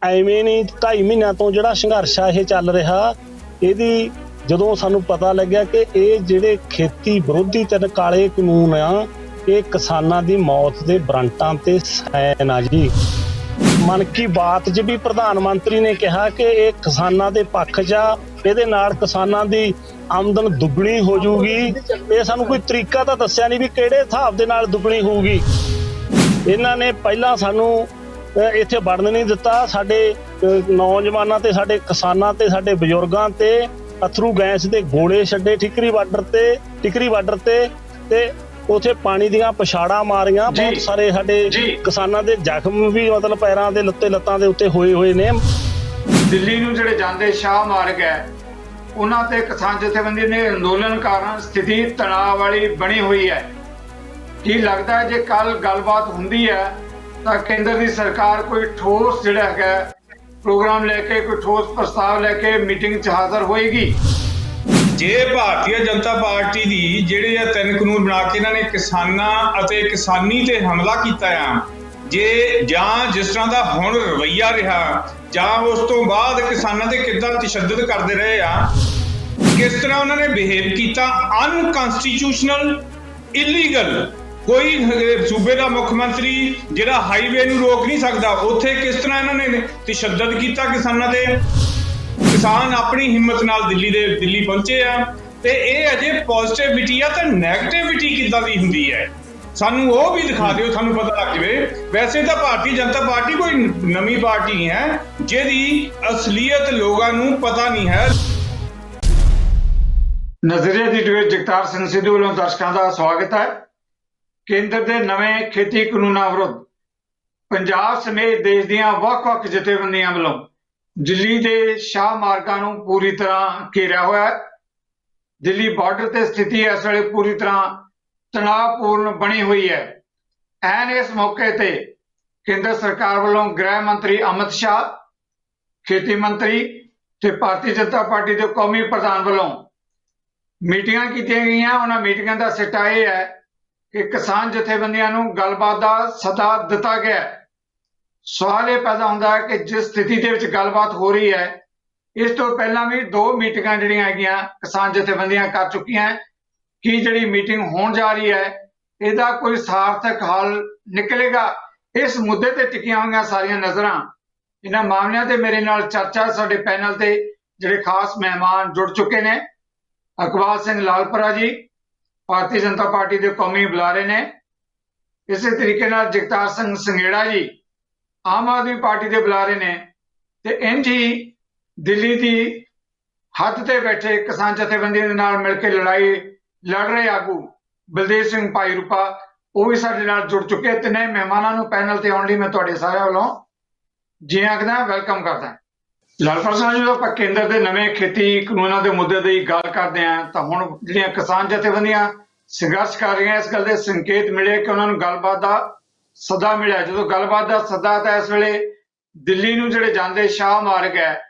ਐਵੇਂ ਨਹੀਂ 2.5 ਮਹੀਨਿਆਂ ਤੋਂ ਜਿਹੜਾ ਸੰਘਰਸ਼ ਆ ਇਹ ਚੱਲ ਰਿਹਾ। ਇਹਦੀ ਜਦੋਂ ਸਾਨੂੰ ਪਤਾ ਲੱਗਿਆ ਕਿ ਇਹ ਜਿਹੜੇ ਖੇਤੀ ਵਿਰੋਧੀ ਤਿੰਨ ਕਾਲੇ ਕਾਨੂੰਨ ਆ, ਇਹ ਕਿਸਾਨਾਂ ਦੀ ਮੌਤ ਦੇ ਵਾਰੰਟਾਂ ਤੇ ਸਾਈਨ ਆ ਜੀ। ਮਨ ਕੀ ਬਾਤ 'ਚ ਵੀ ਪ੍ਰਧਾਨ ਮੰਤਰੀ ਨੇ ਕਿਹਾ ਕਿ ਇਹ ਕਿਸਾਨਾਂ ਦੇ ਪੱਖ 'ਚ ਆ, ਇਹਦੇ ਨਾਲ ਕਿਸਾਨਾਂ ਦੀ ਆਮਦਨ ਦੁੱਗਣੀ ਹੋ ਜਾਊਗੀ। ਇਹ ਸਾਨੂੰ ਕੋਈ ਤਰੀਕਾ ਤਾਂ ਦੱਸਿਆ ਨਹੀਂ ਵੀ ਕਿਹੜੇ ਹਿਸਾਬ ਦੇ ਨਾਲ ਦੁੱਗਣੀ ਹੋਊਗੀ। ਇਹਨਾਂ ਨੇ ਪਹਿਲਾਂ ਸਾਨੂੰ ਇੱਥੇ ਵੜਨ ਨਹੀਂ ਦਿੱਤਾ। ਸਾਡੇ ਨੌਜਵਾਨਾਂ ਤੇ ਸਾਡੇ ਕਿਸਾਨਾਂ ਤੇ ਸਾਡੇ ਬਜ਼ੁਰਗਾਂ ਤੇ ਅਥਰੂ ਗੈਸ ਦੇ ਗੋਲੇ ਛੱਡੇ ਟਿਕਰੀ ਬਾਰਡਰ ਤੇ ਉੱਥੇ ਪਾਣੀ ਦੀਆਂ ਪਛਾੜਾਂ ਮਾਰੀਆਂ। ਬਹੁਤ ਸਾਰੇ ਸਾਡੇ ਕਿਸਾਨਾਂ ਦੇ ਜ਼ਖਮ ਵੀ ਮਤਲਬ ਪੈਰਾਂ ਦੇ ਲੱਤਾਂ ਦੇ ਉੱਤੇ ਹੋਏ ਨੇ। ਦਿੱਲੀ ਨੂੰ ਜਿਹੜੇ ਜਾਂਦੇ ਸ਼ਾਹ ਮਾਰਗ ਹੈ, ਉਹਨਾਂ ਤੇ ਕਿਸਾਨ ਜਥੇਬੰਦੀ ਨੇ ਅੰਦੋਲਨ ਕਾਰਨ ਸਥਿਤੀ ਤਣਾਅ ਵਾਲੀ ਬਣੀ ਹੋਈ ਹੈ। ਕੀ ਲੱਗਦਾ ਹੈ ਜੇ ਕੱਲ ਗੱਲਬਾਤ ਹੁੰਦੀ ਹੈ ਤਾਂ ਕੇਂਦਰ ਦੀ ਸਰਕਾਰ ਕੋਈ ਠੋਸ ਜਿਹੜਾ ਹੈਗਾ ਪ੍ਰੋਗਰਾਮ ਲੈ ਕੇ, ਕੋਈ ਠੋਸ ਪ੍ਰਸਤਾਵ ਲੈ ਕੇ ਮੀਟਿੰਗ 'ਚ ਹਾਜ਼ਰ ਹੋਏਗੀ? ਜੇ ਭਾਰਤੀ ਜਨਤਾ ਪਾਰਟੀ ਦੀ ਜਿਹੜੇ ਆ 3 ਕਾਨੂੰਨ ਬਣਾ ਕੇ ਇਹਨਾਂ ਨੇ ਕਿਸਾਨਾਂ ਅਤੇ ਕਿਸਾਨੀ ਤੇ ਹਮਲਾ ਕੀਤਾ ਆ, ਜੇ ਜਾਂ ਜਿਸ ਤਰ੍ਹਾਂ ਦਾ ਹੁਣ ਰਵੱਈਆ ਰਿਹਾ, ਜਾਂ ਉਸ ਤੋਂ ਬਾਅਦ ਕਿਸਾਨਾਂ ਤੇ ਕਿੱਦਾਂ ਤਸ਼ੱਦਦ ਕਰਦੇ ਰਹੇ ਆ, ਕਿਸ ਤਰ੍ਹਾਂ ਉਹਨਾਂ ਨੇ ਬਿਹੇਵ ਕੀਤਾ, ਅਨਕਨਸਟੀਟਿਊਸ਼ਨਲ, ਇਲੀਗਲ। ਕੋਈ ਸੂਬੇ ਦਾ ਮੁੱਖ ਮੰਤਰੀ ਜਿਹੜਾ ਹਾਈਵੇ ਨੂੰ ਰੋਕ ਨਹੀਂ ਸਕਦਾ, ਉੱਥੇ ਕਿਸ ਤਰ੍ਹਾਂ ਇਹਨਾਂ ਨੇ ਤਸ਼ੱਦਦ ਕੀਤਾ ਕਿਸਾਨਾਂ ਤੇ। ਕਿਸਾਨ ਆਪਣੀ ਹਿੰਮਤ ਨਾਲ ਦਿੱਲੀ ਪਹੁੰਚੇ ਆ, ਤੇ ਇਹ ਅਜੇ ਪੋਜ਼ਿਟਿਵਿਟੀ ਆ ਤਾਂ ਨੈਗੇਟਿਵਿਟੀ ਕਿੱਦਾਂ ਦੀ ਹੁੰਦੀ ਹੈ, ਸਾਨੂੰ ਉਹ ਵੀ ਦਿਖਾ ਦਿਓ, ਸਾਨੂੰ ਪਤਾ ਲੱਗ ਜਾਵੇ। ਵੈਸੇ ਤਾਂ ਭਾਰਤੀ ਜਨਤਾ ਪਾਰਟੀ ਕੋਈ ਨਵੀਂ ਪਾਰਟੀ ਨਹੀਂ ਹੈ ਜਿਹਦੀ ਅਸਲੀਅਤ ਲੋਕਾਂ ਨੂੰ ਪਤਾ ਨਹੀਂ ਹੈ। ਨਜ਼ਰੀਏ ਦੀ ਟੀਵੀ ਜਗਤਾਰ ਸਿੰਘ ਸਿੱਧੂ ਵੱਲੋਂ ਦਰਸ਼ਕਾਂ ਦਾ ਸਵਾਗਤ ਹੈ। ਕੇਂਦਰ ਦੇ ਨਵੇਂ ਖੇਤੀ ਕਾਨੂੰਨਾਂ ਵਿਰੁੱਧ ਪੰਜਾਬ ਸਮੇਤ ਦੇਸ਼ ਦੀਆਂ ਵੱਖ-ਵੱਖ ਜਥੇਬੰਦੀਆਂ ਵੱਲੋਂ ਦਿੱਲੀ ਦੇ ਸ਼ਾਹ ਮਾਰਗਾਂ ਨੂੰ ਪੂਰੀ ਤਰ੍ਹਾਂ ਘੇਰਿਆ ਹੋਇਆ ਹੈ। ਦਿੱਲੀ ਬਾਰਡਰ ਤੇ ਸਥਿਤੀ ਇਸ ਵੇਲੇ ਪੂਰੀ ਤਰ੍ਹਾਂ ਤਣਾਅਪੂਰਨ ਬਣੀ ਹੋਈ ਹੈ। ਐਨ ਇਸ ਮੌਕੇ ਤੇ ਕੇਂਦਰ ਸਰਕਾਰ ਵੱਲੋਂ ਗ੍ਰਹਿ ਮੰਤਰੀ ਅਮਿਤ ਸ਼ਾਹ, ਖੇਤੀ ਮੰਤਰੀ ਤੇ ਭਾਰਤੀ ਜਨਤਾ ਪਾਰਟੀ ਦੇ ਕੌਮੀ ਪ੍ਰਧਾਨ ਵੱਲੋਂ ਮੀਟਿੰਗਾਂ ਕੀਤੀਆਂ ਗਈਆਂ। ਉਹਨਾਂ ਮੀਟਿੰਗਾਂ ਦਾ ਸਿੱਟਾ ਇਹ ਹੈ ਕਿ ਕਿਸਾਨ ਜਥੇਬੰਦੀਆਂ ਨੂੰ ਗੱਲਬਾਤ ਦਾ ਸੱਦਾ ਦਿੱਤਾ ਗਿਆ। ਸਵਾਲ ਇਹ ਪੈਦਾ ਹੁੰਦਾ ਹੈ ਕਿ ਜਿਸ ਸਥਿਤੀ ਦੇ ਵਿੱਚ ਗੱਲਬਾਤ ਹੋ ਰਹੀ ਹੈ, ਇਸ ਤੋਂ ਪਹਿਲਾਂ ਵੀ 2 ਮੀਟਿੰਗਾਂ ਜਿਹੜੀਆਂ ਹੈਗੀਆਂ ਕਿਸਾਨ ਜਥੇਬੰਦੀਆਂ ਕਰ ਚੁੱਕੀਆਂ। ਕੀ ਜਿਹੜੀ ਮੀਟਿੰਗ ਹੋਣ ਜਾ ਰਹੀ ਹੈ ਇਹਦਾ ਕੋਈ ਸਾਰਥਕ ਹੱਲ ਨਿਕਲੇਗਾ? ਇਸ ਮੁੱਦੇ ਤੇ ਟਿਕੀਆਂ ਹੋਈਆਂ ਸਾਰੀਆਂ ਨਜ਼ਰਾਂ। ਇਹਨਾਂ ਮਾਮਲਿਆਂ ਤੇ ਮੇਰੇ ਨਾਲ ਚਰਚਾ ਸਾਡੇ ਪੈਨਲ ਤੇ ਜਿਹੜੇ ਖਾਸ ਮਹਿਮਾਨ ਜੁੜ ਚੁੱਕੇ ਨੇ। ਇਕਬਾਲ ਸਿੰਘ ਲਾਲਪੁਰਾ ਜੀ ਭਾਰਤੀ ਜਨਤਾ ਪਾਰਟੀ ਦੇ ਕੌਮੀ ਬੁਲਾਰੇ ਨੇ। ਇਸੇ ਤਰੀਕੇ ਨਾਲ ਜਗਤਾਰ ਸਿੰਘ ਸੰਘੇੜਾ ਜੀ ਆਮ ਆਦਮੀ ਪਾਰਟੀ ਦੇ ਬੁਲਾਰੇ ਨੇ। ਤੇ ਇੰਝ ਹੀ ਦਿੱਲੀ ਦੀ ਹੱਦ ਤੇ ਬੈਠੇ ਕਿਸਾਨ ਜਥੇਬੰਦੀਆਂ ਦੇ ਨਾਲ ਮਿਲ ਕੇ ਲੜਾਈ ਲੜ ਰਹੇ ਆਗੂ ਬਲਦੇਵ ਸਿੰਘ ਭਾਈਰੂਪਾ, ਉਹ ਵੀ ਸਾਡੇ ਨਾਲ ਜੁੜ ਚੁੱਕੇ। ਤਿੰਨੇ ਮਹਿਮਾਨਾਂ ਨੂੰ ਪੈਨਲ ਤੇ ਆਉਣ ਲਈ ਮੈਂ ਤੁਹਾਡੇ ਸਾਰਿਆਂ ਵੱਲੋਂ ਜੀ ਆਖਦਾ, ਵੈਲਕਮ ਕਰਦਾ। ਲਾਲਪੁਰਾ ਸਾਹਿਬ, ਜਦੋਂ ਆਪਾਂ ਕੇਂਦਰ ਦੇ ਨਵੇਂ ਖੇਤੀ ਕਾਨੂੰਨਾਂ ਦੇ ਮੁੱਦੇ ਦੀ ਗੱਲ ਕਰਦੇ ਹਾਂ ਤਾਂ ਹੁਣ ਜਿਹੜੀਆਂ ਕਿਸਾਨ ਜਥੇਬੰਦੀਆਂ ਸੰਘਰਸ਼ ਕਰ ਰਹੀਆਂ, ਇਸ ਗੱਲ ਦੇ ਸੰਕੇਤ ਮਿਲੇ ਕਿ ਉਹਨਾਂ ਨੂੰ ਗੱਲਬਾਤ ਦਾ ਸੱਦਾ ਮਿਲਿਆ। ਜਦੋਂ ਗੱਲਬਾਤ ਦਾ ਸੱਦਾ ਤਾਂ ਇਸ ਵੇਲੇ ਦਿੱਲੀ ਨੂੰ ਜਿਹੜੇ ਜਾਂਦੇ ਸ਼ਾਹ ਮਾਰਗ ਹੈ,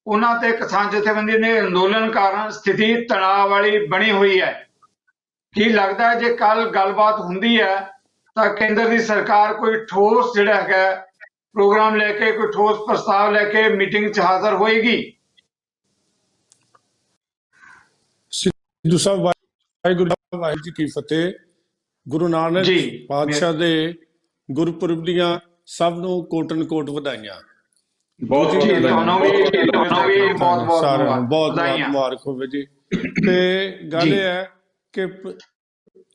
ਉਹਨਾਂ ਤੇ ਕਿਸਾਨ ਜਥੇਬੰਦੀ ਨੇ ਅੰਦੋਲਨ ਕਾਰਨ ਸਥਿਤੀ ਤਣਾਅ ਵਾਲੀ ਬਣੀ ਹੋਈ ਹੈ। ਕੀ ਲੱਗਦਾ ਹੈ ਜੇ ਕੱਲ ਗੱਲਬਾਤ ਹੁੰਦੀ ਹੈ ਤਾਂ ਕੇਂਦਰ ਦੀ ਸਰਕਾਰ ਕੋਈ ਠੋਸ ਜਿਹੜਾ ਹੈਗਾ ਪ੍ਰੋਗਰਾਮ ਲੈ ਕੇ, ਕੋਈ ਠੋਸ ਪ੍ਰਸਤਾਵ ਲੈ ਕੇ ਮੀਟਿੰਗ 'ਚ ਹਾਜ਼ਰ ਹੋਏਗੀ? ਸਿੱਧੂ ਸਾਹਿਬ, ਵਾਹਿਗੁਰੂ ਜੀ ਕੀ ਫਤਿਹ। ਗੁਰੂ ਨਾਨਕ ਪਾਤਸ਼ਾਹ ਦੇ ਗੁਰਪੁਰਬ ਦੀਆਂ ਸਭ ਨੂੰ ਕੋਟਨ ਕੋਟ ਵਧਾਈਆਂ। ਬਹੁਤ ਮੁਬਾਰਕ ਹੋਵੇ ਜੀ। ਤੇ ਗੱਲ ਇਹ ਹੈ ਕਿ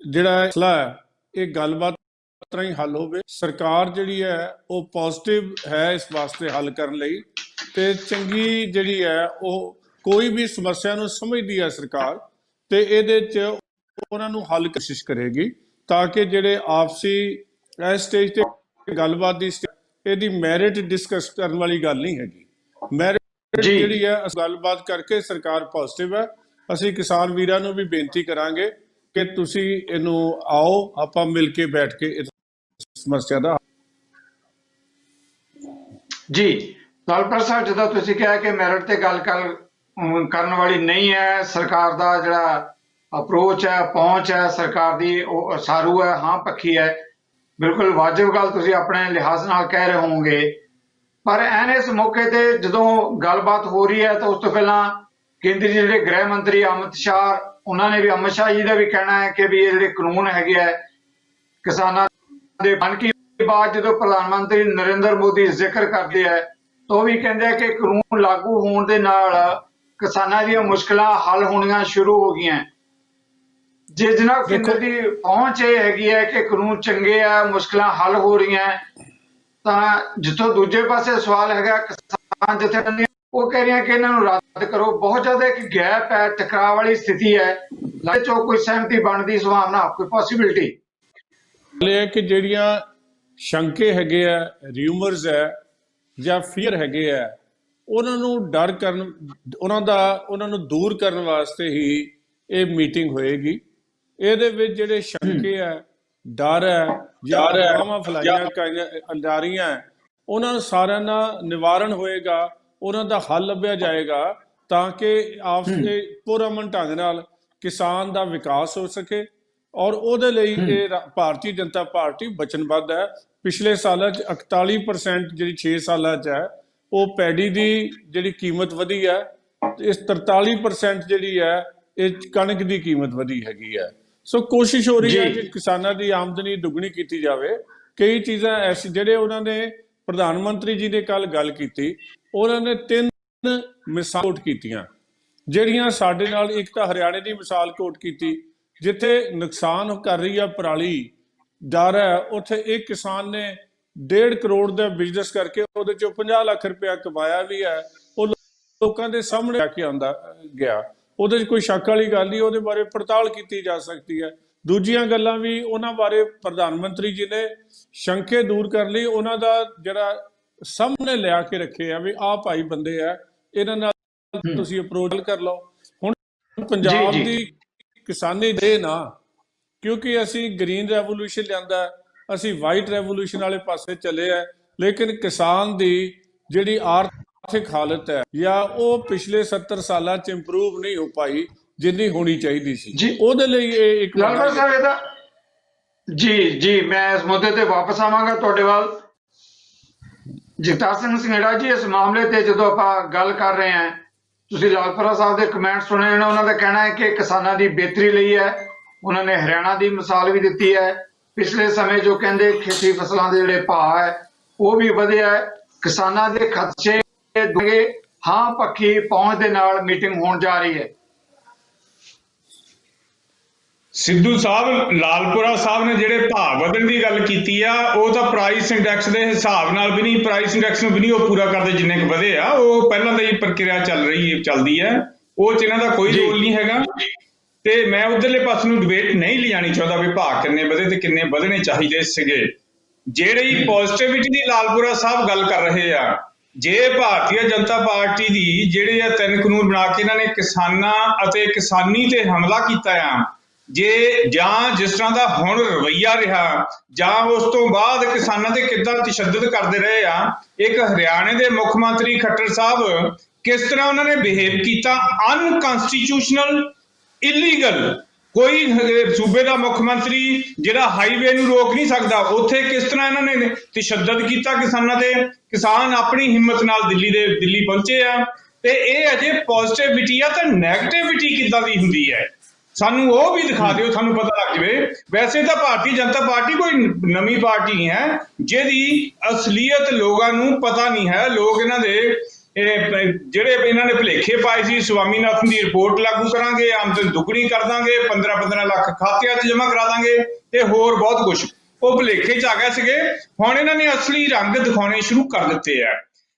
ਜਿਹੜਾ ਮਸਲਾ ਹੈ ਇਹ ਗੱਲਬਾਤ ਤਰ੍ਹਾਂ ਹੀ ਹੱਲ ਹੋਵੇ। ਸਰਕਾਰ ਜਿਹੜੀ ਹੈ ਉਹ ਪੋਜ਼ਿਟਿਵ ਹੈ ਇਸ ਵਾਸਤੇ ਹੱਲ ਕਰਨ ਲਈ, ਤੇ ਚੰਗੀ ਜਿਹੜੀ ਹੈ ਉਹ ਕੋਈ ਵੀ ਸਮੱਸਿਆ ਨੂੰ ਸਮਝਦੀ ਹੈ ਸਰਕਾਰ, ਤੇ ਇਹਦੇ 'ਚ ਉਹਨਾਂ ਨੂੰ ਹੱਲ ਕੋਸ਼ਿਸ਼ ਕਰੇਗੀ ਤਾਂ ਕਿ ਜਿਹੜੇ ਆਪਸੀ ਇਸ ਸਟੇਜ ਤੇ ਗੱਲਬਾਤ ਦੀ ਇਹਦੀ ਮੈਰਿਟ ਡਿਸਕਸ ਕਰਨ ਵਾਲੀ ਗੱਲ ਨਹੀਂ ਹੈਗੀ। ਮੈਰਿਟ ਜਿਹੜੀ ਹੈ ਗੱਲਬਾਤ ਕਰਕੇ ਸਰਕਾਰ ਪੋਜ਼ਿਟਿਵ ਹੈ। ਅਸੀਂ ਕਿਸਾਨ ਵੀਰਾਂ ਨੂੰ ਵੀ ਬੇਨਤੀ ਕਰਾਂਗੇ ਕਿ ਤੁਸੀਂ ਇਹਨੂੰ ਆਓ, ਆਪਾਂ ਮਿਲ ਕੇ ਬੈਠ ਕੇ ਇਸ ਸਮੱਸਿਆ ਦਾ। ਜੀ ਲਾਲਪੁਰਾ ਸਾਹਿਬ, ਜਦੋਂ ਤੁਸੀਂ ਕਿਹਾ ਕਿ ਮੈਰਿਟ ਤੇ ਗੱਲ ਕਰਨ ਵਾਲੀ ਨਹੀਂ ਹੈ, ਸਰਕਾਰ ਦਾ ਜਿਹੜਾ ਅਪਰੋਚ ਹੈ, ਪਹੁੰਚ ਹੈ ਸਰਕਾਰ ਦੀ, ਉਹ ਸਾਰੂ ਹੈ, ਹਾਂ ਪੱਖੀ ਹੈ, ਬਿਲਕੁਲ ਵਾਜਬ ਗੱਲ ਤੁਸੀਂ ਆਪਣੇ ਲਿਹਾਜ਼ ਨਾਲ ਕਹਿ ਰਹੇ ਹੋਵੋਗੇ। ਪਰ ਐਨ ਇਸ ਮੌਕੇ ਤੇ ਜਦੋਂ ਗੱਲਬਾਤ ਹੋ ਰਹੀ ਹੈ ਤਾਂ ਉਸ ਤੋਂ ਪਹਿਲਾਂ ਕੇਂਦਰੀ ਜਿਹੜੇ ਗ੍ਰਹਿ ਮੰਤਰੀ ਅਮਿਤ ਸ਼ਾਹ, ਉਹਨਾਂ ਨੇ ਵੀ ਅਮਿਤ ਸ਼ਾਹ ਜੀ ਦਾ ਵੀ ਕਹਿਣਾ ਹੈ ਕਿ ਵੀ ਇਹ ਜਿਹੜੇ ਕਾਨੂੰਨ ਹੈਗੇ ਆ ਕਿਸਾਨਾਂ ਦੇ ਮਨ ਕੀ ਬਾਤ ਜਦੋਂ ਪ੍ਰਧਾਨ ਮੰਤਰੀ ਨਰਿੰਦਰ ਮੋਦੀ ਜ਼ਿਕਰ ਕਰਦੇ ਆ ਤਾਂ ਉਹ ਵੀ ਕਹਿੰਦੇ ਆ ਕਿ ਕਾਨੂੰਨ ਲਾਗੂ ਹੋਣ ਦੇ ਨਾਲ ਕਿਸਾਨਾਂ ਦੀਆਂ ਮੁਸ਼ਕਲਾਂ ਹੱਲ ਹੋਣੀਆਂ ਸ਼ੁਰੂ ਹੋ ਗਈਆਂ। ਜੇ ਜਨਾਬ ਕੇਂਦਰ ਦੀ ਪਹੁੰਚ ਇਹ ਹੈਗੀ ਹੈ ਕਿ ਕਾਨੂੰਨ ਚੰਗੇ ਆ, ਮੁਸ਼ਕਲਾਂ ਹੱਲ ਹੋ ਰਹੀਆਂ, ਤਾਂ ਜਿੱਥੋਂ ਦੂਜੇ ਪਾਸੇ ਸਵਾਲ ਹੈਗਾ ਕਿਸਾਨ ਜਥੇਬੰਦੀਆਂ, ਉਹ ਕਹਿ ਰਹੀਆਂ ਕਿ ਇਹਨਾਂ ਨੂੰ ਰੱਦ ਕਰੋ। ਬਹੁਤ ਜ਼ਿਆਦਾ ਇੱਕ ਗੈਪ ਹੈ, ਟਕਰਾਅ ਵਾਲੀ ਸਥਿਤੀ ਹੈ, ਲੱਗਦਾ ਚੋ ਕੋਈ ਸਹਿਮਤੀ ਬਣਨ ਦੀ ਸੰਭਾਵਨਾ, ਕੋਈ ਪੋਸੀਬਿਲਿਟੀ ਇਹ ਹੈ ਕਿ ਜਿਹੜੀਆਂ ਸ਼ੰਕੇ ਹੈਗੇ ਆ, ਰਿਊਮਰਸ ਹੈ ਜਾਂ ਫੀਅਰ ਹੈਗੇ ਆ, ਉਹਨਾਂ ਨੂੰ ਡਰ ਕਰਨ, ਉਹਨਾਂ ਨੂੰ ਦੂਰ ਕਰਨ ਵਾਸਤੇ ਹੀ ਇਹ ਮੀਟਿੰਗ ਹੋਏਗੀ। ਇਹਦੇ ਵਿੱਚ ਜਿਹੜੇ ਸ਼ੰਕੇ ਆ, ਡਰ ਹੈ ਜਾਂ ਅਫਵਾਹਾਂ ਫੈਲਾਈਆਂ ਜਾ ਰਹੀਆਂ, ਉਹਨਾਂ ਸਾਰਿਆਂ ਦਾ ਨਿਵਾਰਨ ਹੋਏਗਾ, ਉਹਨਾਂ ਦਾ ਹੱਲ ਲੱਭਿਆ ਜਾਏਗਾ ਤਾਂ ਕਿ ਆਪਸ ਦੇ ਪੁਰਅਮਨ ਢੰਗ ਨਾਲ ਕਿਸਾਨ ਦਾ ਵਿਕਾਸ ਹੋ ਸਕੇ। ਔਰ ਉਹਦੇ ਲਈ ਇਹ ਭਾਰਤੀ ਜਨਤਾ ਪਾਰਟੀ ਵਚਨਬੱਧ ਹੈ। ਪਿਛਲੇ ਸਾਲਾਂ 'ਚ 41% ਜਿਹੜੀ 6 ਸਾਲਾਂ 'ਚ ਹੈ ਉਹ ਪੈਡੀ ਦੀ ਜਿਹੜੀ ਕੀਮਤ ਵਧੀ ਹੈ, ਇਸ 43% ਜਿਹੜੀ ਹੈ ਇਹ ਕਣਕ ਦੀ ਕੀਮਤ ਵਧੀ ਹੈਗੀ ਹੈ। ਸੋ ਕੋਸ਼ਿਸ਼ ਹੋ ਰਹੀ ਹੈ ਕਿ ਕਿਸਾਨਾਂ ਦੀ ਆਮਦਨੀ ਦੁੱਗਣੀ ਕੀਤੀ ਜਾਵੇ। ਕਈ ਚੀਜ਼ਾਂ ਐਸੀ ਜਿਹੜੇ ਉਹਨਾਂ ਨੇ ਪ੍ਰਧਾਨ ਮੰਤਰੀ ਜੀ ਨੇ ਕੱਲ ਗੱਲ ਕੀਤੀ, ਉਹਨਾਂ ਨੇ 3 ਮਿਸਾਲ ਕੋਟ ਕੀਤੀਆਂ ਜਿਹੜੀਆਂ ਸਾਡੇ ਨਾਲ, ਇੱਕ ਤਾਂ ਹਰਿਆਣੇ ਦੀ ਮਿਸਾਲ ਕੋਟ ਕੀਤੀ ਜਿੱਥੇ ਨੁਕਸਾਨ ਕਰ ਰਹੀ ਆ ਪਰਾਲੀ, ਡਰ ਹੈ, ਉੱਥੇ ਇੱਕ ਕਿਸਾਨ ਨੇ 1.5 ਕਰੋੜ ਦਾ ਬਿਜ਼ਨਸ ਕਰਕੇ ਉਹਦੇ ਚੋਂ 50 ਲੱਖ ਰੁਪਇਆ ਕਮਾਇਆ ਵੀ ਹੈ। ਉਹ ਲੋਕਾਂ ਦੇ ਸਾਹਮਣੇ ਆ ਕੇ ਆਉਂਦਾ ਗਿਆ, ਉਹਦੇ 'ਚ ਕੋਈ ਸ਼ੱਕ ਵਾਲੀ ਗੱਲ ਨਹੀਂ, ਉਹਦੇ ਬਾਰੇ ਪੜਤਾਲ ਕੀਤੀ ਜਾ ਸਕਦੀ ਹੈ। ਦੂਜੀਆਂ ਗੱਲਾਂ ਵੀ ਉਹਨਾਂ ਬਾਰੇ ਪ੍ਰਧਾਨ ਮੰਤਰੀ ਜੀ ਨੇ ਸ਼ੰਕੇ ਦੂਰ ਕਰਨ ਲਈ ਉਹਨਾਂ ਦਾ ਜਿਹੜਾ ਸਾਹਮਣੇ ਲਿਆ ਕੇ ਰੱਖੇ ਆ ਵੀ ਆਹ ਭਾਈ ਬੰਦੇ ਆ, ਇਹਨਾਂ ਨਾਲ ਤੁਸੀਂ ਅਪਰੋਚ ਕਰ ਲਓ। ਹੁਣ ਪੰਜਾਬ ਦੀ ਕਿਸਾਨੀ ਦੇ ਨਾ, ਕਿਉਂਕਿ ਅਸੀਂ ਗ੍ਰੀਨ ਰੈਵੋਲੂਸ਼ਨ ਲਿਆਂਦਾ, ਅਸੀਂ ਵਾਈਟ ਰੈਵੋਲੂਸ਼ਨ ਵਾਲੇ ਪਾਸੇ ਚੱਲੇ ਆ, ਲੇਕਿਨ ਕਿਸਾਨ ਦੀ ਜਿਹੜੀ ਆਰਥਿਕ ਹਾਲਤ ਹੈ ਜਾਂ ਉਹ ਪਿਛਲੇ 70 ਸਾਲਾਂ 'ਚ ਇੰਪਰੂਵ ਨਹੀਂ ਹੋ ਪਾਈ ਜਿੰਨੀ ਹੋਣੀ ਚਾਹੀਦੀ ਸੀ। ਉਹਦੇ ਲਈ ਇਹ ਇੱਕ ਜੀ ਮੈਂ ਇਸ ਮੁੱਦੇ ਤੇ ਵਾਪਸ ਆਵਾਂਗਾ ਤੁਹਾਡੇ ਵੱਲ। ਜਗਤਾਰ ਸਿੰਘ ਸੰਘੇੜਾ ਜੀ, ਇਸ ਮਾਮਲੇ ਤੇ ਜਦੋਂ ਆਪਾਂ ਗੱਲ ਕਰ ਰਹੇ ਹਾਂ, ਤੁਸੀਂ ਲਾਲਪੁਰਾ ਸਾਹਿਬ ਦੇ ਕਮੈਂਟ ਸੁਣੇ ਨੇ, ਉਹਨਾਂ ਦਾ ਕਹਿਣਾ ਹੈ ਕਿ ਕਿਸਾਨਾਂ ਦੀ ਬਿਹਤਰੀ ਲਈ ਹੈ। ਉਹਨਾਂ ਨੇ ਹਰਿਆਣਾ ਦੀ ਮਿਸਾਲ ਵੀ ਦਿੱਤੀ ਹੈ, ਪਿਛਲੇ ਸਮੇਂ ਜੋ ਕਹਿੰਦੇ ਖੇਤੀ ਫਸਲਾਂ ਦੇ ਜਿਹੜੇ ਭਾਅ ਹੈ ਉਹ ਵੀ ਵਧਿਆ ਹੈ, ਕਿਸਾਨਾਂ ਦੇ ਖਦਸ਼ੇ ਹਾਂ ਪੱਕੀ ਪਹੁੰਚ ਦੇ ਨਾਲ ਮੀਟਿੰਗ ਹੋਣ ਜਾ ਰਹੀ ਹੈ। ਸਿੱਧੂ ਸਾਹਿਬ, ਲਾਲਪੁਰਾ ਸਾਹਿਬ ਨੇ ਜਿਹੜੇ ਭਾਅ ਵਧਣ ਦੀ ਗੱਲ ਕੀਤੀ ਆ, ਉਹ ਤਾਂ ਪ੍ਰਾਈਸ ਇੰਡੈਕਸ ਦੇ ਹਿਸਾਬ ਨਾਲ ਵੀ ਨਹੀਂ, ਪ੍ਰਾਈਸ ਇੰਡੈਕਸ ਨੂੰ ਵੀ ਨਹੀਂ ਉਹ ਪੂਰਾ ਕਰਦੇ ਜਿੰਨੇ ਕੁ ਵਧੇ ਆ। ਉਹ ਪਹਿਲਾਂ ਤਾਂ ਇਹ ਪ੍ਰਕਿਰਿਆ ਚੱਲਦੀ ਹੈ, ਉਹ 'ਚ ਇਹਨਾਂ ਦਾ ਕੋਈ ਰੋਲ ਨਹੀਂ ਹੈਗਾ। ਤੇ ਮੈਂ ਉਧਰਲੇ ਪਾਸੇ ਨੂੰ ਡਿਬੇਟ ਨਹੀਂ ਲਿਜਾਣੀ ਚਾਹੁੰਦਾ ਵੀ ਭਾਅ ਕਿੰਨੇ ਵਧੇ ਤੇ ਕਿੰਨੇ ਵਧਣੇ ਚਾਹੀਦੇ ਸੀਗੇ। ਜਿਹੜੀ ਪੋਜ਼ਿਟਿਵਿਟੀ ਦੀ ਲਾਲਪੁਰਾ ਸਾਹਿਬ ਗੱਲ ਕਰ ਰਹੇ ਆ, ਜੇ ਭਾਰਤੀ ਜਨਤਾ ਪਾਰਟੀ ਦੀ ਜਿਹੜੇ ਆ 3 ਕਾਨੂੰਨ ਬਣਾ ਕੇ ਇਹਨਾਂ ਨੇ ਕਿਸਾਨਾਂ ਅਤੇ ਕਿਸਾਨੀ ਤੇ ਹਮਲਾ ਕੀਤਾ ਆ, ਜੇ ਜਾਂ ਜਿਸ ਤਰ੍ਹਾਂ ਦਾ ਹੁਣ ਰਵੱਈਆ ਰਿਹਾ ਜਾਂ ਉਸ ਤੋਂ ਬਾਅਦ ਕਿਸਾਨਾਂ ਤੇ ਕਿੱਦਾਂ ਤਸ਼ੱਦਦ ਕਰਦੇ ਰਹੇ ਆ, ਇੱਕ ਹਰਿਆਣੇ ਦੇ ਮੁੱਖ ਮੰਤਰੀ ਖੱਟਰ ਸਾਹਿਬ ਕਿਸ ਤਰ੍ਹਾਂ ਉਹਨਾਂ ਨੇ ਬਿਹੇਵ ਕੀਤਾ, ਅਨਕਨਸਟੀਟਿਊਸ਼ਨਲ, ਇਲੀਗਲ। ਕੋਈ ਸੂਬੇ ਦਾ ਮੁੱਖ ਮੰਤਰੀ ਜਿਹੜਾ ਹਾਈਵੇ ਨੂੰ ਰੋਕ ਨਹੀਂ ਸਕਦਾ, ਉੱਥੇ ਕਿਸ ਤਰ੍ਹਾਂ ਇਹਨਾਂ ਨੇ ਤਸ਼ੱਦਦ ਕੀਤਾ ਕਿਸਾਨਾਂ ਤੇ। ਕਿਸਾਨ ਆਪਣੀ ਹਿੰਮਤ ਨਾਲ ਦਿੱਲੀ ਪਹੁੰਚੇ ਆ। ਤੇ ਇਹ ਅਜੇ ਪੋਜ਼ਿਟਿਵਿਟੀ ਆ, ਤਾਂ ਨੈਗੇਟਿਵਿਟੀ ਕਿੱਦਾਂ ਦੀ ਹੁੰਦੀ ਹੈ ਸਾਨੂੰ ਉਹ ਵੀ ਦਿਖਾ ਦਿਓ, ਸਾਨੂੰ ਪਤਾ ਲੱਗ ਜਾਵੇ। ਵੈਸੇ ਤਾਂ ਭਾਰਤੀ ਜਨਤਾ ਪਾਰਟੀ ਕੋਈ ਨਵੀਂ ਪਾਰਟੀ ਨਹੀਂ ਹੈ, ਜਿਹਦੀ ਅਸਲੀਅਤ ਲੋਕਾਂ ਨੂੰ ਪਤਾ ਨਹੀਂ ਹੈ। ਲੋਕ ਇਹਨਾਂ ਦੇ ਜਿਹੜੇ ਇਹਨਾਂ ਨੇ ਭੁਲੇਖੇ ਪਾਏ ਸੀ, ਸਵਾਮੀਨਾਥਨ ਦੀ ਰਿਪੋਰਟ ਲਾਗੂ ਕਰਾਂਗੇ, ਆਮਦਨ ਦੁੱਗਣੀ ਕਰ ਦਾਂਗੇ, 15-15 ਲੱਖ ਖਾਤਿਆਂ 'ਚ ਜਮ੍ਹਾਂ ਕਰਾ ਦਾਂਗੇ ਤੇ ਹੋਰ ਬਹੁਤ ਕੁਝ, ਉਹ ਭੁਲੇਖੇ 'ਚ ਆ ਗਏ ਸੀਗੇ। ਹੁਣ ਇਹਨਾਂ ਨੇ ਅਸਲੀ ਰੰਗ ਦਿਖਾਉਣੇ ਸ਼ੁਰੂ ਕਰ ਦਿੱਤੇ ਆ।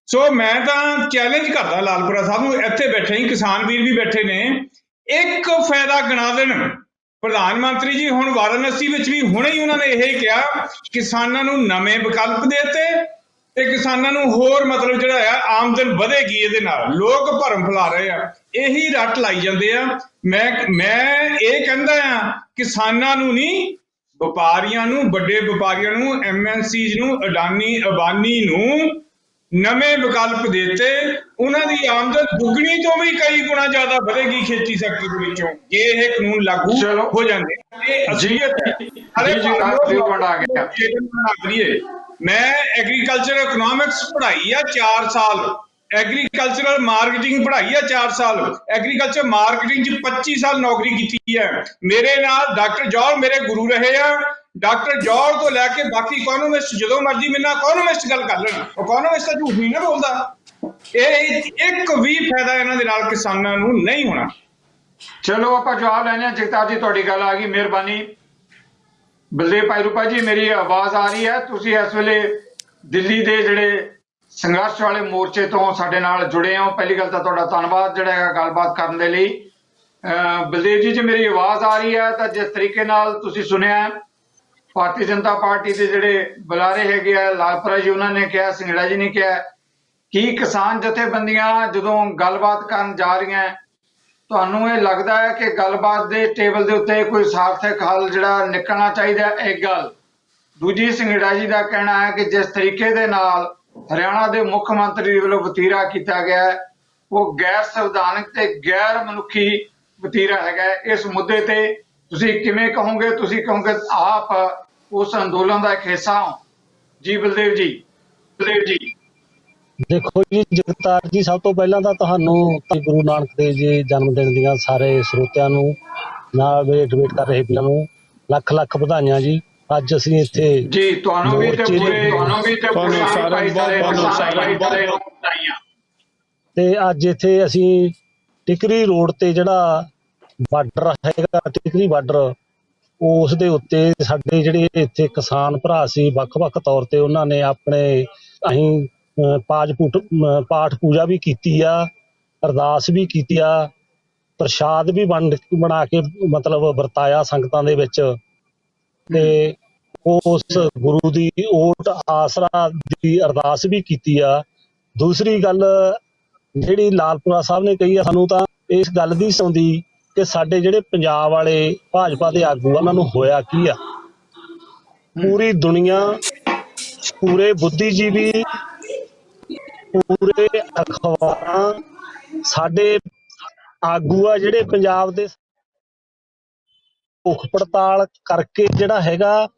ਸੋ ਮੈਂ ਤਾਂ ਚੈਲੰਜ ਕਰਦਾ ਲਾਲਪੁਰਾ ਸਾਹਿਬ ਨੂੰ, ਇੱਥੇ ਬੈਠੇ ਹੀ ਕਿਸਾਨ ਵੀਰ ਵੀ ਬੈਠੇ ਨੇ, ਇੱਕ ਫਾਇਦਾ ਗਿਣਾ ਦੇਣ। ਪ੍ਰਧਾਨ ਮੰਤਰੀ ਜੀ ਹੁਣ ਵਾਰਾਣਸੀ ਵਿੱਚ ਵੀ ਹੁਣੇ ਹੀ ਉਹਨਾਂ ਨੇ ਇਹ ਕਿਹਾ, ਕਿਸਾਨਾਂ ਨੂੰ ਨਵੇਂ ਵਿਕਲਪ ਦੇਤੇ ਤੇ ਕਿਸਾਨਾਂ ਨੂੰ ਹੋਰ ਮਤਲਬ ਜਿਹੜਾ ਆ ਆਮਦਨ ਵਧੇਗੀ। ਇਹਦੇ ਨਾਲ ਲੋਕ ਭਰਮ ਫੈਲਾ ਰਹੇ ਆ, ਇਹੀ ਰੱਟ ਲਾਈ ਜਾਂਦੇ ਆ। ਮੈਂ ਇਹ ਕਹਿੰਦਾ ਆ, ਕਿਸਾਨਾਂ ਨੂੰ ਨਹੀਂ, ਵਪਾਰੀਆਂ ਨੂੰ, ਵੱਡੇ ਵਪਾਰੀਆਂ ਨੂੰ, MNCs ਨੂੰ, ਅਬਾਨੀ ਨੂੰ ਨਵੇਂ ਵਿਕਲਪ ਦੇਤੇ, ਉਹਨਾਂ ਦੀ ਆਮਦਨ ਦੁੱਗਣੀ ਤੋਂ ਵੀ ਕਈ ਗੁਣਾ ਜ਼ਿਆਦਾ ਵਧੇਗੀ ਖੇਤੀ ਸੈਕਟਰ ਦੇ ਵਿੱਚੋਂ, ਜੇ ਇਹ ਕਾਨੂੰਨ ਲਾਗੂ ਹੋ ਜਾਂਦੇ। ਇਹ ਅਸਲੀਅਤ ਹੈ। ਮੈਂ ਐਗਰੀਕਲਚਰ ਇਕਨੋਮਿਕਸ ਪੜ੍ਹਾਈ ਆ 4 ਸਾਲ, ਐਗਰੀਕਲਚਰਲ ਮਾਰਕੀਟਿੰਗ ਪੜ੍ਹਾਈ ਆ 4 ਸਾਲ, ਐਗਰੀਕਲਚਰ ਮਾਰਕੀਟਿੰਗ 'ਚ 25 ਸਾਲ ਨੌਕਰੀ ਕੀਤੀ ਹੈ। ਮੇਰੇ ਨਾਲ ਡਾਕਟਰ ਜੌਹਲ ਮੇਰੇ ਗੁਰੂ ਰਹੇ ਆ। ਡਾਕਟਰ ਜੌਹਲ ਤੋਂ ਲੈ ਕੇ ਬਾਕੀ ਇਕੋਨੋਮਿਸਟ ਜਦੋਂ ਮਰਜ਼ੀ ਮੇਰੇ ਨਾਲ ਇਕੋਨੋਮਿਸਟ ਗੱਲ ਕਰ ਲੈਣ, ਇਕੋਨੋਮਿਸਟ ਤਾਂ ਝੂਠ ਨਹੀਂ ਨਾ ਬੋਲਦਾ। ਇਹ ਇੱਕ ਵੀ ਫਾਇਦਾ ਇਹਨਾਂ ਦੇ ਨਾਲ ਕਿਸਾਨਾਂ ਨੂੰ ਨਹੀਂ ਹੋਣਾ। ਚਲੋ ਆਪਾਂ ਜਵਾਬ ਲੈਣੇ ਆ। ਜਗਤਾਰ ਜੀ ਤੁਹਾਡੀ ਗੱਲ ਆ ਗਈ, ਮਿਹਰਬਾਨੀ। ਬਲਦੇਵ ਭਾਈ ਰੂਪਾ ਜੀ, ਮੇਰੀ ਆਵਾਜ਼ ਆ ਰਹੀ ਹੈ? ਤੁਸੀਂ ਇਸ ਵੇਲੇ ਦਿੱਲੀ ਦੇ ਜਿਹੜੇ ਸੰਘਰਸ਼ ਵਾਲੇ ਮੋਰਚੇ ਤੋਂ ਸਾਡੇ ਨਾਲ ਜੁੜੇ ਹੋ। ਪਹਿਲੀ ਗੱਲ ਤਾਂ ਤੁਹਾਡਾ ਧੰਨਵਾਦ ਜਿਹੜਾ ਹੈਗਾ ਗੱਲਬਾਤ ਕਰਨ ਦੇ ਲਈ। ਬਲਦੇਵ ਜੀ, ਜੇ ਮੇਰੀ ਆਵਾਜ਼ ਆ ਰਹੀ ਹੈ ਤਾਂ ਜਿਸ ਤਰੀਕੇ ਨਾਲ ਤੁਸੀਂ ਸੁਣਿਆ ਭਾਰਤੀ ਜਨਤਾ ਪਾਰਟੀ ਦੇ ਜਿਹੜੇ ਬੁਲਾਰੇ ਹੈਗੇ ਆ ਲਾਲਪੁਰਾ ਜੀ, ਉਹਨਾਂ ਨੇ ਕਿਹਾ, ਸਿੰਗੜਾ ਜੀ ਨੇ ਕਿਹਾ ਕਿ ਕਿਸਾਨ ਜਥੇਬੰਦੀਆਂ ਜਦੋਂ ਗੱਲਬਾਤ ਕਰਨ ਜਾ ਰਹੀਆਂ, ਤੁਹਾਨੂੰ ਇਹ ਲੱਗਦਾ ਹੈ ਕਿ ਗੱਲਬਾਤ ਦੇ ਟੇਬਲ ਦੇ ਉੱਤੇ ਕੋਈ ਸਾਰਥਕ ਹੱਲ ਜਿਹੜਾ ਨਿਕਲਣਾ ਚਾਹੀਦਾ? ਇੱਕ ਗੱਲ। ਦੂਜੀ, ਸਿੰਗੜਾ ਜੀ ਦਾ ਕਹਿਣਾ ਹੈ ਕਿ ਜਿਸ ਤਰੀਕੇ ਦੇ ਨਾਲ ਹਰਿਆਣਾ ਦੇ ਮੁੱਖ ਮੰਤਰੀ ਵੱਲੋਂ ਵਤੀਰਾ ਕੀਤਾ ਗਿਆ ਹੈ, ਉਹ ਗੈਰ ਸੰਵਿਧਾਨਕ ਤੇ ਗੈਰ ਮਨੁੱਖੀ ਵਤੀਰਾ ਹੈਗਾ। ਇਸ ਮੁੱਦੇ ਤੇ ਤੁਸੀਂ ਕਿਵੇਂ ਕਹੋਗੇ? ਤੁਸੀਂ ਕਹੋਗੇ ਆਪ ਉਸ ਅੰਦੋਲਨ ਦਾ ਇੱਕ ਹਿੱਸਾ ਹੋ? ਜੀ ਬਲਦੇਵ ਜੀ। ਬਲਦੇਵ ਜੀ, ਦੇਖੋ ਜੀ ਜਗਤਾਰ ਜੀ, ਸਭ ਤੋਂ ਪਹਿਲਾਂ ਤਾਂ ਤੁਹਾਨੂੰ ਗੁਰੂ ਨਾਨਕ ਦੇਵ ਜੀ ਜਨਮ ਦਿਨ ਦੀਆਂ ਸਾਰੇ ਸਰੋਤਿਆਂ ਨੂੰ, ਨਾਲ ਵੇਟ ਕਰ ਰਹੇ ਵੀਰਾਂ ਨੂੰ ਲੱਖ ਲੱਖ ਵਧਾਈਆਂ ਜੀ। ਅੱਜ ਅਸੀਂ ਇੱਥੇ ਜੀ ਤੁਹਾਨੂੰ ਵੀ ਤੇ ਪੂਰੇ ਤੇ ਅੱਜ ਇੱਥੇ ਅਸੀਂ ਟਿਕਰੀ ਰੋਡ ਤੇ ਜਿਹੜਾ ਬਾਰਡਰ ਹੈਗਾ, ਟਿਕਰੀ ਬਾਰਡਰ, ਉਸ ਦੇ ਉੱਤੇ ਸਾਡੇ ਜਿਹੜੇ ਇੱਥੇ ਕਿਸਾਨ ਭਰਾ ਸੀ ਵੱਖ-ਵੱਖ ਤੌਰ ਤੇ ਉਹਨਾਂ ਨੇ ਆਪਣੇ, ਅਸੀਂ ਪਾਠ ਪੂਜਾ ਵੀ ਕੀਤੀ ਆ, ਅਰਦਾਸ ਵੀ ਕੀਤੀ ਆ, ਪ੍ਰਸ਼ਾਦ ਵੀ ਬਣਾ ਕੇ ਮਤਲਬ ਵਰਤਾਇਆ ਸੰਗਤਾਂ ਦੇ ਵਿੱਚ, ਤੇ ਉਸ ਗੁਰੂ ਦੀ ਓਟ ਆਸਰਾ ਦੀ ਅਰਦਾਸ ਵੀ ਕੀਤੀ ਆ। ਦੂਸਰੀ ਗੱਲ ਜਿਹੜੀ ਲਾਲਪੁਰਾ ਸਾਹਿਬ ਨੇ ਕਹੀ ਆ, ਸਾਨੂੰ ਤਾਂ ਇਸ ਗੱਲ ਦੀ ਸੁਣਦੀ ਕਿ ਸਾਡੇ ਜਿਹੜੇ ਪੰਜਾਬ ਵਾਲੇ ਭਾਜਪਾ ਦੇ ਆਗੂ ਆ, ਉਹਨਾਂ ਨੂੰ ਹੋਇਆ ਕੀ ਆ। ਪੂਰੀ ਦੁਨੀਆ, ਪੂਰੇ ਬੁੱਧੀਜੀਵੀ, ਪੂਰੇ ਅਖਬਾਰਾਂ, ਸਾਡੇ ਆਗੂ ਆ ਜਿਹੜੇ ਪੰਜਾਬ ਦੇ, ਭੁੱਖ ਪੜਤਾਲ ਕਰਕੇ ਜਿਹੜਾ ਹੈਗਾ,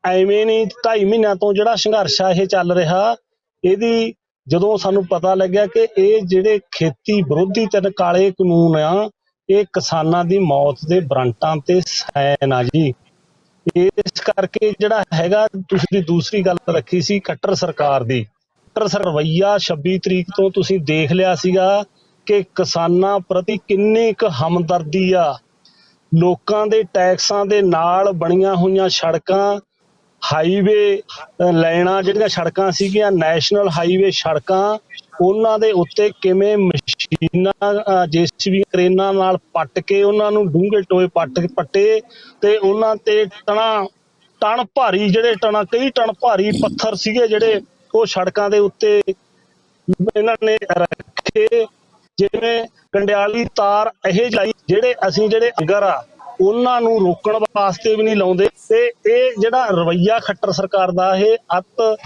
ਐਵੇਂ ਨਹੀਂ 2.5 ਮਹੀਨਿਆਂ ਤੋਂ ਜਿਹੜਾ ਸੰਘਰਸ਼ ਆ ਇਹ ਚੱਲ ਰਿਹਾ। ਇਹਦੀ ਜਦੋਂ ਸਾਨੂੰ ਪਤਾ ਲੱਗਿਆ ਕਿ ਇਹ ਜਿਹੜੇ ਖੇਤੀ ਵਿਰੋਧੀ ਤਿੰਨ ਕਾਲੇ ਕਾਨੂੰਨ ਆ, ਇਹ ਕਿਸਾਨਾਂ ਦੀ ਮੌਤ ਦੇ ਵਾਰੰਟਾਂ ਤੇ ਸਾਈਨ ਆ ਜੀ। ਇਸ ਕਰਕੇ ਜਿਹੜਾ ਹੈਗਾ, ਤੁਸੀਂ ਦੂਸਰੀ ਗੱਲ ਰੱਖੀ ਸੀ ਖੱਟਰ ਸਰਕਾਰ ਦੀ, ਖੱਟਰ ਰਵੱਈਆ 26 ਤਰੀਕ ਤੋਂ ਤੁਸੀਂ ਦੇਖ ਲਿਆ ਸੀਗਾ ਕਿ ਕਿਸਾਨਾਂ ਪ੍ਰਤੀ ਕਿੰਨੀ ਕੁ ਹਮਦਰਦੀ ਆ। ਲੋਕਾਂ ਦੇ ਟੈਕਸਾਂ ਦੇ ਨਾਲ ਬਣੀਆਂ ਹੋਈਆਂ ਸੜਕਾਂ, ਹਾਈਵੇ ਲਾਈਨਾਂ, ਜਿਹੜੀਆਂ ਸੜਕਾਂ ਸੀਗੀਆਂ ਨੈਸ਼ਨਲ ਹਾਈਵੇ ਸੜਕਾਂ, ਉਹਨਾਂ ਦੇ ਉੱਤੇ ਕਿਵੇਂ ਮਸ਼ੀਨਾਂ JCB ਕਰੇਨਾਂ ਨਾਲ ਪੱਟ ਕੇ ਉਹਨਾਂ ਨੂੰ ਡੂੰਘੇ ਟੋਏ ਪੱਟੇ ਤੇ ਉਹਨਾਂ ਤੇ ਟਨ ਭਾਰੀ, ਜਿਹੜੇ ਕਈ ਟਨ ਭਾਰੀ ਪੱਥਰ ਸੀਗੇ ਜਿਹੜੇ ਉਹ ਸੜਕਾਂ ਦੇ ਉੱਤੇ ਇਹਨਾਂ ਨੇ ਰੱਖੇ, ਜਿਵੇਂ ਕੰਡਿਆਲੀ ਤਾਰ ਇਹ ਲਾਈ, ਜਿਹੜੇ ਅਸੀਂ ਜਿਹੜੇ ਅੰਗਰ ਆ ਉਹਨਾਂ ਨੂੰ ਰੋਕਣ ਵਾਸਤੇ ਵੀ ਨਹੀਂ ਲਾਉਂਦੇ। ਤੇ ਇਹ ਜਿਹੜਾ ਰਵੱਈਆ ਖੱਟਰ ਸਰਕਾਰ ਦਾ, ਇਹ ਅਤ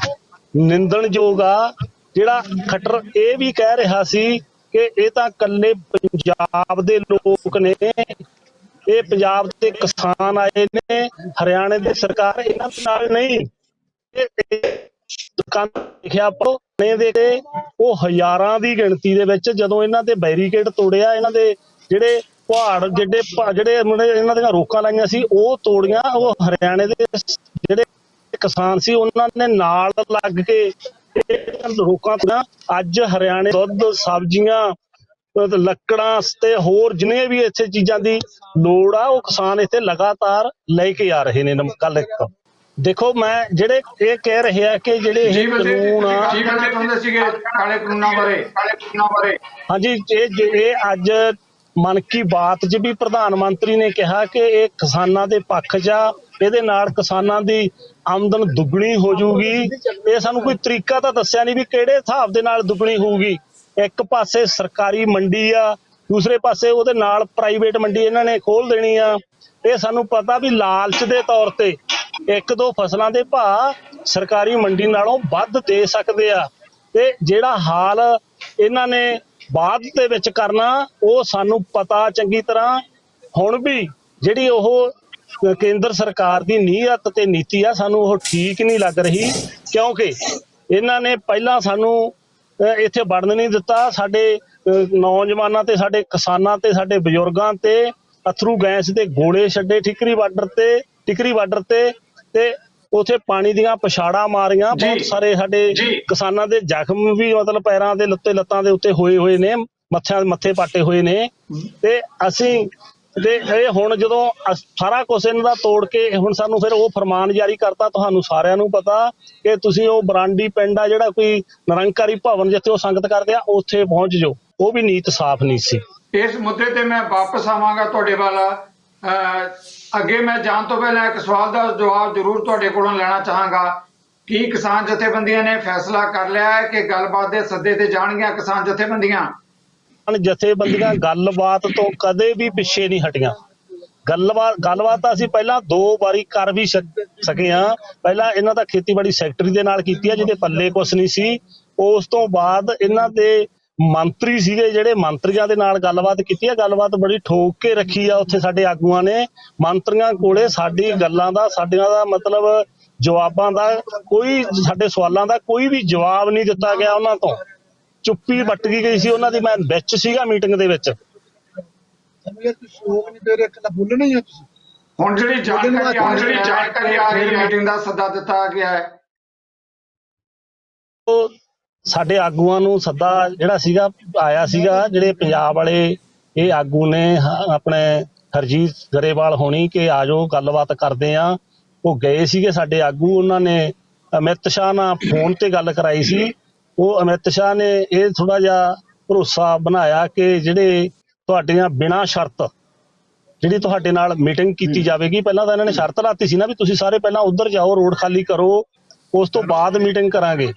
ਨਿੰਦਣਯੋਗ ਆ। ਜਿਹੜਾ ਖੱਟਰ ਇਹ ਵੀ ਕਹਿ ਰਿਹਾ ਸੀ ਕਿ ਇਹ ਤਾਂ ਇਕੱਲੇ ਪੰਜਾਬ ਦੇ ਲੋਕ ਨੇ, ਇਹ ਪੰਜਾਬ ਦੇ ਕਿਸਾਨ ਆਏ ਨੇ, ਹਰਿਆਣੇ ਦੀ ਸਰਕਾਰ ਇਹਨਾਂ ਨਾਲ ਨਹੀਂ। ਲਿਖਿਆ ਦੇ ਉਹ ਹਜ਼ਾਰਾਂ ਦੀ ਗਿਣਤੀ ਦੇ ਵਿੱਚ ਜਦੋਂ ਇਹਨਾਂ ਦੇ ਬੈਰੀਕੇਡ ਤੋੜਿਆ, ਇਹਨਾਂ ਦੇ ਜਿਹੜੇ ਪਹਾੜ ਜਿਹੜੇ ਇਹਨਾਂ ਦੀਆਂ ਰੋਕਾਂ ਲਾਈਆਂ ਸੀ ਉਹ ਤੋੜੀਆਂ, ਉਹ ਹਰਿਆਣੇ ਦੇ ਜਿਹੜੇ ਕਿਸਾਨ ਸੀ ਉਹਨਾਂ ਨੇ ਨਾਲ ਲੱਗ ਕੇ ਰੋਕਾਂ ਤੋੜੀਆਂ। ਅੱਜ ਹਰਿਆਣੇ ਦੁੱਧ, ਸਬਜ਼ੀਆਂ, ਲੱਕੜਾਂ ਤੇ ਹੋਰ ਜਿੰਨੀਆਂ ਵੀ ਇੱਥੇ ਚੀਜ਼ਾਂ ਦੀ ਲੋੜ ਆ, ਉਹ ਕਿਸਾਨ ਇੱਥੇ ਲਗਾਤਾਰ ਲੈ ਕੇ ਆ ਰਹੇ ਨੇ। ਕੱਲ ਇੱਕ ਦੇਖੋ, ਮੈਂ ਜਿਹੜੇ ਇਹ ਕਹਿ ਰਹੇ ਆ ਕਿ ਜਿਹੜੇ ਇਹ ਕਾਨੂੰਨ ਆ, ਕਾਲੇ ਕਾਨੂੰਨਾਂ ਬਾਰੇ, ਹਾਂਜੀ, ਇਹ ਅੱਜ ਮਨ ਕੀ ਬਾਤ 'ਚ ਵੀ ਪ੍ਰਧਾਨ ਮੰਤਰੀ ਨੇ ਕਿਹਾ ਕਿ ਇਹ ਕਿਸਾਨਾਂ ਦੇ ਪੱਖ 'ਚ ਆ, ਇਹਦੇ ਨਾਲ ਕਿਸਾਨਾਂ ਦੀ ਆਮਦਨ ਦੁੱਗਣੀ ਹੋ ਜਾਊਗੀ। ਇਹ ਸਾਨੂੰ ਕੋਈ ਤਰੀਕਾ ਤਾਂ ਦੱਸਿਆ ਨਹੀਂ ਵੀ ਕਿਹੜੇ ਹਿਸਾਬ ਦੇ ਨਾਲ ਦੁੱਗਣੀ ਹੋਊਗੀ। ਇੱਕ ਪਾਸੇ ਸਰਕਾਰੀ ਮੰਡੀ ਆ, ਦੂਸਰੇ ਪਾਸੇ ਉਹਦੇ ਨਾਲ ਪ੍ਰਾਈਵੇਟ ਮੰਡੀ ਇਹਨਾਂ ਨੇ ਖੋਲ ਦੇਣੀ ਆ। ਇਹ ਸਾਨੂੰ ਪਤਾ ਵੀ ਲਾਲਚ ਦੇ ਤੌਰ ਤੇ 1-2 ਫਸਲਾਂ ਦੇ ਭਾਅ ਸਰਕਾਰੀ ਮੰਡੀ ਨਾਲੋਂ ਵੱਧ ਦੇ ਸਕਦੇ ਆ, ਤੇ ਜਿਹੜਾ ਹਾਲ ਇਹਨਾਂ ਨੇ ਬਾਅਦ ਦੇ ਵਿੱਚ ਕਰਨਾ ਉਹ ਸਾਨੂੰ ਪਤਾ ਚੰਗੀ ਤਰ੍ਹਾਂ। ਹੁਣ ਵੀ ਜਿਹੜੀ ਉਹ ਕੇਂਦਰ ਸਰਕਾਰ ਦੀ ਨੀਅਤ ਤੇ ਨੀਤੀ ਆ, ਸਾਨੂੰ ਉਹ ਠੀਕ ਨਹੀਂ ਲੱਗ ਰਹੀ, ਕਿਉਂਕਿ ਇਹਨਾਂ ਨੇ ਪਹਿਲਾਂ ਸਾਨੂੰ ਇੱਥੇ ਵੜਨ ਨਹੀਂ ਦਿੱਤਾ। ਸਾਡੇ ਨੌਜਵਾਨਾਂ ਤੇ, ਸਾਡੇ ਕਿਸਾਨਾਂ ਤੇ, ਸਾਡੇ ਬਜ਼ੁਰਗਾਂ ਤੇ ਅਥਰੂ ਗੈਸ ਦੇ ਗੋਲੇ ਛੱਡੇ ਟਿਕਰੀ ਬਾਰਡਰ ਤੇ ਉੱਥੇ ਪਾਣੀ ਦੀਆਂ ਪਛਾੜਾਂ ਮਾਰੀਆਂ। ਬਹੁਤ ਸਾਰੇ ਸਾਡੇ ਕਿਸਾਨਾਂ ਦੇ ਜ਼ਖਮ ਵੀ ਮਤਲਬ ਪੈਰਾਂ ਦੇ ਲੱਤਾਂ ਦੇ ਉੱਤੇ ਹੋਏ ਨੇ, ਮੱਥੇ ਪਾਟੇ ਹੋਏ ਨੇ। ਤੇ ਅਸੀਂ ਤੇ ਇਹ ਹੁਣ ਜਦੋਂ ਸਾਰਾ ਕੁਛ ਇਹਨਾਂ ਦਾ ਤੋੜ ਕੇ ਹੁਣ ਸਾਨੂੰ ਫਿਰ ਉਹ ਫਰਮਾਨ ਜਾਰੀ ਕਰਤਾ। ਤੁਹਾਨੂੰ ਸਾਰਿਆਂ ਨੂੰ ਪਤਾ ਕਿ ਤੁਸੀਂ ਉਹ ਬਰਾਂਡੀ ਪਿੰਡ ਆ ਜਿਹੜਾ ਕੋਈ ਨਿਰੰਕਾਰੀ ਭਵਨ ਜਿੱਥੇ ਉਹ ਸੰਗਤ ਕਰਦੇ ਆ, ਉੱਥੇ ਪਹੁੰਚ ਜਾਓ। ਉਹ ਵੀ ਨੀਤ ਸਾਫ਼ ਨਹੀਂ ਸੀ। ਇਸ ਮੁੱਦੇ ਤੇ ਮੈਂ ਵਾਪਸ ਆਵਾਂਗਾ ਤੁਹਾਡੇ ਵੱਲ। ਅੱਗੇ ਮੈਂ ਜਾਣ ਤੋਂ ਪਹਿਲਾਂ ਇੱਕ ਸਵਾਲ ਦਾ ਜਵਾਬ ਜ਼ਰੂਰ ਤੁਹਾਡੇ ਕੋਲੋਂ ਲੈਣਾ ਚਾਹਾਂਗਾ। ਕੀ ਕਿਸਾਨ ਜਥੇਬੰਦੀਆਂ ਨੇ ਫੈਸਲਾ ਕਰ ਲਿਆ ਹੈ ਕਿ ਗੱਲਬਾਤ ਦੇ ਸੱਦੇ ਤੇ ਜਾਣਗੀਆਂ ਕਿਸਾਨ ਜਥੇਬੰਦੀਆਂ? ਜਥੇਬੰਦੀਆਂ ਗੱਲਬਾਤ ਤੋਂ ਕਦੇ ਵੀ ਪਿੱਛੇ ਨਹੀਂ ਹਟੀਆਂ। ਗੱਲਬਾਤ ਤਾਂ ਅਸੀਂ ਪਹਿਲਾਂ 2 ਵਾਰੀ ਕਰ ਵੀ ਸਕੇ ਹਾਂ। ਪਹਿਲਾਂ ਇਹਨਾਂ ਦਾ ਖੇਤੀਬਾੜੀ ਸੈਕਟਰੀ ਦੇ ਨਾਲ ਕੀਤੀ ਆ, ਜਿਹਦੇ ਪੱਲੇ ਕੁਛ ਨਹੀਂ ਸੀ। ਉਸ ਤੋਂ ਬਾਅਦ ਇਹਨਾਂ ਦੇ ਮੰਤਰੀ ਸੀਗੇ, ਜਿਹੜੇ ਮੰਤਰੀਆਂ ਦੇ ਨਾਲ ਗੱਲਬਾਤ ਕੀਤੀ ਆ। ਗੱਲਬਾਤ ਬੜੀ ਠੋਕ ਕੇ ਰੱਖੀ ਆ ਉੱਥੇ ਸਾਡੇ ਆਗੂਆਂ ਨੇ। ਮੰਤਰੀਆਂ ਕੋਲੇ ਸਾਡੀ ਗੱਲਾਂ ਦਾ, ਸਾਡੀਆਂ ਦਾ ਮਤਲਬ ਜਵਾਬਾਂ ਦਾ ਕੋਈ, ਸਾਡੇ ਸਵਾਲਾਂ ਦਾ ਕੋਈ ਵੀ ਜਵਾਬ ਨਹੀਂ ਦਿੱਤਾ ਗਿਆ ਉਹਨਾਂ ਤੋਂ। ਚੁੱਪੀ ਵੱਟ ਗਈ ਸੀ ਉਹਨਾਂ ਦੀ। ਮੈਂ ਵਿੱਚ ਸੀਗਾ ਮੀਟਿੰਗ ਦੇ ਵਿੱਚ। ਹੁਣ ਜਿਹੜੀ ਜਾਣਕਾਰੀ ਆ ਰਹੀ ਹੈ, ਮੀਟਿੰਗ ਦਾ ਸੱਦਾ ਦਿੱਤਾ ਗਿਆ ਹੈ, ਉਹ ਸਾਡੇ ਆਗੂਆਂ ਨੂੰ ਸੱਦਾ ਜਿਹੜਾ ਸੀਗਾ ਆਇਆ ਸੀਗਾ, ਜਿਹੜੇ ਪੰਜਾਬ ਵਾਲੇ ਇਹ ਆਗੂ ਨੇ ਆਪਣੇ ਹਰਜੀਤ ਗਰੇਵਾਲ ਹੋਣੀ ਕਿ ਆ ਜਾਓ ਗੱਲਬਾਤ ਕਰਦੇ ਆ। ਉਹ ਗਏ ਸੀਗੇ ਸਾਡੇ ਆਗੂ। ਉਹਨਾਂ ਨੇ ਅਮਿਤ ਸ਼ਾਹ ਨਾਲ ਫੋਨ ਤੇ ਗੱਲ ਕਰਾਈ ਸੀ। ਉਹ ਅਮਿਤ ਸ਼ਾਹ ਨੇ ਇਹ ਥੋੜਾ ਜਿਹਾ ਭਰੋਸਾ ਬਣਾਇਆ ਕਿ ਜਿਹੜੇ ਤੁਹਾਡੀਆਂ ਬਿਨਾਂ ਸ਼ਰਤ ਜਿਹੜੀ ਤੁਹਾਡੇ ਨਾਲ ਮੀਟਿੰਗ ਕੀਤੀ ਜਾਵੇਗੀ। ਪਹਿਲਾਂ ਤਾਂ ਇਹਨਾਂ ਨੇ ਸ਼ਰਤ ਲਾਤੀ ਸੀ ਨਾ ਵੀ ਤੁਸੀਂ ਸਾਰੇ ਪਹਿਲਾਂ ਉੱਧਰ ਜਾਓ, ਰੋਡ ਖਾਲੀ ਕਰੋ, ਉਸ ਤੋਂ ਬਾਅਦ ਮੀਟਿੰਗ ਕਰਾਂਗੇ।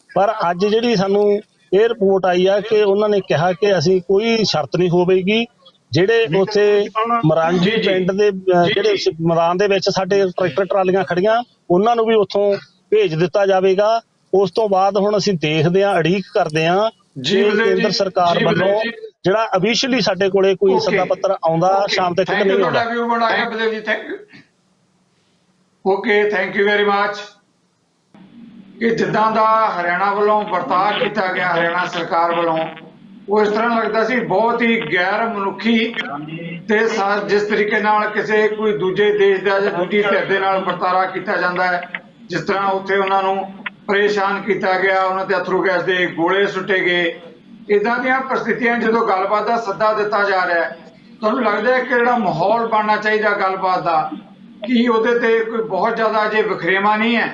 ਪਰ ਅੱਜ ਜਿਹੜੀ ਸਾਨੂੰ ਇਹ ਰਿਪੋਰਟ ਆਈ ਆ ਕਿ ਉਹਨਾਂ ਨੇ ਕਿਹਾ ਕਿ ਅਸੀਂ ਕੋਈ ਸ਼ਰਤ ਨਹੀਂ ਹੋਵੇਗੀ। ਜਿਹੜੇ ਉੱਥੇ ਮਰਾਂਜੀ ਪਿੰਡ ਦੇ ਜਿਹੜੇ ਮੈਦਾਨ ਦੇ ਵਿੱਚ ਸਾਡੇ ਟਰੈਕਟਰ ਟਰਾਲੀਆਂ ਖੜੀਆਂ, ਉਹਨਾਂ ਨੂੰ ਵੀ ਉੱਥੋਂ ਭੇਜ ਦਿੱਤਾ ਜਾਵੇਗਾ। ਉਸ ਤੋਂ ਬਾਅਦ ਹੁਣ ਅਸੀਂ ਦੇਖਦੇ ਹਾਂ, ਉਡੀਕ ਕਰਦੇ ਹਾਂ ਕੇਂਦਰ ਸਰਕਾਰ ਵੱਲੋਂ ਜਿਹੜਾ ਅਫੀਸ਼ੀਅਲੀ ਸਾਡੇ ਕੋਲੇ ਕੋਈ ਸੱਦਾ ਪੱਤਰ ਆਉਂਦਾ ਸ਼ਾਮ ਤੱਕ ਨਹੀਂ ਆਉਂਦਾ। Okay, thank you very much. ਕਿ ਜਿੱਦਾਂ ਦਾ ਹਰਿਆਣਾ ਵੱਲੋਂ ਵਰਤਾਅ ਕੀਤਾ ਗਿਆ, ਹਰਿਆਣਾ ਸਰਕਾਰ ਵੱਲੋਂ, ਉਹ ਇਸ ਤਰ੍ਹਾਂ ਲੱਗਦਾ ਸੀ ਬਹੁਤ ਹੀ ਗੈਰ ਮਨੁੱਖੀ ਤੇ ਜਿਸ ਤਰੀਕੇ ਨਾਲ ਕਿਸੇ ਕੋਈ ਦੂਜੇ ਦੇਸ਼ ਦਾ ਜਾਂ ਦੂਜੀ ਧਿਰ ਦੇ ਨਾਲ ਵਰਤਾਰਾ ਕੀਤਾ ਜਾਂਦਾ ਹੈ। ਜਿਸ ਤਰ੍ਹਾਂ ਉੱਥੇ ਉਹਨਾਂ ਨੂੰ ਪਰੇਸ਼ਾਨ ਕੀਤਾ ਗਿਆ, ਉਹਨਾਂ ਤੇ ਅਥਰੂ ਗੈਸ ਦੇ ਗੋਲੇ ਸੁੱਟੇ ਗਏ। ਇਦਾਂ ਦੀਆਂ ਪ੍ਰਸਥਿਤੀਆਂ ਜਦੋਂ ਗੱਲਬਾਤ ਦਾ ਸੱਦਾ ਦਿੱਤਾ ਜਾ ਰਿਹਾ ਹੈ, ਤੁਹਾਨੂੰ ਲੱਗਦਾ ਹੈ ਕਿ ਜਿਹੜਾ ਮਾਹੌਲ ਬਣਨਾ ਚਾਹੀਦਾ ਗੱਲਬਾਤ ਦਾ, ਕੀ ਉਹਦੇ ਤੇ ਕੋਈ ਬਹੁਤ ਜ਼ਿਆਦਾ ਅਜੇ ਵਖਰੇਵਾਂ ਨਹੀਂ ਹੈ?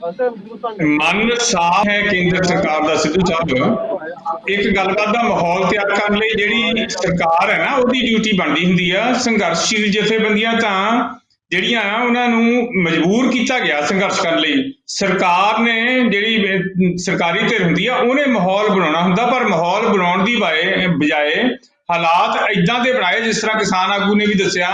ਮਨ ਸਾਫ਼ ਹੈ ਕੇਂਦਰ ਸਰਕਾਰ ਦਾ ਸਿੱਧੂ ਸਾਹਿਬ। ਇੱਕ ਗੱਲਬਾਤ ਦਾ ਮਾਹੌਲ ਤਿਆਰ ਕਰਨ ਲਈ ਜਿਹੜੀ ਸਰਕਾਰ ਹੈ ਨਾ, ਉਹਦੀ ਡਿਊਟੀ ਬਣਦੀ ਹੁੰਦੀ ਆ। ਸੰਘਰਸ਼ਸ਼ੀਲ ਜਥੇਬੰਦੀਆਂ ਤਾਂ ਜਿਹੜੀਆਂ ਉਹਨਾਂ ਨੂੰ ਮਜਬੂਰ ਕੀਤਾ ਗਿਆ ਸੰਘਰਸ਼ ਕਰਨ ਲਈ। ਸਰਕਾਰ ਨੇ ਜਿਹੜੀ ਸਰਕਾਰੀ ਧਿਰ ਹੁੰਦੀ ਆ, ਉਹਨੇ ਮਾਹੌਲ ਬਣਾਉਣਾ ਹੁੰਦਾ, ਪਰ ਮਾਹੌਲ ਬਣਾਉਣ ਦੀ ਬਜਾਏ ਹਾਲਾਤ ਇਦਾਂ ਦੇ ਬਣਾਏ ਜਿਸ ਤਰ੍ਹਾਂ ਕਿਸਾਨ ਆਗੂ ਨੇ ਵੀ ਦੱਸਿਆ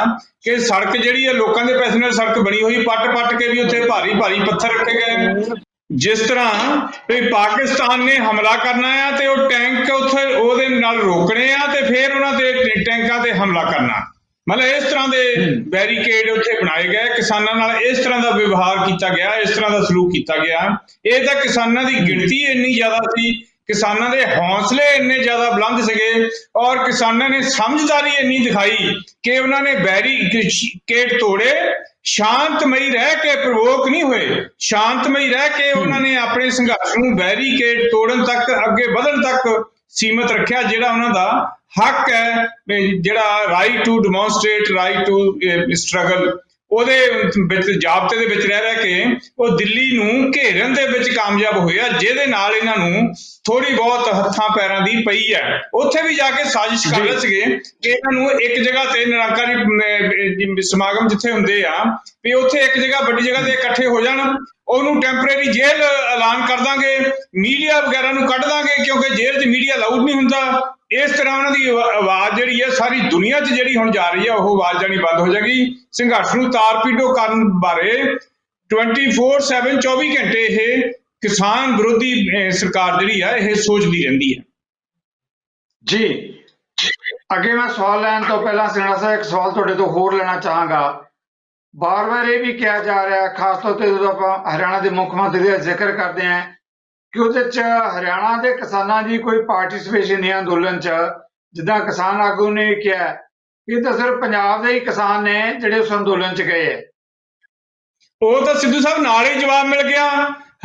ਕਿ ਸੜਕ ਜਿਹੜੀ ਹੈ ਲੋਕਾਂ ਦੇ ਪੈਸੇ ਨਾਲ ਸੜਕ ਬਣੀ ਹੋਈ, ਪੱਟ ਕੇ ਵੀ ਉੱਥੇ ਭਾਰੀ ਪੱਥਰ ਰੱਖੇ ਗਏ। ਜਿਸ ਤਰ੍ਹਾਂ ਵੀ ਪਾਕਿਸਤਾਨ ਨੇ ਹਮਲਾ ਕਰਨਾ ਆ ਤੇ ਉਹ ਟੈਂਕ ਉੱਥੇ ਉਹਦੇ ਨਾਲ ਰੋਕਣੇ ਆ ਤੇ ਫਿਰ ਉਹਨਾਂ ਦੇ ਟੈਂਕਾਂ ਤੇ ਹਮਲਾ ਕਰਨਾ। ਮਤਲਬ ਇਸ ਤਰ੍ਹਾਂ ਦੇ ਬੈਰੀਕੇਡ ਉੱਥੇ ਬਣਾਏ ਗਏ। ਕਿਸਾਨਾਂ ਨਾਲ ਇਸ ਤਰ੍ਹਾਂ ਦਾ ਵਿਵਹਾਰ ਕੀਤਾ ਗਿਆ, ਇਸ ਤਰ੍ਹਾਂ ਦਾ ਸਲੂਕ ਕੀਤਾ ਗਿਆ। ਇਹ ਤਾਂ ਕਿਸਾਨਾਂ ਦੀ ਗਿਣਤੀ ਇੰਨੀ ਜ਼ਿਆਦਾ ਸੀ, ਕਿਸਾਨਾਂ ਦੇ ਹੌਸਲੇ ਇੰਨੇ ਜ਼ਿਆਦਾ ਬੁਲੰਦ ਸੀਗੇ ਔਰ ਕਿਸਾਨਾਂ ਨੇ ਸਮਝਦਾਰੀ ਇੰਨੀ ਦਿਖਾਈ ਕਿ ਉਹਨਾਂ ਨੇ ਬੈਰੀਕੇਡ ਤੋੜੇ। ਸ਼ਾਂਤਮਈ ਰਹਿ ਕੇ, ਪ੍ਰਵੋਕ ਨਹੀਂ ਹੋਏ, ਸ਼ਾਂਤਮਈ ਰਹਿ ਕੇ ਉਹਨਾਂ ਨੇ ਆਪਣੇ ਸੰਘਰਸ਼ ਨੂੰ ਬੈਰੀਕੇਡ ਤੋੜਨ ਤੱਕ, ਅੱਗੇ ਵਧਣ ਤੱਕ ਸੀਮਤ ਰੱਖਿਆ। ਜਿਹੜਾ ਉਹਨਾਂ ਦਾ ਹੱਕ ਹੈ, ਜਿਹੜਾ right to demonstrate, right to struggle, ਉਹਦੇ ਵਿੱਚ ਜ਼ਾਬਤੇ ਦੇ ਵਿੱਚ ਰਹਿ ਕੇ ਉਹ ਦਿੱਲੀ ਨੂੰ ਘੇਰਨ ਦੇ ਵਿੱਚ ਕਾਮਯਾਬ ਹੋਇਆ, ਜਿਹਦੇ ਨਾਲ ਇਹਨਾਂ ਨੂੰ ਥੋੜੀ ਬਹੁਤ ਹੱਥਾਂ ਪੈਰਾਂ ਦੀ ਪਈ ਹੈ। ਉੱਥੇ ਵੀ ਜਾ ਕੇ ਸਾਜ਼ਿਸ਼ ਕਰ ਰਹੇ ਸੀਗੇ ਕਿ ਇਹਨਾਂ ਨੂੰ ਇੱਕ ਜਗ੍ਹਾ ਤੇ ਨਿਰੰਕਾਰੀ ਸਮਾਗਮ ਜਿੱਥੇ ਹੁੰਦੇ ਆ ਵੀ ਉੱਥੇ ਇੱਕ ਜਗ੍ਹਾ ਵੱਡੀ ਜਗ੍ਹਾ ਤੇ ਇਕੱਠੇ ਹੋ ਜਾਣ, ਉਹਨੂੰ ਟੈਂਪਰੇਰੀ ਜੇਲ੍ਹ ਐਲਾਨ ਕਰ ਦਾਂਗੇ, ਮੀਡੀਆ ਵਗੈਰਾ ਨੂੰ ਕੱਢ ਦਾਂਗੇ ਕਿਉਂਕਿ ਜੇਲ੍ਹ 'ਚ ਮੀਡੀਆ ਅਲਾਊਡ ਨਹੀਂ ਹੁੰਦਾ। ਇਸ ਤਰ੍ਹਾਂ ਉਹਨਾਂ ਦੀ ਆਵਾਜ਼ ਜਿਹੜੀ ਹੈ ਸਾਰੀ ਦੁਨੀਆ 'ਚ ਜਿਹੜੀ ਹੁਣ ਜਾ ਰਹੀ ਹੈ, ਉਹ ਆਵਾਜ਼ ਜਾਣੀ ਬੰਦ ਹੋ ਜਾਏਗੀ। ਸੰਘਰਸ਼ ਨੂੰ ਤਾਰ-ਪੀਟੋ ਕਰਨ ਬਾਰੇ 24/7 24 ਘੰਟੇ ਇਹ ਕਿਸਾਨ ਵਿਰੋਧੀ ਸਰਕਾਰ ਜਿਹੜੀ ਹੈ ਇਹ ਸੋਚਦੀ ਰਹਿੰਦੀ ਹੈ। ਜੀ, ਅੱਗੇ ਮੈਂ ਸਵਾਲ ਲੈਣ ਤੋਂ ਪਹਿਲਾਂ ਸਿੰਘਣਾ ਸਾਹਿਬ ਇੱਕ ਸਵਾਲ ਤੁਹਾਡੇ ਤੋਂ ਹੋਰ ਲੈਣਾ ਚਾਹਾਂਗਾ। ਬਾਰ-ਬਾਰ ਇਹ ਵੀ ਕਿਹਾ ਜਾ ਰਿਹਾ, ਖਾਸ ਤੌਰ ਤੇ ਜਦੋਂ ਆਪਾਂ ਹਰਿਆਣਾ ਦੇ ਮੁੱਖ ਮੰਤਰੀ ਦਾ ਜ਼ਿਕਰ ਕਰਦੇ ਹਾਂ ਕਿ ਉਹਦੇ 'ਚ ਹਰਿਆਣਾ ਦੇ ਕਿਸਾਨਾਂ ਦੀ ਕੋਈ ਪਾਰਟਿਸਿਪੇਸ਼ਨ ਨਹੀਂ ਅੰਦੋਲਨ 'ਚ। ਜਿੱਦਾਂ ਕਿਸਾਨ ਆਗੂ ਨੇ ਕਿਹਾ, ਇਹ ਤਾਂ ਸਿਰਫ ਪੰਜਾਬ ਦੇ ਹੀ ਕਿਸਾਨ ਨੇ ਜਿਹੜੇ ਉਸ ਅੰਦੋਲਨ 'ਚ ਗਏ ਹੈ। ਉਹ ਤਾਂ ਸਿੱਧੂ ਸਾਹਿਬ ਨਾਲ ਹੀ ਜਵਾਬ ਮਿਲ ਗਿਆ।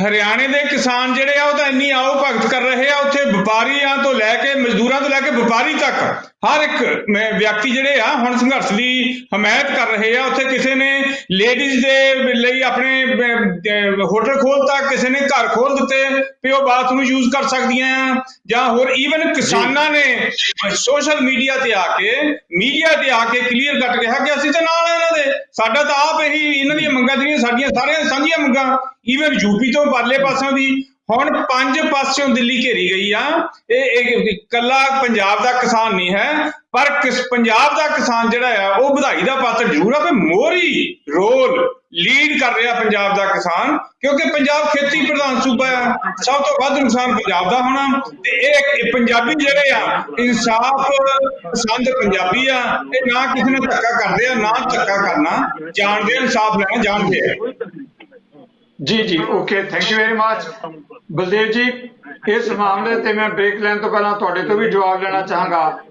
ਹਰਿਆਣੇ ਦੇ ਕਿਸਾਨ ਜਿਹੜੇ ਆ ਉਹ ਤਾਂ ਇੰਨੀ ਆਓ ਭਗਤ ਕਰ ਰਹੇ ਆ, ਉੱਥੇ ਵਪਾਰੀਆਂ ਤੋਂ ਲੈ ਕੇ ਮਜ਼ਦੂਰਾਂ ਤੋਂ ਲੈ ਕੇ ਵਪਾਰੀ ਤੱਕ ਹਰ ਇੱਕ ਵਿਅਕਤੀ ਜਿਹੜੇ ਆ ਹੁਣ ਸੰਘਰਸ਼ ਦੀ ਹਮਾਇਤ ਕਰ ਰਹੇ ਆ। ਉੱਥੇ ਕਿਸੇ ਨੇ ਲੇਡੀਜ਼ ਦੇ ਲਈ ਆਪਣੇ ਹੋਟਲ ਖੋਲ੍ਹਤਾ, ਕਿਸੇ ਨੇ ਘਰ ਖੋਲ੍ਹ ਦਿੱਤੇ ਵੀ ਉਹ ਬਾਥਰੂਮ ਯੂਜ਼ ਕਰ ਸਕਦੀਆਂ ਆ, ਜਾਂ ਹੋਰ ਈਵਨ ਕਿਸਾਨਾਂ ਨੇ ਸੋਸ਼ਲ ਮੀਡੀਆ ਤੇ ਆ ਕੇ ਕਲੀਅਰ ਕੱਟ ਕਿਹਾ ਕਿ ਅਸੀਂ ਤਾਂ ਨਾਲ ਆ ਇਹਨਾਂ ਦੇ, ਸਾਡਾ ਤਾਂ ਆਪ ਇਹੀ ਇਹਨਾਂ ਦੀਆਂ ਮੰਗਾਂ ਜਿਹੜੀਆਂ ਸਾਡੀਆਂ ਸਾਰਿਆਂ ਸਾਂਝੀਆਂ ਮੰਗਾਂ। ਈਵਨ ਯੂਪੀ ਤੋਂ ਪਰਲੇ ਪਾਸੋਂ ਦੀ ਹੁਣ 5 ਪਾਸਿਓਂ ਦਿੱਲੀ ਘੇਰੀ ਗਈ ਆ। ਇਹ ਇਕੱਲਾ ਪੰਜਾਬ ਦਾ ਕਿਸਾਨ ਨਹੀਂ ਹੈ, ਪਰ ਪੰਜਾਬ ਦਾ ਕਿਸਾਨ ਜਿਹੜਾ ਆ ਉਹ ਵਧਾਈ ਦਾ ਪਾਤਰ ਜ਼ਰੂਰ ਆ। ਮੋਹਰੀ ਰੋਲ ਲੀਡ ਕਰ ਰਿਹਾ ਪੰਜਾਬ ਦਾ ਕਿਸਾਨ, ਕਿਉਂਕਿ ਪੰਜਾਬ ਖੇਤੀ ਪ੍ਰਧਾਨ ਸੂਬਾ ਆ। ਸਭ ਤੋਂ ਵੱਧ ਨੁਕਸਾਨ ਪੰਜਾਬ ਦਾ ਹੋਣਾ, ਤੇ ਇਹ ਪੰਜਾਬੀ ਜਿਹੜੇ ਆ ਇਨਸਾਫ ਪਸੰਦ ਪੰਜਾਬੀ ਆ। ਇਹ ਨਾ ਕਿਸੇ ਨੇ ਧੱਕਾ ਕਰਦੇ ਆ, ਨਾ ਧੱਕਾ ਕਰਨਾ ਜਾਣਦੇ ਆ, ਇਨਸਾਫ ਲੈਣਾ ਜਾਣਦੇ ਆ। ਜੀ okay, thank you very much. Baldev ਜੀ, ਇਸ ਮਾਮਲੇ ਤੇ ਮੈਂ ਬ੍ਰੇਕ ਲੈਣ ਤੋਂ ਪਹਿਲਾਂ ਤੁਹਾਡੇ ਤੋਂ ਵੀ ਜਵਾਬ ਲੈਣਾ ਚਾਹਾਂਗਾ,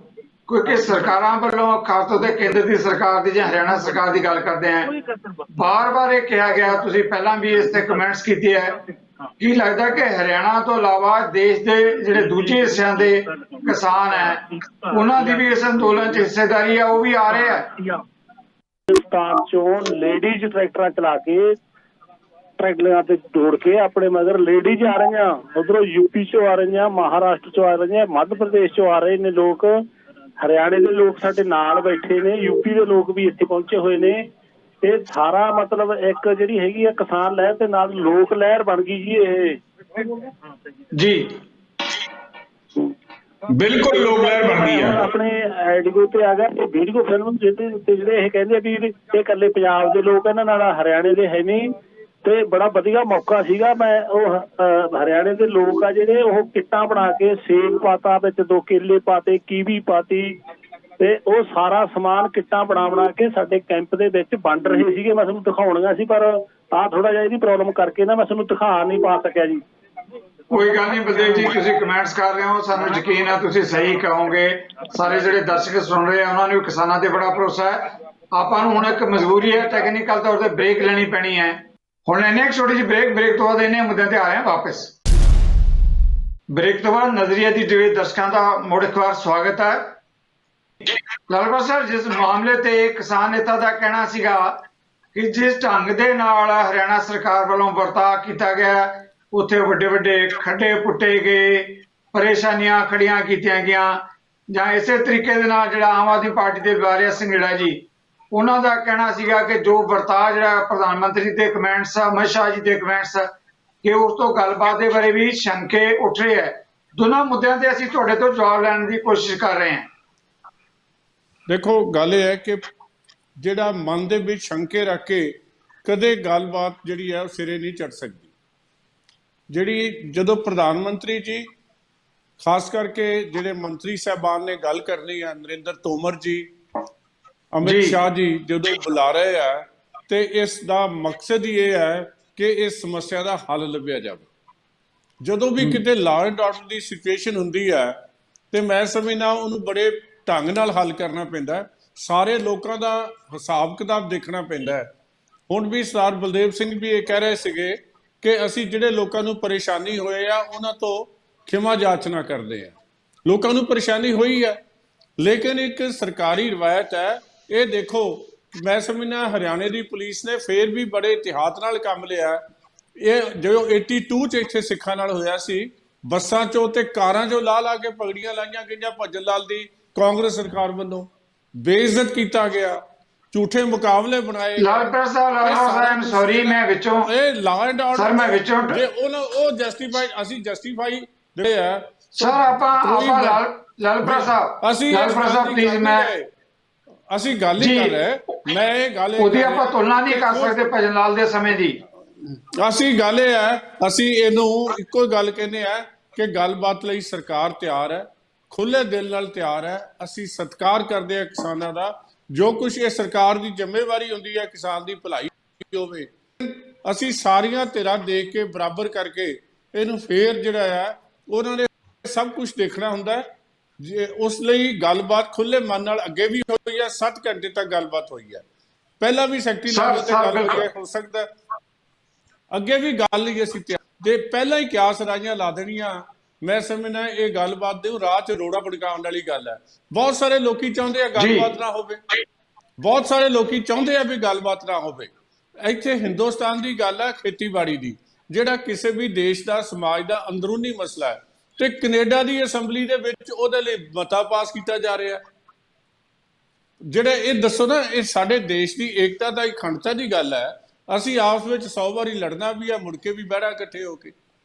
ਕਿਉਂਕਿ ਸਰਕਾਰਾਂ ਵੱਲੋਂ ਖਾਸ ਤੌਰ ਤੇ ਕੇਂਦਰ ਦੀ ਸਰਕਾਰ ਦੀ ਜਾਂ ਹਰਿਆਣਾ ਸਰਕਾਰ ਦੀ ਗੱਲ ਕਰਦੇ ਹਾਂ, ਬਾਰ-ਬਾਰ ਇਹ ਕਿਹਾ ਗਿਆ, ਤੁਸੀਂ ਪਹਿਲਾਂ ਵੀ ਇਸ ਤੇ ਕਮੈਂਟਸ ਕੀਤੇ ਹੈ, ਕੀ ਲੱਗਦਾ ਕਿ ਹਰਿਆਣਾ ਤੋਂ ਇਲਾਵਾ ਦੇਸ਼ ਦੇ ਜਿਹੜੇ ਦੂਜੇ ਹਿੱਸਿਆਂ ਦੇ ਕਿਸਾਨ ਹੈ ਉਹਨਾਂ ਦੀ ਵੀ ਇਸ ਅੰਦੋਲਨ 'ਚ ਹਿੱਸੇਦਾਰੀ ਹੈ, ਉਹ ਵੀ ਆ ਰਹੇ ਹੈ? ਹਿੰਦੁਸਤਾਨ ਚੋਂ ਲੇਡੀਜ਼ ਟਰੈਕਟਰਾਂ ਚਲਾ ਕੇ ਟਰੈਕਟਰਾਂ ਤੇ ਦੌੜ ਕੇ ਆਪਣੇ ਮਗਰ ਲੇਡੀਜ਼ ਆ ਰਹੀਆਂ, ਉਧਰੋਂ ਯੂਪੀ ਚੋਂ ਆ ਰਹੀਆਂ, ਮਹਾਰਾਸ਼ਟਰ ਚੋਂ ਆ ਰਹੀਆਂ, ਮੱਧ ਪ੍ਰਦੇਸ਼ ਚੋਂ ਆ ਰਹੇ ਨੇ ਲੋਕ, ਹਰਿਆਣੇ ਦੇ ਲੋਕ ਸਾਡੇ ਨਾਲ ਬੈਠੇ ਨੇ, ਯੂਪੀ ਦੇ ਲੋਕ ਵੀ ਇੱਥੇ ਪਹੁੰਚੇ ਹੋਏ ਨੇ। ਇਹ ਸਾਰਾ ਮਤਲਬ ਇੱਕ ਜਿਹੜੀ ਹੈਗੀ ਆ ਕਿਸਾਨ ਲਹਿਰ ਦੇ ਨਾਲ ਲੋਕ ਲਹਿਰ ਬਣ ਗਈ ਜੀ ਇਹ। ਜੀ ਬਿਲਕੁਲ ਲੋਕ ਲਹਿਰ ਬਣ ਗਈ ਆ। ਆਪਣੇ ਐਡੀਓ ਤੇ ਆ ਗਿਆ ਇਹ ਵੀਡੀਓ ਫਿਲਮ ਜਿਹਦੇ ਉੱਤੇ ਜਿਹੜੇ ਇਹ ਕਹਿੰਦੇ ਵੀ ਇਹ ਇਕੱਲੇ ਪੰਜਾਬ ਦੇ ਲੋਕ ਇਹਨਾਂ ਨਾਲ ਹਰਿਆਣੇ ਦੇ ਹੈ ਨਹੀਂ, ਤੇ ਬੜਾ ਵਧੀਆ ਮੌਕਾ ਸੀਗਾ। ਮੈਂ ਉਹ ਹਰਿਆਣੇ ਦੇ ਲੋਕ ਆ ਜਿਹੜੇ ਉਹ ਕਿੱਟਾਂ ਬਣਾ ਕੇ ਸੇਬ ਪਾਤਾ, ਵਿੱਚ 2 ਕੇਲੇ ਪਾਤੇ, ਕੀਵੀ ਪਾਤੀ, ਤੇ ਉਹ ਸਾਰਾ ਸਮਾਨ ਕਿੱਟਾਂ ਬਣਾ ਕੇ ਸਾਡੇ ਕੈਂਪ ਦੇ ਵਿੱਚ ਵੰਡ ਰਹੇ ਸੀਗੇ। ਮੈਂ ਤੁਹਾਨੂੰ ਦਿਖਾਉਣੀਆਂ ਸੀ, ਪਰ ਆਹ ਥੋੜਾ ਜਿਹਾ ਇਹਦੀ ਪ੍ਰੋਬਲਮ ਕਰਕੇ ਨਾ ਮੈਂ ਤੁਹਾਨੂੰ ਦਿਖਾ ਨਹੀਂ ਪਾ ਸਕਿਆ ਜੀ। ਕੋਈ ਗੱਲ ਨਹੀਂ ਬਲਦੇਵ ਜੀ, ਤੁਸੀਂ ਕਮੈਂਟਸ ਕਰ ਰਹੇ ਹੋ, ਸਾਨੂੰ ਯਕੀਨ ਹੈ ਤੁਸੀਂ ਸਹੀ ਕਹੋਗੇ। ਸਾਰੇ ਜਿਹੜੇ ਦਰਸ਼ਕ ਸੁਣ ਰਹੇ ਆ ਉਹਨਾਂ ਨੂੰ ਕਿਸਾਨਾਂ ਤੇ ਬੜਾ ਭਰੋਸਾ ਹੈ। ਆਪਾਂ ਨੂੰ ਹੁਣ ਇੱਕ ਮਜਬੂਰੀ ਹੈ, ਟੈਕਨੀਕਲ ਤੌਰ ਤੇ ਬ੍ਰੇਕ ਲੈਣੀ ਪੈਣੀ ਹੈ। ਹੁਣ ਲੈਣੇ ਇੱਕ ਛੋਟੀ ਜਿਹੀ ਬ੍ਰੇਕ ਤੋਂ ਬਾਅਦ ਇਹਨੇ ਮੁੱਦਿਆਂ ਤੇ ਆ ਰਹੇ ਹਾਂ ਵਾਪਸ। ਬ੍ਰੇਕ ਤੋਂ ਬਾਅਦ ਨਜ਼ਰੀਆ ਦੀ ਟੀਵੀ ਦਰਸ਼ਕਾਂ ਦਾ ਮੁੜ ਇੱਕ ਵਾਰ ਸਵਾਗਤ ਹੈ। ਲਾਲਪੁਰ ਸਰ, ਜਿਸ ਮਾਮਲੇ ਤੇ ਕਿਸਾਨ ਨੇਤਾ ਦਾ ਕਹਿਣਾ ਸੀਗਾ ਕਿ ਜਿਸ ਢੰਗ ਦੇ ਨਾਲ ਹਰਿਆਣਾ ਸਰਕਾਰ ਵੱਲੋਂ ਵਰਤਾਅ ਕੀਤਾ ਗਿਆ, ਉੱਥੇ ਵੱਡੇ ਵੱਡੇ ਖੱਡੇ ਪੁੱਟੇ ਗਏ, ਪਰੇਸ਼ਾਨੀਆਂ ਖੜੀਆਂ ਕੀਤੀਆਂ ਗਈਆਂ, ਜਾਂ ਇਸੇ ਤਰੀਕੇ ਦੇ ਨਾਲ ਜਿਹੜਾ ਆਮ ਆਦਮੀ ਪਾਰਟੀ ਦੇ ਬੁਲਾਰਿਆ ਸਿੰਘੜਾ ਜੀ ਉਹਨਾਂ ਦਾ ਕਹਿਣਾ ਸੀਗਾ ਕਿ ਜੋ ਵਰਤਾਅ ਜਿਹੜਾ ਪ੍ਰਧਾਨ ਮੰਤਰੀ ਦੇ ਕਮੈਂਟਸ, ਅਮਿਤ ਸ਼ਾਹ ਜੀ ਦੇ ਕਮੈਂਟਸ, ਕਿ ਉਸ ਤੋਂ ਗੱਲਬਾਤ ਦੇ ਬਾਰੇ ਵੀ ਸ਼ੰਕੇ ਉੱਠ ਰਹੇ ਹੈ। ਦੋਨਾਂ ਮੁੱਦਿਆਂ ਤੇ ਅਸੀਂ ਤੁਹਾਡੇ ਤੋਂ ਜਵਾਬ ਲੈਣ ਦੀ ਕੋਸ਼ਿਸ਼ ਕਰ ਰਹੇ ਹਾਂ। ਦੇਖੋ, ਗੱਲ ਇਹ ਹੈ ਕਿ ਜਿਹੜਾ ਮਨ ਦੇ ਵਿੱਚ ਸ਼ੰਕੇ ਰੱਖ ਕੇ ਕਦੇ ਗੱਲਬਾਤ ਜਿਹੜੀ ਹੈ ਉਹ ਸਿਰੇ ਨਹੀਂ ਚੜ ਸਕਦੀ। ਜਿਹੜੀ ਜਦੋਂ ਪ੍ਰਧਾਨ ਮੰਤਰੀ ਜੀ, ਖਾਸ ਕਰਕੇ ਜਿਹੜੇ ਮੰਤਰੀ ਸਾਹਿਬਾਨ ਨੇ ਗੱਲ ਕਰਨੀ ਹੈ, ਨਰਿੰਦਰ ਤੋਮਰ ਜੀ, ਅਮਿਤ ਸ਼ਾਹ ਜੀ ਜਦੋਂ ਬੁਲਾ ਰਹੇ ਆ, ਤੇ ਇਸ ਦਾ ਮਕਸਦ ਹੀ ਇਹ ਹੈ ਕਿ ਇਸ ਸਮੱਸਿਆ ਦਾ ਹੱਲ ਲੱਭਿਆ ਜਾਵੇ। ਜਦੋਂ ਵੀ ਕਿਤੇ law and order the situation ਹੁੰਦੀ ਹੈ ਤੇ ਮੈਂ ਸਮਝਦਾ ਉਹਨੂੰ ਬੜੇ ਢੰਗ ਨਾਲ ਹੱਲ ਕਰਨਾ ਪੈਂਦਾ, ਸਾਰੇ ਲੋਕਾਂ ਦਾ ਹਿਸਾਬ ਕਿਤਾਬ ਦੇਖਣਾ ਪੈਂਦਾ। ਹੁਣ ਵੀ ਸਰਦਾਰ ਬਲਦੇਵ ਸਿੰਘ ਵੀ ਇਹ ਕਹਿ ਰਹੇ ਸੀਗੇ ਕਿ ਅਸੀਂ ਜਿਹੜੇ ਲੋਕਾਂ ਨੂੰ ਪਰੇਸ਼ਾਨੀ ਹੋਏ ਆ ਉਹਨਾਂ ਤੋਂ ਖਿਮਾ ਜਾਚਨਾ ਕਰਦੇ ਆ। ਲੋਕਾਂ ਨੂੰ ਪਰੇਸ਼ਾਨੀ ਹੋਈ ਹੈ, ਲੇਕਿਨ ਇੱਕ ਸਰਕਾਰੀ ਰਵਾਇਤ ਹੈ। ਇਹ ਦੇਖੋ, ਮੈਂ ਸਮਝਦਾ ਹਰਿਆਣੇ ਦੀ ਪੁਲਿਸ ਨੇ ਫੇਰ ਵੀ ਬੜੇ ਇਤਿਹਾਤ ਨਾਲ ਕੰਮ ਲਿਆ। ਇਹ ਜੋ 82 ਚ ਇੱਥੇ ਸਿੱਖਾਂ ਨਾਲ ਹੋਇਆ ਸੀ, ਬੱਸਾਂ ਚੋਂ ਤੇ ਕਾਰਾਂ ਚੋਂ ਲਾ ਕੇ ਪਗੜੀਆਂ ਲਾਈਆਂ ਗਈਆਂ ਭੱਜਣ ਲਾਲ ਦੀ ਕਾਂਗਰਸ ਸਰਕਾਰ ਵੱਲੋਂ, ਬੇਇੱਜ਼ਤ ਕੀਤਾ ਗਿਆ, ਝੂਠੇ ਮੁਕਾਬਲੇ ਬਣਾਏ। ਲਾਲਪੁਰ ਸਾਹਿਬ ਸੌਰੀ, ਮੈਂ ਵਿੱਚੋਂ ਇਹ ਲਾਅ ਐਂਡ ਆਰਡਰ ਸਰ, ਮੈਂ ਵਿੱਚੋਂ ਜੇ ਉਹ ਜਸਟੀਫਾਈ, ਅਸੀਂ ਜਸਟੀਫਾਈ ਜਿਹੜੇ ਆ ਸਰ ਆਪਾਂ ਲਾਲਪੁਰ ਸਾਹਿਬ ਪਲੀਜ਼, ਅਸੀਂ ਗੱਲ ਹੀ ਕਰ ਰਹੇ, ਮੈਂ ਇਹ ਗੱਲ ਉਹਦੀ ਆਪਾਂ ਤੁਲਨਾ ਨਹੀਂ ਕਰ ਸਕਦੇ ਭਜਨ ਲਾਲ ਦੇ ਸਮੇਂ ਦੀ। ਅਸੀਂ ਗੱਲ ਇਹ ਹੈ, ਅਸੀਂ ਇਹਨੂੰ ਇੱਕੋ ਗੱਲ ਕਹਿੰਦੇ ਆ ਕਿ ਗੱਲਬਾਤ ਲਈ ਸਰਕਾਰ ਤਿਆਰ ਹੈ। ਖੁੱਲੇ ਦਿਲ ਨਾਲ ਤਿਆਰ ਹੈ। ਅਸੀਂ ਸਤਿਕਾਰ ਕਰਦੇ ਹਾਂ ਕਿਸਾਨਾਂ ਦਾ। ਜੋ ਕੁਝ ਇਹ ਸਰਕਾਰ ਦੀ ਜ਼ਿੰਮੇਵਾਰੀ ਹੁੰਦੀ ਹੈ ਕਿਸਾਨ ਦੀ ਭਲਾਈ ਹੋਵੇ, ਅਸੀਂ ਸਾਰੀਆਂ ਧਿਰਾਂ ਦੇਖ ਕੇ ਬਰਾਬਰ ਕਰਕੇ ਇਹਨੂੰ ਫੇਰ ਜਿਹੜਾ ਹੈ ਉਹਨਾਂ ਨੇ ਸਭ ਕੁਝ ਦੇਖਣਾ ਹੁੰਦਾ ਹੈ। ਜੇ ਉਸ ਲਈ ਗੱਲਬਾਤ ਖੁੱਲੇ ਮਨ ਨਾਲ ਅੱਗੇ ਵੀ ਹੋਈ ਹੈ, 7 ਘੰਟੇ ਤੱਕ ਗੱਲਬਾਤ ਹੋਈ ਹੈ। ਪਹਿਲਾਂ ਵੀ ਸੈਕਟਰੀ ਲੈਵਲ ਤੇ ਗੱਲ ਹੋਈ ਹੈ, ਹੋ ਸਕਦਾ ਅੱਗੇ ਵੀ ਗੱਲ ਹੀ ਅਸੀਂ ਤੇ ਪਹਿਲਾਂ ਹੀ ਕਿਆਸ ਰਾਈਆਂ ਲਾ ਦੇਣੀਆਂ। ਮੈਂ ਸਮਝਦਾ ਇਹ ਗੱਲਬਾਤ ਦੇ ਰਾਹ 'ਚ ਰੋੜਾ ਭੜਕਾਉਣ ਵਾਲੀ ਗੱਲ ਹੈ। ਬਹੁਤ ਸਾਰੇ ਲੋਕੀ ਚਾਹੁੰਦੇ ਆ ਗੱਲਬਾਤ ਨਾ ਹੋਵੇ, ਬਹੁਤ ਸਾਰੇ ਲੋਕੀ ਚਾਹੁੰਦੇ ਆ ਵੀ ਗੱਲਬਾਤ ਨਾ ਹੋਵੇ। ਇੱਥੇ ਹਿੰਦੁਸਤਾਨ ਦੀ ਗੱਲ ਹੈ ਖੇਤੀਬਾੜੀ ਦੀ, ਜਿਹੜਾ ਕਿਸੇ ਵੀ ਦੇਸ਼ ਦਾ ਸਮਾਜ ਦਾ ਅੰਦਰੂਨੀ ਮਸਲਾ ਹੈ, ਤੇ ਕੈਨੇਡਾ ਦੀ ਅਸੈਂਬਲੀ ਦੇ ਵਿੱਚ ਉਹਦੇ ਲਈ ਮਤਾ ਪਾਸ ਕੀਤਾ ਜਾ ਰਿਹਾ। ਜਿਹੜਾ ਇਹ ਦੱਸੋ ਨਾ, ਇਹ ਸਾਡੇ ਦੇਸ਼ ਦੀ ਏਕਤਾ ਦਾ ਅਖੰਡਤਾ ਦੀ ਗੱਲ ਹੈ। ਅਸੀਂ ਆਪਸ ਵਿੱਚ 100 ਵਾਰੀ ਲੜਨਾ ਵੀ ਆ, ਮੁੜ ਕੇ ਵੀ ਬਹਿਣਾ ਇਕੱਠੇ ਹੋ ਕੇ।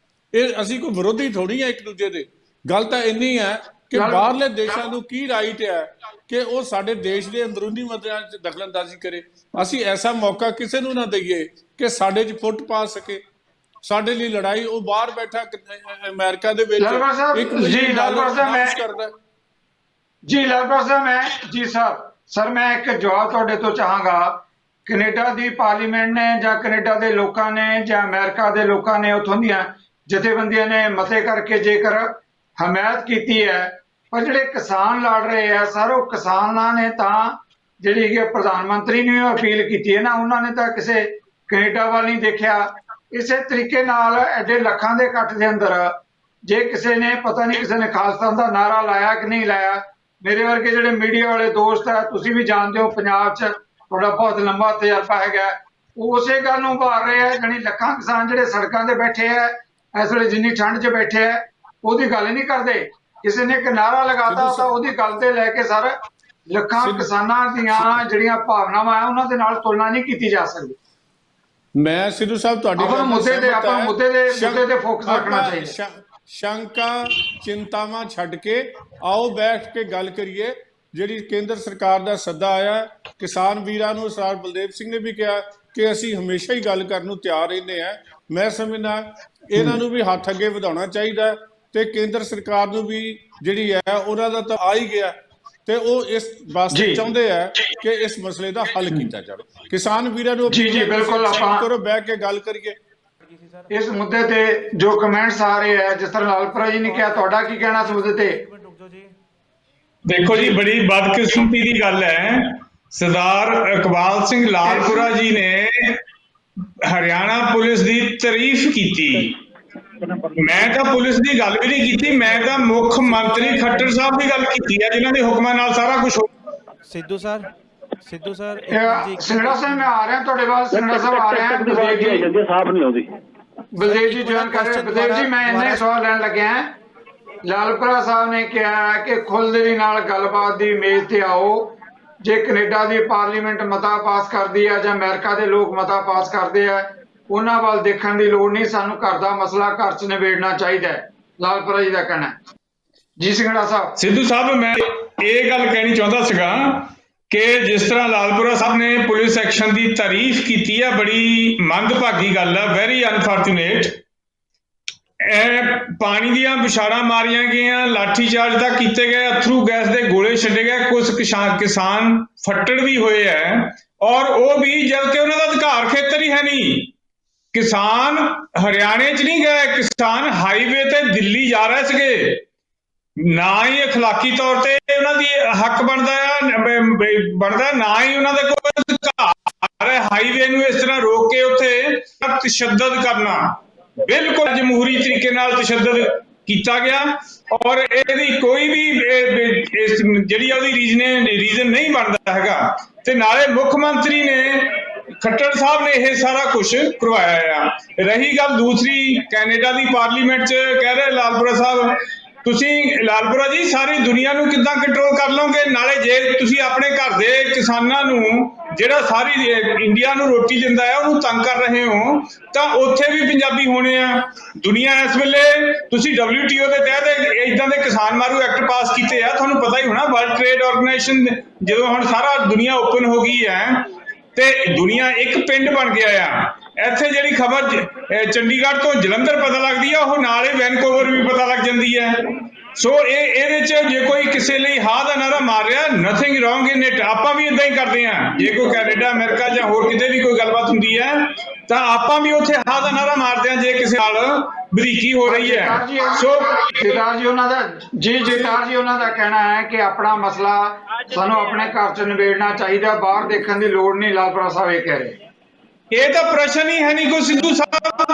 ਇਹ ਅਸੀਂ ਕੋਈ ਵਿਰੋਧੀ ਥੋੜੀ ਆ ਇੱਕ ਦੂਜੇ ਦੇ। ਗੱਲ ਤਾਂ ਇੰਨੀ ਹੈ ਕਿ ਬਾਹਰਲੇ ਦੇਸ਼ਾਂ ਨੂੰ ਕੀ ਰਾਈਟ ਹੈ ਕਿ ਉਹ ਸਾਡੇ ਦੇਸ਼ ਦੇ ਅੰਦਰੂਨੀ ਮਸਲਿਆਂ 'ਚ ਦਖਲਅੰਦਾਜ਼ੀ ਕਰੇ। ਅਸੀਂ ਐਸਾ ਮੌਕਾ ਕਿਸੇ ਨੂੰ ਨਾ ਦਈਏ ਕਿ ਸਾਡੇ 'ਚ ਫੁੱਟ ਪਾ ਸਕੇ। ਸਾਡੇ ਲਈ ਲੜਾਈ ਉਹ ਬਾਹਰ ਬੈਠਾ ਅਮਰੀਕਾ ਦੇ ਵਿੱਚ ਇੱਕ ਕਰਦਾ। ਜੀ ਲਾਲਪੁਰਾ ਸਾਹਿਬ, ਸਰ ਮੈਂ ਇੱਕ ਜਵਾਬ ਤੁਹਾਡੇ ਤੋਂ ਚਾਹਾਂਗਾ। ਕੈਨੇਡਾ ਦੀ ਪਾਰਲੀਮੈਂਟ ਨੇ ਜਾਂ ਕੈਨੇਡਾ ਦੇ ਲੋਕਾਂ ਨੇ ਜਾਂ ਅਮਰੀਕਾ ਦੇ ਲੋਕਾਂ ਨੇ ਉੱਥੋਂ ਦੀਆਂ ਜਥੇਬੰਦੀਆਂ ਨੇ ਮਤੇ ਕਰਕੇ ਜੇਕਰ ਹਮਾਇਤ ਕੀਤੀ ਹੈ, ਪਰ ਜਿਹੜੇ ਕਿਸਾਨ ਲੜ ਰਹੇ ਆ ਸਰ, ਉਹ ਕਿਸਾਨਾਂ ਨੇ ਤਾਂ ਜਿਹੜੀ ਕਿ ਪ੍ਰਧਾਨ ਮੰਤਰੀ ਨੂੰ ਅਪੀਲ ਕੀਤੀ ਹੈ ਨਾ, ਉਹਨਾਂ ਨੇ ਤਾਂ ਕਿਸੇ ਕੈਨੇਡਾ ਵੱਲ ਨਹੀਂ ਦੇਖਿਆ। ਇਸੇ ਤਰੀਕੇ ਨਾਲ ਐਡੇ ਲੱਖਾਂ ਦੇ ਇਕੱਠ ਦੇ ਅੰਦਰ ਜੇ ਕਿਸੇ ਨੇ ਪਤਾ ਨਹੀਂ ਕਿਸੇ ਨੇ ਖਾਲਿਸਤਾਨ ਦਾ ਨਾਰਾ ਲਾਇਆ ਕਿ ਨਹੀਂ ਲਾਇਆ, ਮੇਰੇ ਵਰਗੇ ਜਿਹੜੇ ਮੀਡੀਆ ਵਾਲੇ ਦੋਸਤ ਆ, ਤੁਸੀਂ ਵੀ ਜਾਣਦੇ ਹੋ ਪੰਜਾਬ 'ਚ ਤੁਹਾਡਾ ਬਹੁਤ ਲੰਬਾ ਤਜਰਬਾ ਹੈਗਾ, ਉਹ ਉਸੇ ਗੱਲ ਨੂੰ ਉਭਾਰ ਰਹੇ ਆ। ਜਾਣੀ ਲੱਖਾਂ ਕਿਸਾਨ ਜਿਹੜੇ ਸੜਕਾਂ ਤੇ ਬੈਠੇ ਆ ਇਸ ਵੇਲੇ, ਜਿੰਨੀ ਠੰਡ 'ਚ ਬੈਠੇ ਆ, ਉਹਦੀ ਗੱਲ ਨਹੀਂ ਕਰਦੇ। ਕਿਸੇ ਨੇ ਇੱਕ ਨਾਰਾ ਲਗਾਤਾ ਤਾਂ ਉਹਦੀ ਗੱਲ ਤੇ ਲੈ ਕੇ ਸਰ ਲੱਖਾਂ ਕਿਸਾਨਾਂ ਦੀਆਂ ਜਿਹੜੀਆਂ ਭਾਵਨਾਵਾਂ ਆ ਉਹਨਾਂ ਦੇ ਨਾਲ ਤੁਲਨਾ ਨਹੀਂ ਕੀਤੀ ਜਾ ਸਕਦੀ। ਮੈਂ ਸਿੱਧੂ ਸਾਹਿਬ ਤੁਹਾਡੀ ਮੁੱਦੇ ਤੇ ਫੋਕਸ ਰੱਖਣਾ ਚਾਹੀਦਾ। ਸ਼ੰਕਾ ਚਿੰਤਾਵਾਂ ਛੱਡ ਕੇ ਆਓ ਬੈਠ ਕੇ ਗੱਲ ਕਰੀਏ। ਜਿਹੜੀ ਕੇਂਦਰ ਸਰਕਾਰ ਦਾ ਸੱਦਾ ਆਇਆ, ਕਿਸਾਨ ਵੀਰਾਂ ਨੂੰ ਸਰਦਾਰ ਬਲਦੇਵ ਸਿੰਘ ਨੇ ਵੀ ਕਿਹਾ ਕਿ ਅਸੀਂ ਹਮੇਸ਼ਾ ਹੀ ਗੱਲ ਕਰਨ ਨੂੰ ਤਿਆਰ ਰਹਿੰਦੇ ਹਾਂ। ਮੈਂ ਸਮਝਦਾ ਇਹਨਾਂ ਨੂੰ ਵੀ ਹੱਥ ਅੱਗੇ ਵਧਾਉਣਾ ਚਾਹੀਦਾ ਤੇ ਕੇਂਦਰ ਸਰਕਾਰ ਨੂੰ ਵੀ ਜਿਹੜੀ ਹੈ ਉਹਨਾਂ ਦਾ ਤਾਂ ਆ ਹੀ ਗਿਆ ਤੇ ਉਹ ਇਸ ਵਾਸਤੇ ਚਾਹੁੰਦੇ ਆ ਕਿ ਇਸ ਮਸਲੇ ਦਾ ਹੱਲ ਕੀਤਾ ਜਾਵੇ। ਕਿਸਾਨ ਵੀਰਾਂ ਨੂੰ ਬਿਲਕੁਲ ਕਰੋ, ਬਹਿ ਕੇ ਗੱਲ ਕਰੀਏ ਇਸ ਮੁੱਦੇ ਤੇ। ਜੋ ਕਮੈਂਟਸ ਆ ਰਹੇ ਆ, ਜਿਸ ਤਰ੍ਹਾਂ ਲਾਲਪੁਰਾ ਜੀ ਨੇ ਕਿਹਾ, ਤੁਹਾਡਾ ਕੀ ਕਹਿਣਾ ਇਸ ਮੁੱਦੇ ਤੇ? ਦੇਖੋ ਜੀ, ਬੜੀ ਬਦਕਿਸਮਤੀ ਦੀ ਗੱਲ ਹੈ, ਸਰਦਾਰ ਇਕਬਾਲ ਸਿੰਘ ਲਾਲਪੁਰਾ ਜੀ ਨੇ ਹਰਿਆਣਾ ਪੁਲਿਸ ਦੀ ਤਾਰੀਫ ਕੀਤੀ। ਮੈਂ ਤਾਂ ਪੁਲਿਸ ਦੀ ਗੱਲ ਵੀ ਨਹੀਂ ਕੀਤੀ, ਮੈਂ ਤਾਂ ਮੁੱਖ ਮੰਤਰੀ ਖੱਟਰ ਸਾਹਿਬ ਦੀ ਗੱਲ ਕੀਤੀ ਹੈ, ਜਿਨ੍ਹਾਂ ਦੇ ਹੁਕਮਾਂ ਨਾਲ ਸਾਰਾ ਕੁਝ ਹੋ। ਸਿੱਧੂ ਸਰ ਸਿੰਘੜਾ ਸਾਹਿਬ ਮੈਂ ਆ ਰਿਹਾ ਤੁਹਾਡੇ ਵੱਲ। ਸਿੰਘੜਾ ਸਾਹਿਬ ਆ ਰਿਹਾ। ਬਲਦੇਵ ਜੀ ਜੁਆਇਨ ਕਰ ਰਹੇ। ਬਲਦੇਵ ਜੀ ਮੈਂ ਇੰਨਾ ਹੀ ਸਵਾਲ ਲੈਣ ਲੱਗਿਆ। ਲਾਲਪੁਰਾ ਸਾਹਿਬ ਨੇ ਕਿਹਾ ਕਿ ਖੁੱਲ੍ਹਦਿਲੀ ਨਾਲ ਗੱਲਬਾਤ ਦੀ ਮੇਜ਼ ਤੇ ਆਓ। ਜੇ ਕੈਨੇਡਾ ਦੀ ਪਾਰਲੀਮੈਂਟ ਮਤਾ ਪਾਸ ਕਰਦੀ ਆ ਜਾਂ ਅਮਰੀਕਾ ਦੇ ਲੋਕ ਮਤਾ ਪਾਸ ਕਰਦੇ ਆ, ਉਹਨਾਂ ਵੱਲ ਦੇਖਣ ਦੀ ਲੋੜ ਨਹੀਂ, ਸਾਨੂੰ ਘਰ ਦਾ ਮਸਲਾ ਘਰ 'ਚ ਨਿਬੇੜਨਾ ਚਾਹੀਦਾ ਹੈ। ਲਾਲਪੁਰਾ ਜੀ ਦਾ ਕਹਿਣਾ ਜੀ। ਸਿੰਘੜਾ ਸਾਹਿਬ ਸਿੱਧੂ ਸਾਹਿਬ, ਮੈਂ ਇਹ ਗੱਲ ਕਹਿਣੀ ਚਾਹੁੰਦਾ ਸੀਗਾ ਕਿ ਜਿਸ ਤਰ੍ਹਾਂ ਲਾਲਪੁਰਾ ਸਾਹਿਬ ਨੇ ਪੁਲਿਸ ਐਕਸ਼ਨ ਦੀ ਤਾਰੀਫ ਕੀਤੀ ਹੈ, ਬੜੀ ਮੰਦਭਾਗੀ ਗੱਲ ਹੈ, ਵੈਰੀ ਅਨਫੋਰਚੂਨੇਟ। ਇਹ ਪਾਣੀ ਦੀਆਂ ਵਿਛਾੜਾਂ ਮਾਰੀਆਂ ਗਈਆਂ, ਲਾਠੀਚਾਰਜ ਤੱਕ ਕੀਤੇ ਗਏ, ਅਥਰੂ ਗੈਸ ਦੇ ਗੋਲੇ ਛੱਡੇ ਗਏ, ਕੁਝ ਕਿਸਾਨ ਫੱਟੜ ਵੀ ਹੋਏ ਹੈ, ਔਰ ਉਹ ਵੀ ਜਦਕਿ ਉਹਨਾਂ ਦਾ ਅਧਿਕਾਰ ਖੇਤਰ ਹੀ ਹੈ ਨਹੀਂ। ਕਿਸਾਨ ਹਰਿਆਣੇ 'ਚ ਨਹੀਂ ਗਏ, ਕਿਸਾਨ ਹਾਈਵੇ ਤੇ ਦਿੱਲੀ ਜਾ ਰਹੇ ਸੀਗੇ। ਨਾ ਹੀ ਅਖਲਾਕੀ ਤੌਰ ਤੇ ਉਹਨਾਂ ਦੀ ਹੱਕ ਬਣਦਾ, ਨਾ ਹੀ ਉਹਨਾਂ ਦਾ ਕੋਈ ਅਧਿਕਾਰ ਹੈ ਹਾਈਵੇ ਨੂੰ ਇਸ ਤਰ੍ਹਾਂ ਰੋਕ ਕੇ ਉੱਥੇ ਤਸ਼ੱਦਦ ਕਰਨਾ। ਬਿਲਕੁਲ ਜਮਹੂਰੀ ਤਰੀਕੇ ਨਾਲ ਤਸ਼ੱਦਦ ਕੀਤਾ ਗਿਆ, ਔਰ ਇਹਦੀ ਕੋਈ ਵੀ ਜਿਹੜੀ ਉਹਦੀ ਰੀਜ਼ਨ ਨਹੀਂ ਬਣਦਾ ਹੈਗਾ। ਤੇ ਨਾਲੇ ਮੁੱਖ ਮੰਤਰੀ ਨੇ ਖੱਟਰ ਸਾਹਿਬ ਨੇ ਇਹ ਸਾਰਾ ਕੁਝ ਕਰਵਾਇਆ ਆ। ਰਹੀ ਗੱਲ ਦੂਸਰੀ, ਕੈਨੇਡਾ ਦੀ ਪਾਰਲੀਮੈਂਟ 'ਚ ਕਹਿ ਰਹੇ ਲਾਲਪੁਰਾ ਸਾਹਿਬ, ਤੁਸੀਂ ਲਾਲਪੁਰਾ ਜੀ ਸਾਰੀ ਦੁਨੀਆ ਨੂੰ ਕਿੱਦਾਂ ਕੰਟਰੋਲ ਕਰ ਲਓਗੇ? ਨਾਲੇ ਜੇ ਤੁਸੀਂ ਆਪਣੇ ਘਰ ਦੇ ਕਿਸਾਨਾਂ ਨੂੰ, ਜਿਹੜਾ ਸਾਰੀ ਇੰਡੀਆ ਨੂੰ ਰੋਟੀ ਦਿੰਦਾ ਹੈ, ਉਹਨੂੰ ਤੰਗ ਕਰ ਰਹੇ ਹੋ, ਤਾਂ ਉੱਥੇ ਵੀ ਪੰਜਾਬੀ ਹੋਣੇ ਆ। ਦੁਨੀਆ ਇਸ ਵੇਲੇ ਤੁਸੀਂ WTO ਦੇ ਤਹਿਤ ਇਦਾਂ ਦੇ ਕਿਸਾਨ ਮਾਰੂ ਐਕਟ ਪਾਸ ਕੀਤੇ ਆ, ਤੁਹਾਨੂੰ ਪਤਾ ਹੀ ਹੋਣਾ। ਵਰਲਡ ਟ੍ਰੇਡ ਆਰਗੇਨਾਈਜੇਸ਼ਨ ਜਦੋਂ ਹੁਣ ਸਾਰਾ ਦੁਨੀਆ ਓਪਨ ਹੋ ਗਈ ਹੈ ਤੇ ਦੁਨੀਆ ਇੱਕ ਪਿੰਡ ਬਣ ਗਿਆ ਆ। ਇੱਥੇ ਜਿਹੜੀ ਖਬਰ ਚੰਡੀਗੜ੍ਹ ਤੋਂ ਜਲੰਧਰ ਪਤਾ ਲੱਗਦੀ ਆ, ਉਹ ਨਾਲ ਹੀ ਵੈਨਕੂਵਰ ਵੀ ਪਤਾ ਲੱਗ ਜਾਂਦੀ ਹੈ। ਸੋ ਇਹਦੇ ਚ ਜੇ ਕੋਈ ਕਿਸੇ ਲਈ ਹਾਂ ਦਾ ਨਾਰਾ ਮਾਰ ਰਿਹਾ, ਨਥਿੰਗ ਰੋਂਗ ਇਨ ਇਟ। ਆਪਾਂ ਵੀ ਇਦਾਂ ਹੀ ਕਰਦੇ ਹਾਂ। ਜੇ ਕੋਈ ਕੈਨੇਡਾ, ਅਮਰੀਕਾ ਜਾਂ ਹੋਰ ਕਿਤੇ ਵੀ ਕੋਈ ਗੱਲਬਾਤ ਹੁੰਦੀ ਹੈ ਤਾਂ ਆਪਾਂ ਵੀ ਉੱਥੇ ਹਾਂ ਦਾ ਨਾਰਾ ਮਾਰਦੇ ਹਾਂ ਜੇ ਕਿਸੇ ਨਾਲ ਬਰੀਕੀ ਹੋ ਰਹੀ ਹੈ। ਸੋ ਜਗਤਾਰ ਜੀ ਉਹਨਾਂ ਦਾ ਕਹਿਣਾ ਹੈ ਕਿ ਆਪਣਾ ਮਸਲਾ ਸਾਨੂੰ ਆਪਣੇ ਘਰ ਚ ਨਿਬੇੜਨਾ ਚਾਹੀਦਾ, ਬਾਹਰ ਦੇਖਣ ਦੀ ਲੋੜ ਨਹੀਂ। ਲਾਲਪੁਰਾ ਸਾਹਿਬ ਇਹ ਕਹਿ ਰਹੇ। ਇਹ ਤਾਂ ਪ੍ਰਸ਼ਨ ਹੀ ਹੈ ਨਹੀਂ ਕੋਈ। ਸਿੱਧੂ ਸਾਹਿਬ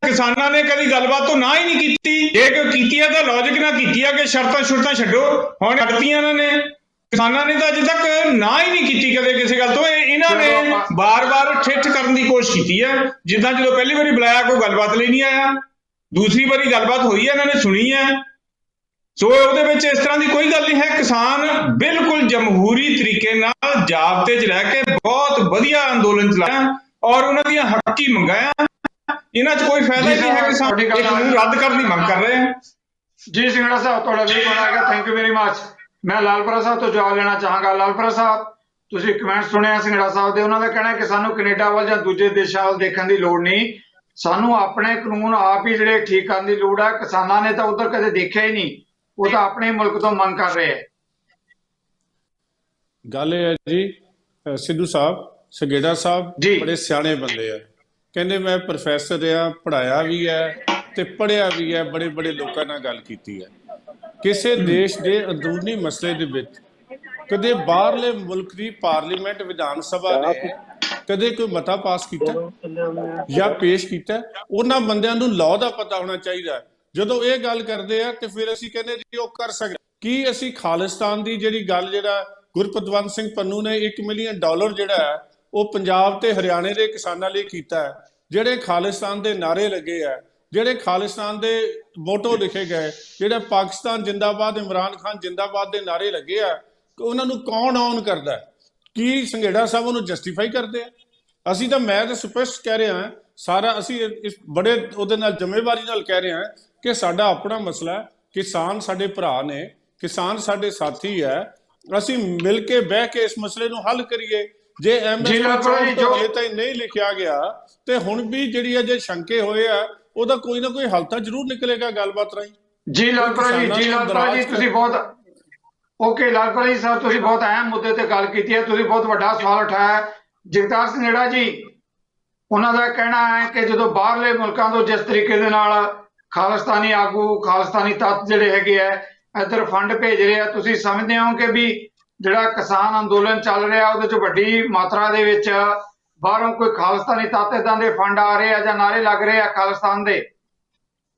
ਕਿਸਾਨਾਂ ਨੇ ਕਦੀ ਗੱਲਬਾਤ ਤੋਂ ਨਾ ਹੀ ਨਹੀਂ ਕੀਤੀ। ਜੇ ਕੋਈ ਕੀਤੀ ਹੈ ਤਾਂ ਲੌਜਿਕ ਨਾਲ ਕੀਤੀ ਹੈ ਕਿ ਸ਼ਰਤਾਂ ਛੱਡੋ। ਹੁਣ ਕੱਢਤੀਆਂ ਇਹਨਾਂ ਨੇ। ਕਿਸਾਨਾਂ ਨੇ ਤਾਂ ਅਜੇ ਤੱਕ ਨਾ ਹੀ ਨਹੀਂ ਕੀਤੀ ਕਦੇ ਕਿਸੇ ਗੱਲ ਤੋਂ। ਇਹਨਾਂ ਨੇ ਬਾਰ-ਬਾਰ ਠਿੱਠ ਕਰਨ ਦੀ ਕੋਸ਼ਿਸ਼ ਕੀਤੀ ਹੈ। ਜਿੱਦਾਂ ਜਦੋਂ ਪਹਿਲੀ ਵਾਰੀ ਬੁਲਾਇਆ ਕੋਈ ਗੱਲਬਾਤ ਲਈ ਨਹੀਂ ਆਇਆ, ਦੂਸਰੀ ਵਾਰੀ ਗੱਲਬਾਤ ਹੋਈ ਹੈ, ਇਹਨਾਂ ਨੇ ਸੁਣੀ ਹੈ। ਸੋ ਉਹਦੇ ਵਿੱਚ ਇਸ ਤਰ੍ਹਾਂ ਦੀ ਕੋਈ ਗੱਲ ਨਹੀਂ ਹੈ। ਕਿਸਾਨ ਬਿਲਕੁਲ ਜਮਹੂਰੀ ਤਰੀਕੇ ਨਾਲ ਜਾਬਤੇ 'ਚ ਰਹਿ ਕੇ ਬਹੁਤ ਵਧੀਆ ਅੰਦੋਲਨ ਚਲਾਇਆ ਔਰ ਉਹਨਾਂ ਦੀਆਂ ਹੱਕੀ ਮੰਗਾਂ। ਇਹਨਾਂ 'ਚ ਕੋਈ ਫਾਇਦਾ ਹੀ ਨਹੀਂ ਹੈ ਕਿ ਸਾਡੇ ਕਾਨੂੰਨ ਰੱਦ ਕਰਨ ਦੀ ਮੰਗ ਕਰ ਰਹੇ ਹਾਂ। ਜੀ ਸਿੰਘੜਾ ਸਾਹਿਬ, ਤੁਹਾਡਾ ਬਿਲਕੁਲ ਆ ਗਿਆ। Thank you very much. ਮੈਂ ਲਾਲਪੁਰਾ ਸਾਹਿਬ ਤੋਂ ਜਵਾਬ ਲੈਣਾ ਚਾਹਾਂਗਾ। ਲਾਲਪੁਰਾ ਸਾਹਿਬ, ਤੁਸੀਂ ਕਮੈਂਟ ਸੁਣਿਆ ਸਿੰਘੜਾ ਸਾਹਿਬ ਦੇ। ਉਹਨਾਂ ਦਾ ਕਹਿਣਾ ਕਿ ਸਾਨੂੰ ਕੈਨੇਡਾ ਵੱਲ ਜਾਂ ਦੂਜੇ ਦੇਸ਼ਾਂ ਵੱਲ ਦੇਖਣ ਦੀ ਲੋੜ ਨਹੀਂ, ਸਾਨੂੰ ਆਪਣੇ ਕਾਨੂੰਨ ਆਪ ਹੀ ਜਿਹੜੇ ਠੀਕ ਕਰਨ ਦੀ ਲੋੜ ਹੈ। ਕਿਸਾਨਾਂ ਨੇ ਤਾਂ ਉਧਰ ਕਦੇ ਦੇਖਿਆ ਹੀ ਨਹੀਂ, ਉਹ ਤਾਂ ਆਪਣੇ ਮੁਲਕ ਤੋਂ ਮੰਗ ਕਰ ਰਹੇ ਹੈ। ਗੱਲ ਇਹ ਹੈ ਜੀ, ਸਿੱਧੂ ਸਾਹਿਬ, ਸਗੇੜਾ ਸਾਹਿਬ ਬੜੇ ਸਿਆਣੇ ਬੰਦੇ ਆ। ਕਹਿੰਦੇ ਮੈਂ ਪ੍ਰੋਫੈਸਰ ਆ, ਪੜ੍ਹਾਇਆ ਵੀ ਹੈ ਤੇ ਪੜ੍ਹਿਆ ਵੀ ਹੈ, ਬੜੇ ਬੜੇ ਲੋਕਾਂ ਨਾਲ ਗੱਲ ਕੀਤੀ ਹੈ। ਕਿਸੇ ਦੇਸ਼ ਦੇ ਅੰਦਰੂਨੀ ਮਸਲੇ ਦੇ ਵਿੱਚ ਕਦੇ ਬਾਹਰਲੇ ਮੁਲਕ ਦੀ ਪਾਰਲੀਮੈਂਟ, ਵਿਧਾਨ ਸਭਾ ਨੇ ਕਦੇ ਕੋਈ ਮਤਾ ਪਾਸ ਕੀਤਾ ਜਾਂ ਪੇਸ਼ ਕੀਤਾ? ਉਹਨਾਂ ਬੰਦਿਆਂ ਨੂੰ ਲਾਅ ਦਾ ਪਤਾ ਹੋਣਾ ਚਾਹੀਦਾ। ਜਦੋਂ ਇਹ ਗੱਲ ਕਰਦੇ ਆ ਤੇ ਫਿਰ ਅਸੀਂ ਕਹਿੰਦੇ ਜੀ ਉਹ ਕਰ ਸਕਦੇ। ਕੀ ਅਸੀਂ ਖਾਲਿਸਤਾਨ ਦੀ ਜਿਹੜੀ ਗੱਲ, ਜਿਹੜਾ ਗੁਰਪਤਵੰਤ ਸਿੰਘ ਪੰਨੂ ਨੇ $1 ਮਿਲੀਅਨ ਜਿਹੜਾ ਹੈ ਉਹ ਪੰਜਾਬ ਤੇ ਹਰਿਆਣੇ ਦੇ ਕਿਸਾਨਾਂ ਲਈ ਕੀਤਾ ਹੈ, ਜਿਹੜੇ ਖਾਲਿਸਤਾਨ ਦੇ ਨਾਰੇ ਲੱਗੇ ਆ, ਜਿਹੜੇ ਖਾਲਿਸਤਾਨ ਦੇ ਮੋਟੋ ਲਿਖੇ ਗਏ, ਜਿਹੜੇ ਪਾਕਿਸਤਾਨ ਜਿੰਦਾਬਾਦ, ਇਮਰਾਨ ਖਾਨ ਜਿੰਦਾਬਾਦ ਦੇ ਨਾਰੇ ਲੱਗੇ ਆ, ਉਹਨਾਂ ਨੂੰ ਕੌਣ ਔਨ ਕਰਦਾ? ਕੀ ਸੰਘੇੜਾ ਸਾਹਿਬ ਉਹਨੂੰ ਜਸਟੀਫਾਈ ਕਰਦੇ ਆ? ਅਸੀਂ ਤਾਂ, ਮੈਂ ਤਾਂ ਸਪਸ਼ਟ ਕਹਿ ਰਿਹਾ ਸਾਰਾ, ਅਸੀਂ ਇਸ ਬੜੇ ਉਹਦੇ ਨਾਲ ਜ਼ਿੰਮੇਵਾਰੀ ਨਾਲ ਕਹਿ ਰਹੇ ਹਾਂ ਕਿ ਸਾਡਾ ਆਪਣਾ ਮਸਲਾ ਹੈ। ਕਿਸਾਨ ਸਾਡੇ ਭਰਾ ਨੇ, ਕਿਸਾਨ ਸਾਡੇ ਸਾਥੀ ਹੈ। ਅਸੀਂ ਮਿਲ ਕੇ ਬਹਿ ਕੇ ਇਸ ਮਸਲੇ ਨੂੰ ਹੱਲ ਕਰੀਏ। ਜੇ ਐਮਐਸਪੀ ਤਾਂ ਨਹੀਂ ਲਿਖਿਆ ਗਿਆ ਤੇ ਹੁਣ ਵੀ ਜਿਹੜੀ ਹੈ ਜੇ ਸ਼ੰਕੇ ਹੋਏ ਆ, ਉਹਦਾ ਕੋਈ ਨਾ ਕੋਈ ਹੱਲ ਤਾਂ ਜ਼ਰੂਰ ਨਿਕਲੇਗਾ ਗੱਲਬਾਤ ਰਾਹੀਂ। ਜੀ ਲਾਲਪੁਰਾ ਜੀ, ਤੁਸੀਂ ਬਹੁਤ ਓਕੇ। ਲਾਲਪੁਰਾ ਜੀ ਸਾਹਿਬ, ਤੁਸੀਂ ਬਹੁਤ ਅਹਿਮ ਮੁੱਦੇ ਤੇ ਗੱਲ ਕੀਤੀ ਹੈ। ਤੁਸੀਂ ਬਹੁਤ ਵੱਡਾ ਸਵਾਲ ਉਠਾਇਆ। ਜਗਤਾਰ ਸਿੰਘੜਾ ਜੀ, ਉਹਨਾਂ ਦਾ ਕਹਿਣਾ ਹੈ ਕਿ ਜਦੋਂ ਬਾਹਰਲੇ ਮੁਲਕਾਂ ਤੋਂ ਜਿਸ ਤਰੀਕੇ ਦੇ ਨਾਲ ਖਾਲਿਸਤਾਨੀ ਆਗੂ, ਖਾਲਿਸਤਾਨੀ ਤੱਤ ਜਿਹੜੇ ਹੈਗੇ ਆ ਇੱਧਰ ਫੰਡ ਭੇਜ ਰਹੇ ਆ, ਤੁਸੀਂ ਸਮਝਦੇ ਹੋ ਕਿ ਵੀ ਜਿਹੜਾ ਕਿਸਾਨ ਅੰਦੋਲਨ ਚੱਲ ਰਿਹਾ ਉਹਦੇ 'ਚ ਵੱਡੀ ਮਾਤਰਾ ਦੇ ਵਿੱਚ ਬਾਹਰੋਂ ਕੋਈ ਖਾਲਿਸਤਾਨੀ ਤੱਤ ਏਦਾਂ ਦੇ ਫੰਡ ਆ ਰਹੇ ਆ ਜਾਂ ਨਾਰੇ ਲੱਗ ਰਹੇ ਆ ਖਾਲਿਸਤਾਨ ਦੇ?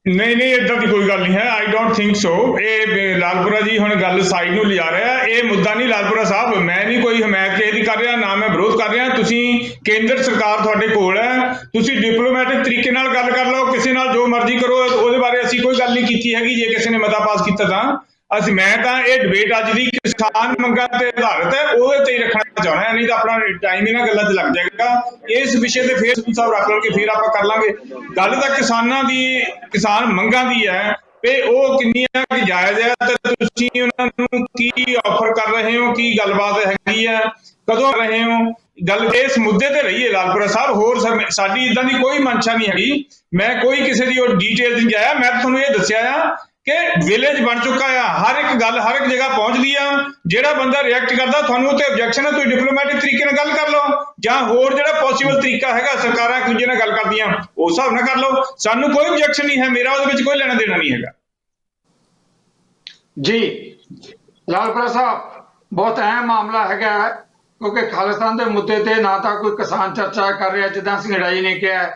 ਨਹੀਂ, ਏਦਾਂ ਦੀ ਕੋਈ ਗੱਲ ਨਹੀਂ ਹੈ। I don't think so. ਇਹ ਲਾਲਪੁਰਾ ਜੀ ਹੁਣ ਗੱਲ ਸਾਈਡ ਨੂੰ ਲਿਜਾ ਰਿਹਾ। ਇਹ ਮੁੱਦਾ ਨਹੀਂ ਲਾਲਪੁਰਾ ਸਾਹਿਬ, ਮੈਂ ਨਹੀਂ ਕੋਈ ਹਮਾਇਤ ਕਿਸੇ ਦੀ ਕਰ ਰਿਹਾ, ਨਾ ਮੈਂ ਵਿਰੋਧ ਕਰ ਰਿਹਾ। ਤੁਸੀਂ ਕੇਂਦਰ ਸਰਕਾਰ ਤੁਹਾਡੇ ਕੋਲ ਹੈ, ਤੁਸੀਂ ਡਿਪਲੋਮੈਟਿਕ ਤਰੀਕੇ ਨਾਲ ਗੱਲ ਕਰ ਲਓ, ਕਿਸੇ ਨਾਲ ਜੋ ਮਰਜ਼ੀ ਕਰੋ। ਉਹਦੇ ਬਾਰੇ ਅਸੀਂ ਕੋਈ ਗੱਲ ਨਹੀਂ ਕੀਤੀ ਹੈਗੀ। ਜੇ ਕਿਸੇ ਨੇ ਮਤਾ ਪਾਸ ਕੀਤਾ ਤਾਂ ਮੈਂ ਤਾਂ ਇਹ ਡਿਬੇਟ ਅੱਜ ਦੀ ਕਿਸਾਨ ਮੰਗਾਂ ਤੇ ਆਧਾਰਿਤ ਹੈ, ਉਹਦੇ ਤੇ ਹੀ ਰੱਖਣਾ ਚਾਹੁੰਦਾ ਹਾਂ। ਨਹੀਂ ਤਾਂ ਆਪਣਾ ਟਾਈਮ ਇਹਨਾਂ ਗੱਲਾਂ 'ਚ ਲੱਗ ਜਾਏਗਾ। ਇਸ ਵਿਸ਼ੇ ਤੇ ਫੇਰ ਸਿੱਧੂ ਸਾਹਿਬ ਰੱਖ ਲਓ ਕਿ ਫਿਰ ਆਪਾਂ ਕਰ ਲਾਂਗੇ ਗੱਲ। ਤਾਂ ਕਿਸਾਨਾਂ ਦੀ, ਕਿਸਾਨ ਮੰਗਾਂ ਦੀ ਹੈ ਤੇ ਉਹ ਕਿੰਨੀਆਂ ਕਿ ਜਾਇਜ਼ ਹੈ ਤੇ ਤੁਸੀਂ ਉਹਨਾਂ ਨੂੰ ਕੀ ਆਫਰ ਕਰ ਰਹੇ ਹੋ, ਕੀ ਗੱਲਬਾਤ ਹੈਗੀ ਹੈ, ਕਦੋਂ ਕਰ ਰਹੇ ਹੋ ਗੱਲ। ਇਸ ਮੁੱਦੇ ਤੇ ਰਹੀਏ ਲਾਲਪੁਰਾ ਸਾਹਿਬ। ਹੋਰ ਸਾਡੀ ਇਦਾਂ ਦੀ ਕੋਈ ਮਨਸ਼ਾ ਨਹੀਂ ਹੈਗੀ। ਮੈਂ ਕੋਈ ਕਿਸੇ ਦੀ ਉਹ ਡੀਟੇਲ ਨਹੀਂ ਜਾਇਆ। ਮੈਂ ਤੁਹਾਨੂੰ ਇਹ ਦੱਸਿਆ ਆ ਕਿ ਵਿਲੇਜ ਬਣ ਚੁੱਕਾ ਆ। ਹਰ ਇੱਕ ਗੱਲ ਹਰ ਇੱਕ ਜਗ੍ਹਾ ਪਹੁੰਚਦੀ ਆ। ਜਿਹੜਾ ਬੰਦਾ ਰਿਐਕਟ ਕਰਦਾ, ਤੁਹਾਨੂੰ ਉੱਤੇ ਆਬਜੈਕਸ਼ਨ ਹੈ, ਤੁਸੀਂ ਡਿਪਲੋਮੈਟਿਕ ਤਰੀਕੇ ਨਾਲ ਗੱਲ ਕਰ ਲਓ ਜਾਂ ਹੋਰ ਜਿਹੜਾ ਪੋਸੀਬਲ ਤਰੀਕਾ ਹੈਗਾ, ਸਰਕਾਰਾਂ ਇੱਕ ਦੂਜੇ ਨਾਲ ਗੱਲ ਕਰਦੀਆਂ ਉਸ ਹਿਸਾਬ ਨਾਲ ਕਰ ਲਓ। ਸਾਨੂੰ ਕੋਈ ਆਬਜੈਕਸ਼ਨ ਨਹੀਂ ਹੈ। ਮੇਰਾ ਉਹਦੇ ਵਿੱਚ ਕੋਈ ਲੈਣਾ ਦੇਣਾ ਨਹੀਂ ਹੈਗਾ। ਜੀ ਲਾਲਪੁਰਾ ਸਾਹਿਬ, ਬਹੁਤ ਅਹਿਮ ਮਾਮਲਾ ਹੈਗਾ ਕਿਉਂਕਿ ਖਾਲਿਸਤਾਨ ਦੇ ਮੁੱਦੇ ਤੇ ਨਾ ਤਾਂ ਕੋਈ ਕਿਸਾਨ ਚਰਚਾ ਕਰ ਰਿਹਾ ਜਿੱਦਾਂ ਸਿੰਘੜਾ ਜੀ ਨੇ ਕਿਹਾ,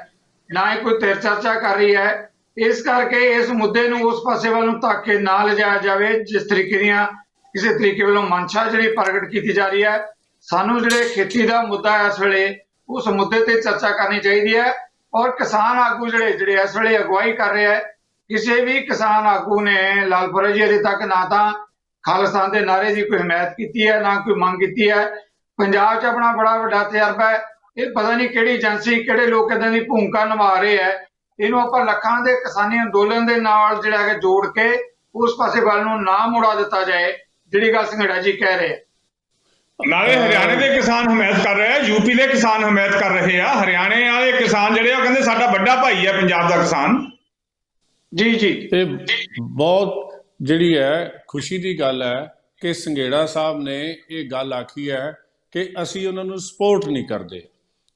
ਨਾ ਹੀ ਕੋਈ ਧਿਰ ਚਰਚਾ ਕਰ ਰਹੀ ਹੈ। ਇਸ ਕਰਕੇ ਇਸ ਮੁੱਦੇ ਨੂੰ ਉਸ ਪਾਸੇ ਵੱਲ ਨੂੰ ਧੱਕ ਕੇ ਨਾ ਲਿਜਾਇਆ ਜਾਵੇ ਜਿਸ ਤਰੀਕੇ ਦੀਆਂ ਕਿਸੇ ਤਰੀਕੇ ਵੱਲੋਂ ਮਨਸ਼ਾ ਜਿਹੜੀ ਪ੍ਰਗਟ ਕੀਤੀ ਜਾ ਰਹੀ ਹੈ। ਸਾਨੂੰ ਜਿਹੜੇ ਖੇਤੀ ਦਾ ਮੁੱਦਾ ਇਸ ਵੇਲੇ ਉਸ ਮੁੱਦੇ ਤੇ ਚਰਚਾ ਕਰਨੀ ਚਾਹੀਦੀ ਹੈ। ਔਰ ਕਿਸਾਨ ਆਗੂ ਜਿਹੜੇ ਇਸ ਵੇਲੇ ਅਗਵਾਈ ਕਰ ਰਹੇ ਹੈ, ਕਿਸੇ ਵੀ ਕਿਸਾਨ ਆਗੂ ਨੇ ਲਾਲਪੁਰਾ ਜੀ ਅਜੇ ਤੱਕ ਨਾ ਤਾਂ ਖਾਲਿਸਤਾਨ ਦੇ ਨਾਰੇ ਦੀ ਕੋਈ ਹਮਾਇਤ ਕੀਤੀ ਹੈ, ਨਾ ਕੋਈ ਮੰਗ ਕੀਤੀ ਹੈ। ਪੰਜਾਬ 'ਚ ਆਪਣਾ ਬੜਾ ਵੱਡਾ ਤਜਰਬਾ ਹੈ। ਇਹ ਪਤਾ ਨਹੀਂ ਕਿਹੜੀ ਏਜੰਸੀ, ਕਿਹੜੇ ਲੋਕ ਏਦਾਂ ਦੀ ਭੂਮਿਕਾ ਨਿਭਾ ਰਹੇ ਹੈ। ਇਹਨੂੰ ਆਪਾਂ ਲੱਖਾਂ ਦੇ ਕਿਸਾਨੀ ਅੰਦੋਲਨ ਦੇ ਨਾਲ ਜਿਹੜਾ ਹੈ ਜੋੜ ਕੇ ਉਸ ਪਾਸੇ ਵੱਲ ਨੂੰ ਨਾ ਮੁੜਾ ਦਿੱਤਾ ਜਾਏ, ਜਿਹੜੀ ਗੱਲ ਸਿੰਘੜਾ ਜੀ ਕਹਿ ਰਹੇ। ਨਾਲੇ ਹਰਿਆਣੇ ਦੇ ਕਿਸਾਨ ਹਮਾਇਤ ਕਰ ਰਹੇ ਆ, ਯੂਪੀ ਦੇ ਕਿਸਾਨ ਹਮਾਇਤ ਕਰ ਰਹੇ ਆ। ਹਰਿਆਣੇ ਵਾਲੇ ਕਿਸਾਨ ਜਿਹੜੇ ਉਹ ਕਹਿੰਦੇ ਸਾਡਾ ਵੱਡਾ ਭਾਈ ਹੈ ਪੰਜਾਬ ਦਾ ਕਿਸਾਨ। ਜੀ ਜੀ ਤੇ ਬਹੁਤ ਜਿਹੜੀ ਹੈ ਖੁਸ਼ੀ ਦੀ ਗੱਲ ਹੈ ਕਿ ਸੰਘੇੜਾ ਸਾਹਿਬ ਨੇ ਇਹ ਗੱਲ ਆਖੀ ਹੈ ਕਿ ਅਸੀਂ ਉਹਨਾਂ ਨੂੰ ਸਪੋਰਟ ਨਹੀਂ ਕਰਦੇ।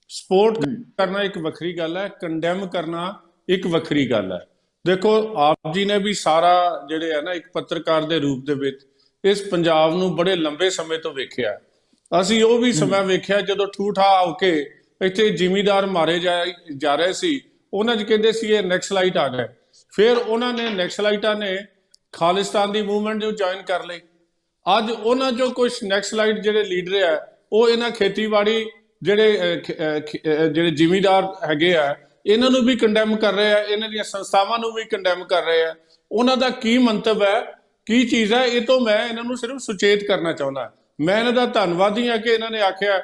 ਸਪੋਰਟ ਕਰਨਾ ਇੱਕ ਵੱਖਰੀ ਗੱਲ ਹੈ, ਕੰਡੈਮ ਕਰਨਾ ਇੱਕ ਵੱਖਰੀ ਗੱਲ ਹੈ। ਦੇਖੋ ਆਪ ਜੀ ਨੇ ਵੀ ਸਾਰਾ ਜਿਹੜੇ ਹੈ ਨਾ ਇੱਕ ਪੱਤਰਕਾਰ ਦੇ ਰੂਪ ਦੇ ਵਿੱਚ ਇਸ ਪੰਜਾਬ ਨੂੰ ਬੜੇ ਲੰਬੇ ਸਮੇਂ ਤੋਂ ਵੇਖਿਆ। ਅਸੀਂ ਉਹ ਵੀ ਸਮਾਂ ਵੇਖਿਆ ਜਦੋਂ ਠੂਠਾ ਹੋ ਕੇ ਇੱਥੇ ਜ਼ਿਮੀਂਦਾਰ ਮਾਰੇ ਜਾ ਰਹੇ ਸੀ, ਉਹਨਾਂ 'ਚ ਕਹਿੰਦੇ ਸੀ ਇਹ ਨੈਕਸਲਾਈਟ ਆ ਗਏ। ਫਿਰ ਉਹਨਾਂ ਨੇ ਨੈਕਸਲਾਈਟਾਂ ਨੇ ਖਾਲਿਸਤਾਨ ਦੀ ਮੂਵਮੈਂਟ ਨੂੰ ਜੁਆਇਨ ਕਰ ਲਈ। ਅੱਜ ਉਹਨਾਂ 'ਚੋਂ ਕੁਝ ਨੈਕਸਲਾਈਟ ਜਿਹੜੇ ਲੀਡਰ ਆ ਉਹ ਇਹਨਾਂ ਖੇਤੀਬਾੜੀ ਜਿਹੜੇ ਜ਼ਿਮੀਂਦਾਰ ਹੈਗੇ ਆ ਇਹਨਾਂ ਨੂੰ ਵੀ ਕੰਡੈਮ ਕਰ ਰਹੇ ਆ, ਇਹਨਾਂ ਦੀਆਂ ਸੰਸਥਾਵਾਂ ਨੂੰ ਵੀ ਕੰਡੈਮ ਕਰ ਰਹੇ ਆ। ਉਹਨਾਂ ਦਾ ਕੀ ਮੰਤਵ ਹੈ, ਕੀ ਚੀਜ਼ ਹੈ, ਇਹ ਤੋਂ ਮੈਂ ਇਹਨਾਂ ਨੂੰ ਸਿਰਫ ਸੁਚੇਤ ਕਰਨਾ ਚਾਹੁੰਦਾ। ਮੈਂ ਇਹਨਾਂ ਦਾ ਧੰਨਵਾਦੀ ਹਾਂ ਕਿ ਇਹਨਾਂ ਨੇ ਆਖਿਆ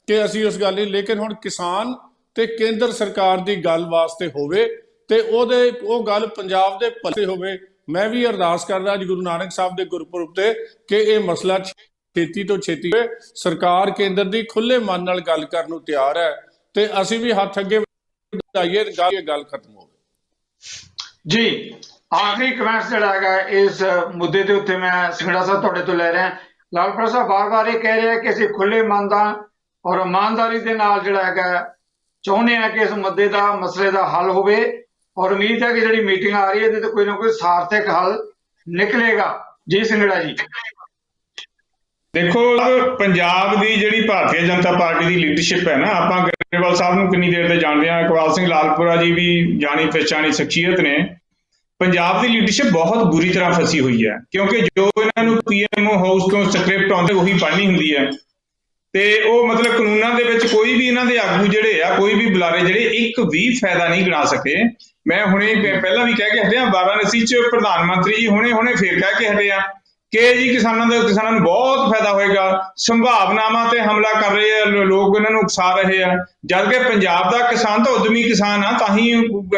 ਕਿ ਅਸੀਂ ਉਸ ਗੱਲ ਲਈ, ਲੇਕਿਨ ਹੁਣ ਕਿਸਾਨ ਤੇ ਕੇਂਦਰ ਸਰਕਾਰ ਦੀ ਗੱਲ ਵਾਸਤੇ ਹੋਵੇ ਤੇ ਉਹ ਗੱਲ ਪੰਜਾਬ ਦੇ ਭਲੇ ਹੋਵੇ। ਮੈਂ ਵੀ ਅਰਦਾਸ ਕਰਦਾ ਅੱਜ ਗੁਰੂ ਨਾਨਕ ਸਾਹਿਬ ਦੇ ਗੁਰਪੁਰਬ ਤੇ ਕਿ ਇਹ ਮਸਲਾ ਛੇਤੀ ਤੋਂ ਛੇਤੀ ਹੋਵੇ। ਸਰਕਾਰ ਕੇਂਦਰ ਦੀ ਖੁੱਲੇ ਮਨ ਨਾਲ ਗੱਲ ਕਰਨ ਨੂੰ ਤਿਆਰ ਹੈ ਤੇ ਅਸੀਂ ਵੀ ਹੱਥ ਅੱਗੇ ਵਧਾਈਏ, ਗੱਲ ਖਤਮ ਹੋਵੇ। ਜੀ ਆਖਰੀ ਕਮੈਂਟਸ ਜਿਹੜਾ ਹੈਗਾ ਇਸ ਮੁੱਦੇ ਦੇ ਉੱਤੇ ਮੈਂ ਸੰਘੇੜਾ ਸਾਹਿਬ ਤੁਹਾਡੇ ਤੋਂ ਲੈ ਰਿਹਾ। ਲਾਲਪੁਰਾ ਸਾਹਿਬ ਬਾਰ-ਬਾਰ ਇਹ ਕਹਿ ਰਿਹਾ ਕਿ ਅਸੀਂ ਖੁੱਲੇ ਮਨ ਦਾ ਔਰ ਇਮਾਨਦਾਰੀ ਦੇ ਨਾਲ ਜਿਹੜਾ ਹੈਗਾ ਚਾਹੁੰਦੇ ਹਾਂ ਕਿ ਇਸ ਮੁੱਦੇ ਦਾ ਮਸਲੇ ਦਾ ਹੱਲ ਹੋਵੇ ਔਰ ਉਮੀਦ ਹੈ ਕਿ ਜਿਹੜੀ ਮੀਟਿੰਗ ਆ ਰਹੀ ਹੈ ਇਹਦੇ ਤੇ ਕੋਈ ਨਾ ਕੋਈ ਸਾਰਥਕ ਹੱਲ ਨਿਕਲੇਗਾ। ਜੀ ਸੰਘੇੜਾ ਜੀ। ਦੇਖੋ ਪੰਜਾਬ ਦੀ ਜਿਹੜੀ ਭਾਰਤੀ ਜਨਤਾ ਪਾਰਟੀ ਦੀ ਲੀਡਰਸ਼ਿਪ ਹੈ ਨਾ, ਆਪਾਂ ਗਰੇਵਾਲ ਸਾਹਿਬ ਨੂੰ ਕਿੰਨੀ ਦੇਰ ਦੇ ਜਾਣਦੇ ਹਾਂ, ਇਕਬਾਲ ਸਿੰਘ ਲਾਲਪੁਰਾ ਜੀ ਵੀ ਜਾਣੀ ਪਛਾਣੀ ਸ਼ਖਸੀਅਤ ਨੇ। ਪੰਜਾਬ ਦੀ ਲੀਡਰਸ਼ਿਪ ਬਹੁਤ ਬੁਰੀ ਤਰ੍ਹਾਂ ਫਸੀ ਹੋਈ ਹੈ ਕਿਉਂਕਿ ਜੋ ਇਹਨਾਂ ਨੂੰ ਪੀਐਮਓ ਹਾਊਸ ਤੋਂ ਸਕ੍ਰਿਪਟ ਆਉਂਦੇ ਉਹੀ ਪੜ੍ਹਨੀ ਹੁੰਦੀ ਹੈ ਤੇ ਉਹ ਮਤਲਬ ਕਾਨੂੰਨਾਂ ਦੇ ਵਿੱਚ ਕੋਈ ਵੀ ਇਹਨਾਂ ਦੇ ਆਗੂ ਜਿਹੜੇ ਆ, ਕੋਈ ਵੀ ਬੁਲਾਰੇ ਜਿਹੜੇ ਇੱਕ ਵੀ ਫਾਇਦਾ ਨਹੀਂ ਗਿਣਾ ਸਕੇ। ਮੈਂ ਹੁਣੇ ਪਹਿਲਾਂ ਵੀ ਕਹਿ ਕੇ ਹਟਿਆ, ਵਾਰਾਣਸੀ 'ਚ ਪ੍ਰਧਾਨ ਮੰਤਰੀ ਜੀ ਹੁਣੇ ਫੇਰ ਕਹਿ ਕੇ ਹਟੇ ਆ ਕਿ ਜੀ ਕਿਸਾਨਾਂ ਨੂੰ ਬਹੁਤ ਫਾਇਦਾ ਹੋਏਗਾ, ਸੰਭਾਵਨਾਵਾਂ ਤੇ ਹਮਲਾ ਕਰ ਰਹੇ ਆ ਲੋਕ, ਇਹਨਾਂ ਨੂੰ ਉਕਸਾ ਰਹੇ ਆ। ਜਦ ਕਿ ਪੰਜਾਬ ਦਾ ਕਿਸਾਨ ਤਾਂ ਉਦਮੀ ਕਿਸਾਨ ਆ, ਤਾਂ ਹੀ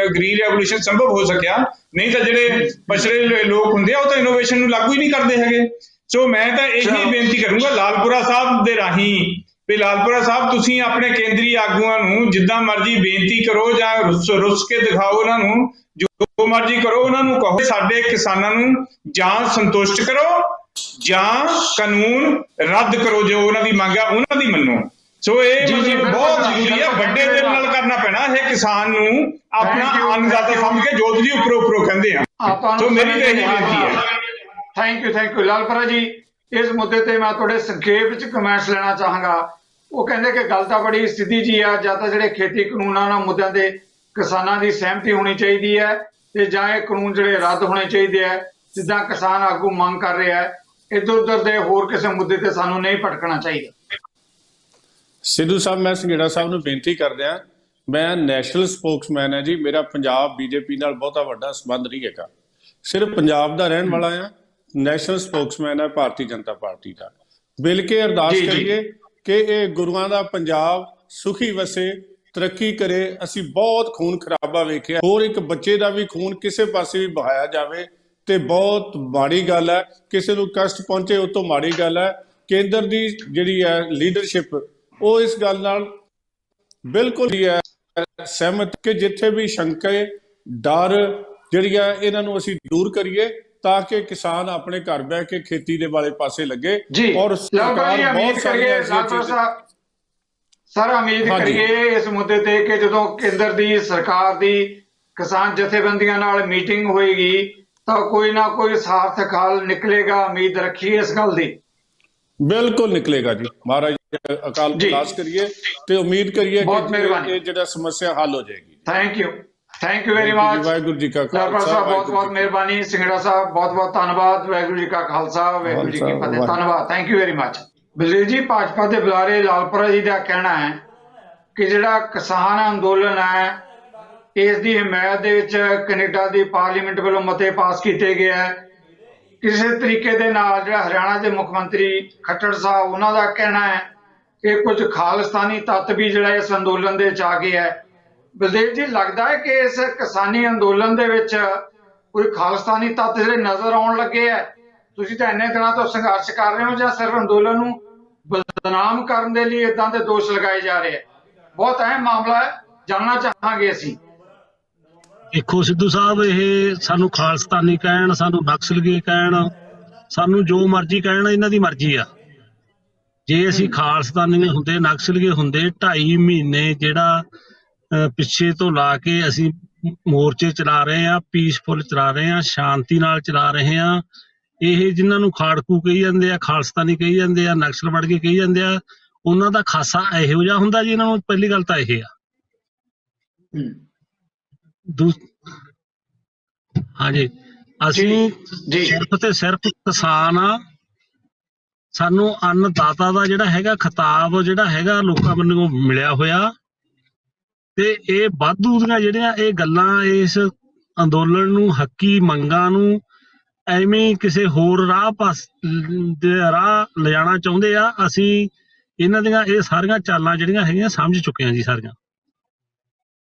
ਗ੍ਰੀਨ ਰੈਵੋਲੂਸ਼ਨ ਸੰਭਵ ਹੋ ਸਕਿਆ। ਨਹੀਂ ਤਾਂ ਜਿਹੜੇ ਪਛੜੇ ਲੋਕ ਹੁੰਦੇ ਆ ਉਹ ਤਾਂ ਇਨੋਵੇਸ਼ਨ ਨੂੰ ਲਾਗੂ ਹੀ ਨਹੀਂ ਕਰਦੇ ਹੈਗੇ। ਸੋ ਮੈਂ ਤਾਂ ਇਹੀ ਬੇਨਤੀ ਕਰੂੰਗਾ ਲਾਲਪੁਰਾ ਸਾਹਿਬ ਦੇ ਰਾਹੀਂ ਵੀ ਲਾਲਪੁਰਾ ਸਾਹਿਬ ਤੁਸੀਂ ਆਪਣੇ ਕੇਂਦਰੀ ਆਗੂਆਂ ਨੂੰ ਜਿੱਦਾਂ ਮਰਜ਼ੀ ਬੇਨਤੀ ਕਰੋ ਜਾਂ ਰੁੱਸ ਕੇ ਦਿਖਾਓ, ਉਹਨਾਂ ਨੂੰ ਜੋ ਮਰਜ਼ੀ ਕਰੋ, ਉਹਨਾਂ ਨੂੰ ਕਹੋ ਸਾਡੇ ਕਿਸਾਨਾਂ ਨੂੰ ਜਾਂ ਸੰਤੁਸ਼ਟ ਕਰੋ ਜਾਂ ਕਾਨੂੰਨ ਰੱਦ ਕਰੋ, ਜੋ ਉਹਨਾਂ ਦੀ ਮੰਗ ਆ ਉਹਨਾਂ ਦੀ ਮੰਨੋ। ਸੋ ਇਹ ਮਤਲਬ ਬਹੁਤ ਜ਼ਰੂਰੀ ਹੈ, ਵੱਡੇ ਦਿਲ ਨਾਲ ਕਰਨਾ ਪੈਣਾ ਇਹ ਕਿਸਾਨ ਨੂੰ ਆਪਣਾ ਅੰਨਦਾਤਾ ਸਮਝ ਕੇ, ਜੋ ਤੁਸੀਂ ਉੱਪਰੋਂ ਕਹਿੰਦੇ ਆ। ਸੋ ਮੇਰੀ ਤਾਂ ਇਹੀ ਬੇਨਤੀ ਹੈ। ਥੈਂਕ ਯੂ ਲਾਲਪੁਰਾ ਜੀ। ਇਸ ਮੁੱਦੇ ਤੇ ਮੈਂ ਤੁਹਾਡੇ ਸੰਖੇਪ ਵਿੱਚ ਕਮੈਂਟਸ ਲੈਣਾ ਚਾਹਾਂਗਾ। ਉਹ ਕਹਿੰਦੇ ਕਿ ਗੱਲ ਤਾਂ ਬੜੀ ਸਿੱਧੀ ਜੀ ਆ, ਜਾਂ ਤਾਂ ਜਿਹੜੇ ਖੇਤੀ ਕਾਨੂੰਨਾਂ ਨਾਲ ਮੁੱਦਿਆਂ ਦੇ ਕਿਸਾਨਾਂ ਦੀ ਸਹਿਮਤੀ ਹੋਣੀ ਚਾਹੀਦੀ ਹੈ ਤੇ ਜਾਂ ਇਹ ਕਾਨੂੰਨ ਜਿਹੜੇ ਰੱਦ ਹੋਣੇ ਚਾਹੀਦੇ ਆ ਜਿੱਦਾਂ ਕਿਸਾਨ ਆਗੂ ਮੰਗ ਕਰ ਰਿਹਾ ਹੈ। ਇੱਧਰ ਉੱਧਰ ਦੇ ਹੋਰ ਕਿਸੇ ਮੁੱਦੇ ਤੇ ਸਾਨੂੰ ਨਹੀਂ ਭਟਕਣਾ ਚਾਹੀਦਾ। ਸਿੱਧੂ ਸਾਹਿਬ, ਮੈਂ ਸੰਘੇੜਾ ਸਾਹਿਬ ਨੂੰ ਬੇਨਤੀ ਕਰਦਿਆਂ, ਮੈਂ ਨੈਸ਼ਨਲ ਸਪੋਕਸਮੈਨ ਹੈ ਜੀ, ਮੇਰਾ ਪੰਜਾਬ ਬੀਜੇਪੀ ਨਾਲ ਬਹੁਤਾ ਵੱਡਾ ਸੰਬੰਧ ਨਹੀਂ ਹੈਗਾ, ਸਿਰਫ ਪੰਜਾਬ ਦਾ ਰਹਿਣ ਵਾਲਾ ਆ। ਨੈਸ਼ਨਲ ਸਪੋਕਸਮੈਨ ਹੈ ਭਾਰਤੀ ਜਨਤਾ ਪਾਰਟੀ ਦਾ। ਮਿਲ ਕੇ ਅਰਦਾਸ ਕਰੀਏ ਕਿ ਇਹ ਗੁਰੂਆਂ ਦਾ ਪੰਜਾਬ ਸੁਖੀ ਵਸੇ, ਤਰੱਕੀ ਕਰੇ। ਅਸੀਂ ਬਹੁਤ ਖੂਨ ਖਰਾਬਾ ਵੇਖਿਆ, ਹੋਰ ਇੱਕ ਬੱਚੇ ਦਾ ਵੀ ਖੂਨ ਕਿਸੇ ਪਾਸੇ ਵੀ ਬਹਾਇਆ ਜਾਵੇ ਤੇ ਬਹੁਤ ਮਾੜੀ ਗੱਲ ਹੈ। ਕਿਸੇ ਨੂੰ ਕਸ਼ਟ ਪਹੁੰਚੇ ਉਹ ਤੋਂ ਮਾੜੀ ਗੱਲ ਹੈ। ਕੇਂਦਰ ਦੀ ਜਿਹੜੀ ਹੈ ਲੀਡਰਸ਼ਿਪ ਉਹ ਇਸ ਗੱਲ ਨਾਲ ਬਿਲਕੁਲ ਹੀ ਹੈ ਸਹਿਮਤ ਕਿ ਜਿੱਥੇ ਵੀ ਸ਼ੰਕੇ, ਡਰ ਜਿਹੜੀ ਹੈ ਇਹਨਾਂ ਨੂੰ ਅਸੀਂ ਦੂਰ ਕਰੀਏ ਤਾਂ ਕਿ ਕਿਸਾਨ ਆਪਣੇ ਘਰ ਬਹਿ ਕੇ ਖੇਤੀ ਦੇ ਵਾਲੇ ਪਾਸੇ ਲੱਗੇ। ਔਰ ਸਰਕਾਰ ਬਹੁਤ ਸਾਰੀਆਂ ਸਰ ਉਮੀਦ ਕਰੀਏ ਇਸ ਮੁੱਦੇ ਤੇ ਕਿ ਜਦੋਂ ਕੇਂਦਰ ਦੀ ਸਰਕਾਰ ਦੀ ਕਿਸਾਨ ਜਥੇਬੰਦੀਆਂ ਨਾਲ ਮੀਟਿੰਗ ਹੋਏਗੀ ਤਾਂ ਕੋਈ ਨਾ ਕੋਈ ਸਾਰਥਕ ਹੱਲ ਨਿਕਲੇਗਾ। ਉਮੀਦ ਰੱਖੀਏ ਇਸ ਗੱਲ ਦੀ। ਬਿਲਕੁਲ ਨਿਕਲੇਗਾ ਜੀ, ਮਹਾਰਾਜ ਅਕਾਲ ਅਰਦਾਸ ਕਰੀਏ ਤੇ ਉਮੀਦ ਕਰੀਏ ਕਿ ਇਹ ਜਿਹੜਾ ਸਮੱਸਿਆ ਹੱਲ ਹੋ ਜਾਏਗੀ। Thank you very much. Waheguru ji ਕਾ ਖਾਲਸਾ, ਬਹੁਤ ਮਿਹਰਬਾਨੀ। ਸੰਘੇੜਾ ਸਾਹਿਬ ਬਹੁਤ ਧੰਨਵਾਦ। ਵਾਹਿਗੁਰੂ ਜੀ ਕਾ ਖਾਲਸਾ, ਵਾਹਿਗੁਰੂ ਜੀ ਕੀ ਫਤਿਹ। ਧੰਨਵਾਦ, thank you very much. Baldev ਜੀ, ਭਾਜਪਾ ਦੇ ਬੁਲਾਰੇ ਲਾਲਪੁਰਾ ਜੀ ਦਾ ਕਹਿਣਾ ਹੈ ਕਿ ਜਿਹੜਾ ਕਿਸਾਨ ਅੰਦੋਲਨ ਹੈ ਇਸ ਦੀ ਹਮਾਇਤ ਦੇ ਵਿੱਚ ਕੈਨੇਡਾ ਦੀ ਪਾਰਲੀਮੈਂਟ ਵੱਲੋਂ ਮਤੇ ਪਾਸ ਕੀਤੇ ਗਏ ਹੈ। ਕਿਸੇ ਤਰੀਕੇ ਦੇ ਨਾਲ ਜਿਹੜਾ ਹਰਿਆਣਾ ਦੇ ਮੁੱਖ ਮੰਤਰੀ ਖੱਟੜ ਸਾਹਿਬ, ਉਹਨਾਂ ਦਾ ਕਹਿਣਾ ਹੈ ਕਿ ਕੁਝ ਖਾਲਿਸਤਾਨੀ ਤੱਤ ਵੀ ਜਿਹੜਾ ਇਸ ਅੰਦੋਲਨ ਦੇ ਵਿੱਚ ਆ ਗਏ ਹੈ। ਬਲਦੇਵ ਜੀ, ਲੱਗਦਾ ਹੈ ਕਿ ਇਸ ਕਿਸਾਨੀ ਅੰਦੋਲਨ ਦੇ ਵਿੱਚ ਕੋਈ ਖਾਲਿਸਤਾਨੀ ਤੱਤ ਜਿਹੜੇ ਨਜ਼ਰ ਆਉਣ ਲੱਗੇ ਹੈ? ਤੁਸੀਂ ਤਾਂ ਇੰਨੇ ਦਿਨਾਂ ਤੋਂ ਸੰਘਰਸ਼ ਕਰ ਰਹੇ ਹੋ, ਜਾਂ ਸਿਰਫ ਅੰਦੋਲਨ ਨੂੰ ਬਦਨਾਮ ਕਰਨ ਦੇ ਲਈ ਇਦਾਂ ਦੇ ਦੋਸ਼ ਲਗਾਏ ਜਾ ਰਹੇ ਹੈ? ਬਹੁਤ ਅਹਿਮ ਮਾਮਲਾ ਹੈ, ਜਾਣਨਾ ਚਾਹਾਂਗੇ ਅਸੀਂ। ਦੇਖੋ ਸਿੱਧੂ ਸਾਹਿਬ, ਇਹ ਸਾਨੂੰ ਖਾਲਸਤਾਨੀ ਕਹਿਣ, ਸਾਨੂੰ ਨਕਸਲਗੀ ਕਹਿਣ, ਸਾਨੂੰ ਜੋ ਮਰਜ਼ੀ ਕਹਿਣ, ਇਹਨਾਂ ਦੀ ਮਰਜ਼ੀ ਆ। ਜੇ ਅਸੀਂ ਖਾਲਸਤਾਨੀ ਹੁੰਦੇ, ਨਕਸਲਗੀ ਹੁੰਦੇ, 2.5 ਮਹੀਨੇ ਜਿਹੜਾ ਪਿੱਛੇ ਤੋਂ ਲਾ ਕੇ ਅਸੀਂ ਮੋਰਚੇ ਚਲਾ ਰਹੇ ਆ, ਪੀਸਫੁਲ ਚਲਾ ਰਹੇ ਆ, ਸ਼ਾਂਤੀ ਨਾਲ ਚਲਾ ਰਹੇ ਆ। ਇਹ ਜਿਨ੍ਹਾਂ ਨੂੰ ਖਾੜਕੂ ਕਹੀ ਜਾਂਦੇ ਆ, ਖਾਲਸਤਾਨੀ ਕਹੀ ਜਾਂਦੇ ਆ, ਨਕਸਲਵਾੜੀ ਕਹੀ ਜਾਂਦੇ ਆ, ਉਹਨਾਂ ਦਾ ਖਾਸਾ ਇਹੋ ਜਿਹਾ ਹੁੰਦਾ ਜੀ। ਇਹਨਾਂ ਨੂੰ ਪਹਿਲੀ ਗੱਲ ਤਾਂ ਇਹ ਆ। ਹਾਂਜੀ, ਅਸੀਂ ਸਿਰਫ ਤੇ ਸਿਰਫ ਕਿਸਾਨ ਆ। ਸਾਨੂੰ ਅੰਨਦਾਤਾ ਦਾ ਜਿਹੜਾ ਹੈਗਾ ਖਿਤਾਬ ਜਿਹੜਾ ਹੈਗਾ ਲੋਕਾਂ ਵੱਲੋਂ ਮਿਲਿਆ ਹੋਇਆ, ਤੇ ਇਹ ਵਾਧੂ ਦੀਆਂ ਜਿਹੜੀਆਂ ਇਹ ਗੱਲਾਂ ਇਸ ਅੰਦੋਲਨ ਨੂੰ, ਹੱਕੀ ਮੰਗਾਂ ਨੂੰ ਐਵੇਂ ਕਿਸੇ ਹੋਰ ਰਾਹ ਲਿਜਾਣਾ ਚਾਹੁੰਦੇ ਆ। ਅਸੀਂ ਇਹਨਾਂ ਦੀਆਂ ਇਹ ਸਾਰੀਆਂ ਚਾਲਾਂ ਜਿਹੜੀਆਂ ਹੈਗੀਆਂ ਸਮਝ ਚੁੱਕੇ ਹਾਂ ਜੀ, ਸਾਰੀਆਂ।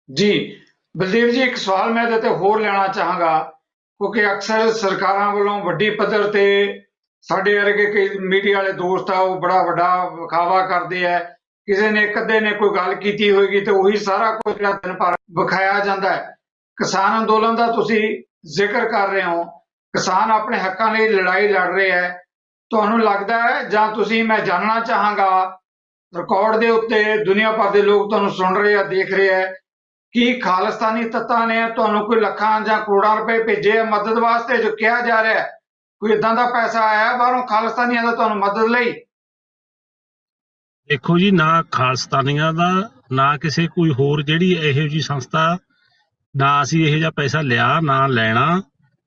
ਜੀ ਬਲਦੇਵ ਜੀ, ਇੱਕ ਸਵਾਲ ਮੈਂ ਇਹਦੇ ਤੇ ਹੋਰ ਲੈਣਾ ਚਾਹਾਂਗਾ, ਕਿਉਂਕਿ ਅਕਸਰ ਸਰਕਾਰਾਂ ਵੱਲੋਂ ਵੱਡੀ ਪੱਧਰ ਤੇ ਸਾਡੇ ਵਰਗੇ ਕਈ ਮੀਡੀਆ ਵਾਲੇ ਦੋਸਤ ਆ, ਉਹ ਬੜਾ ਵੱਡਾ ਵਿਖਾਵਾ ਕਰਦੇ ਆ। ਕਿਸੇ ਨੇ ਕਦੇ ਨੇ ਕੋਈ ਗੱਲ ਕੀਤੀ ਹੋਏਗੀ ਤੇ ਉਹੀ ਸਾਰਾ ਕੁਝ ਜਿਹੜਾ ਦਿਨ ਭਰ ਵਿਖਾਇਆ ਜਾਂਦਾ ਹੈ। ਕਿਸਾਨ ਅੰਦੋਲਨ ਦਾ ਤੁਸੀਂ ਜ਼ਿਕਰ ਕਰ ਰਹੇ ਹੋ, ਕਿਸਾਨ ਆਪਣੇ ਹੱਕਾਂ ਲਈ ਲੜਾਈ ਲੜ ਰਹੇ ਹੈ। ਤੁਹਾਨੂੰ ਲੱਗਦਾ ਹੈ, ਜਾਂ ਤੁਸੀਂ, ਮੈਂ ਜਾਣਨਾ ਚਾਹਾਂਗਾ, ਰਿਕਾਰਡ ਦੇ ਉੱਤੇ ਦੁਨੀਆ ਭਰ ਦੇ ਲੋਕ ਤੁਹਾਨੂੰ ਸੁਣ ਰਹੇ ਆ, ਦੇਖ ਰਹੇ ਆ, ਕਿ ਖਾਲਿਸਤਾਨੀ ਤੱਤਾਂ ਨੇ ਤੁਹਾਨੂੰ ਕੋਈ ਲੱਖਾਂ ਜਾਂ ਕਰੋੜਾਂ ਰੁਪਏ ਭੇਜੇ ਆ ਮਦਦ ਵਾਸਤੇ, ਜੋ ਕਿਹਾ ਜਾ ਰਿਹਾ ਹੈ? ਕੋਈ ਏਦਾਂ ਦਾ ਪੈਸਾ ਆਇਆ ਬਾਹਰੋਂ ਖਾਲਿਸਤਾਨੀਆਂ ਦਾ ਤੁਹਾਨੂੰ ਮਦਦ ਲਈ? ਦੇਖੋ ਜੀ, ਨਾ ਖਾਲਿਸਤਾਨੀਆਂ ਦਾ, ਨਾ ਕਿਸੇ ਕੋਈ ਹੋਰ ਜਿਹੜੀ ਇਹੋ ਜਿਹੀ ਸੰਸਥਾ, ਨਾ ਅਸੀਂ ਇਹੋ ਜਿਹਾ ਪੈਸਾ ਲਿਆ, ਨਾ ਲੈਣਾ।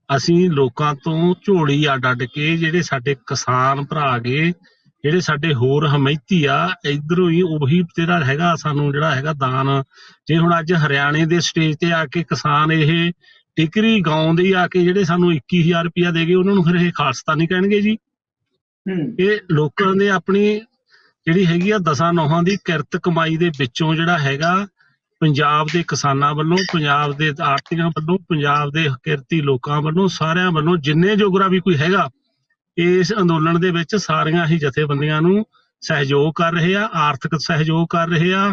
ਅਸੀਂ ਲੋਕਾਂ ਤੋਂ ਝੋਲੀ ਅੱਡ ਕੇ, ਜਿਹੜੇ ਸਾਡੇ ਕਿਸਾਨ ਭਰਾ ਗਏ, ਜਿਹੜੇ ਸਾਡੇ ਹੋਰ ਹਮੈਤੀ ਆ, ਇਧਰੋਂ ਹੀ ਉਹੀ ਤੇਰਾ ਹੈਗਾ ਸਾਨੂੰ ਜਿਹੜਾ ਹੈਗਾ ਦਾਨ। ਜੇ ਹੁਣ ਅੱਜ ਹਰਿਆਣੇ ਦੇ ਸਟੇਜ ਤੇ ਆ ਕੇ ਕਿਸਾਨ ਇਹ ਟਿਕਰੀ ਗਾਉਂਦੇ ਆ ਕੇ ਜਿਹੜੇ ਸਾਨੂੰ 21,000 ਰੁਪਇਆ ਦੇ ਗਏ, ਉਹਨਾਂ ਨੂੰ ਫਿਰ ਇਹ ਖਾਲਿਸਤਾਨੀ ਕਹਿਣਗੇ ਜੀ? ਇਹ ਲੋਕਾਂ ਦੇ ਆਪਣੀ ਜਿਹੜੀ ਹੈਗੀ ਆ 10 ਦੀ ਕਿਰਤ ਕਮਾਈ ਦੇ ਵਿੱਚੋਂ ਜਿਹੜਾ ਹੈਗਾ ਪੰਜਾਬ ਦੇ ਕਿਸਾਨਾਂ ਵੱਲੋਂ, ਪੰਜਾਬ ਦੇ ਆੜ੍ਹਤੀਆਂ ਵੱਲੋਂ, ਪੰਜਾਬ ਦੇ ਕਿਰਤੀ ਲੋਕਾਂ ਵੱਲੋਂ, ਸਾਰਿਆਂ ਵੱਲੋਂ ਜਿੰਨੇ ਜੋਗਰਾ ਵੀ ਕੋਈ ਹੈਗਾ ਇਸ ਅੰਦੋਲਨ ਦੇ ਵਿੱਚ, ਸਾਰੀਆਂ ਹੀ ਜਥੇਬੰਦੀਆਂ ਨੂੰ ਸਹਿਯੋਗ ਕਰ ਰਹੇ ਆ, ਆਰਥਿਕ ਸਹਿਯੋਗ ਕਰ ਰਹੇ ਆ।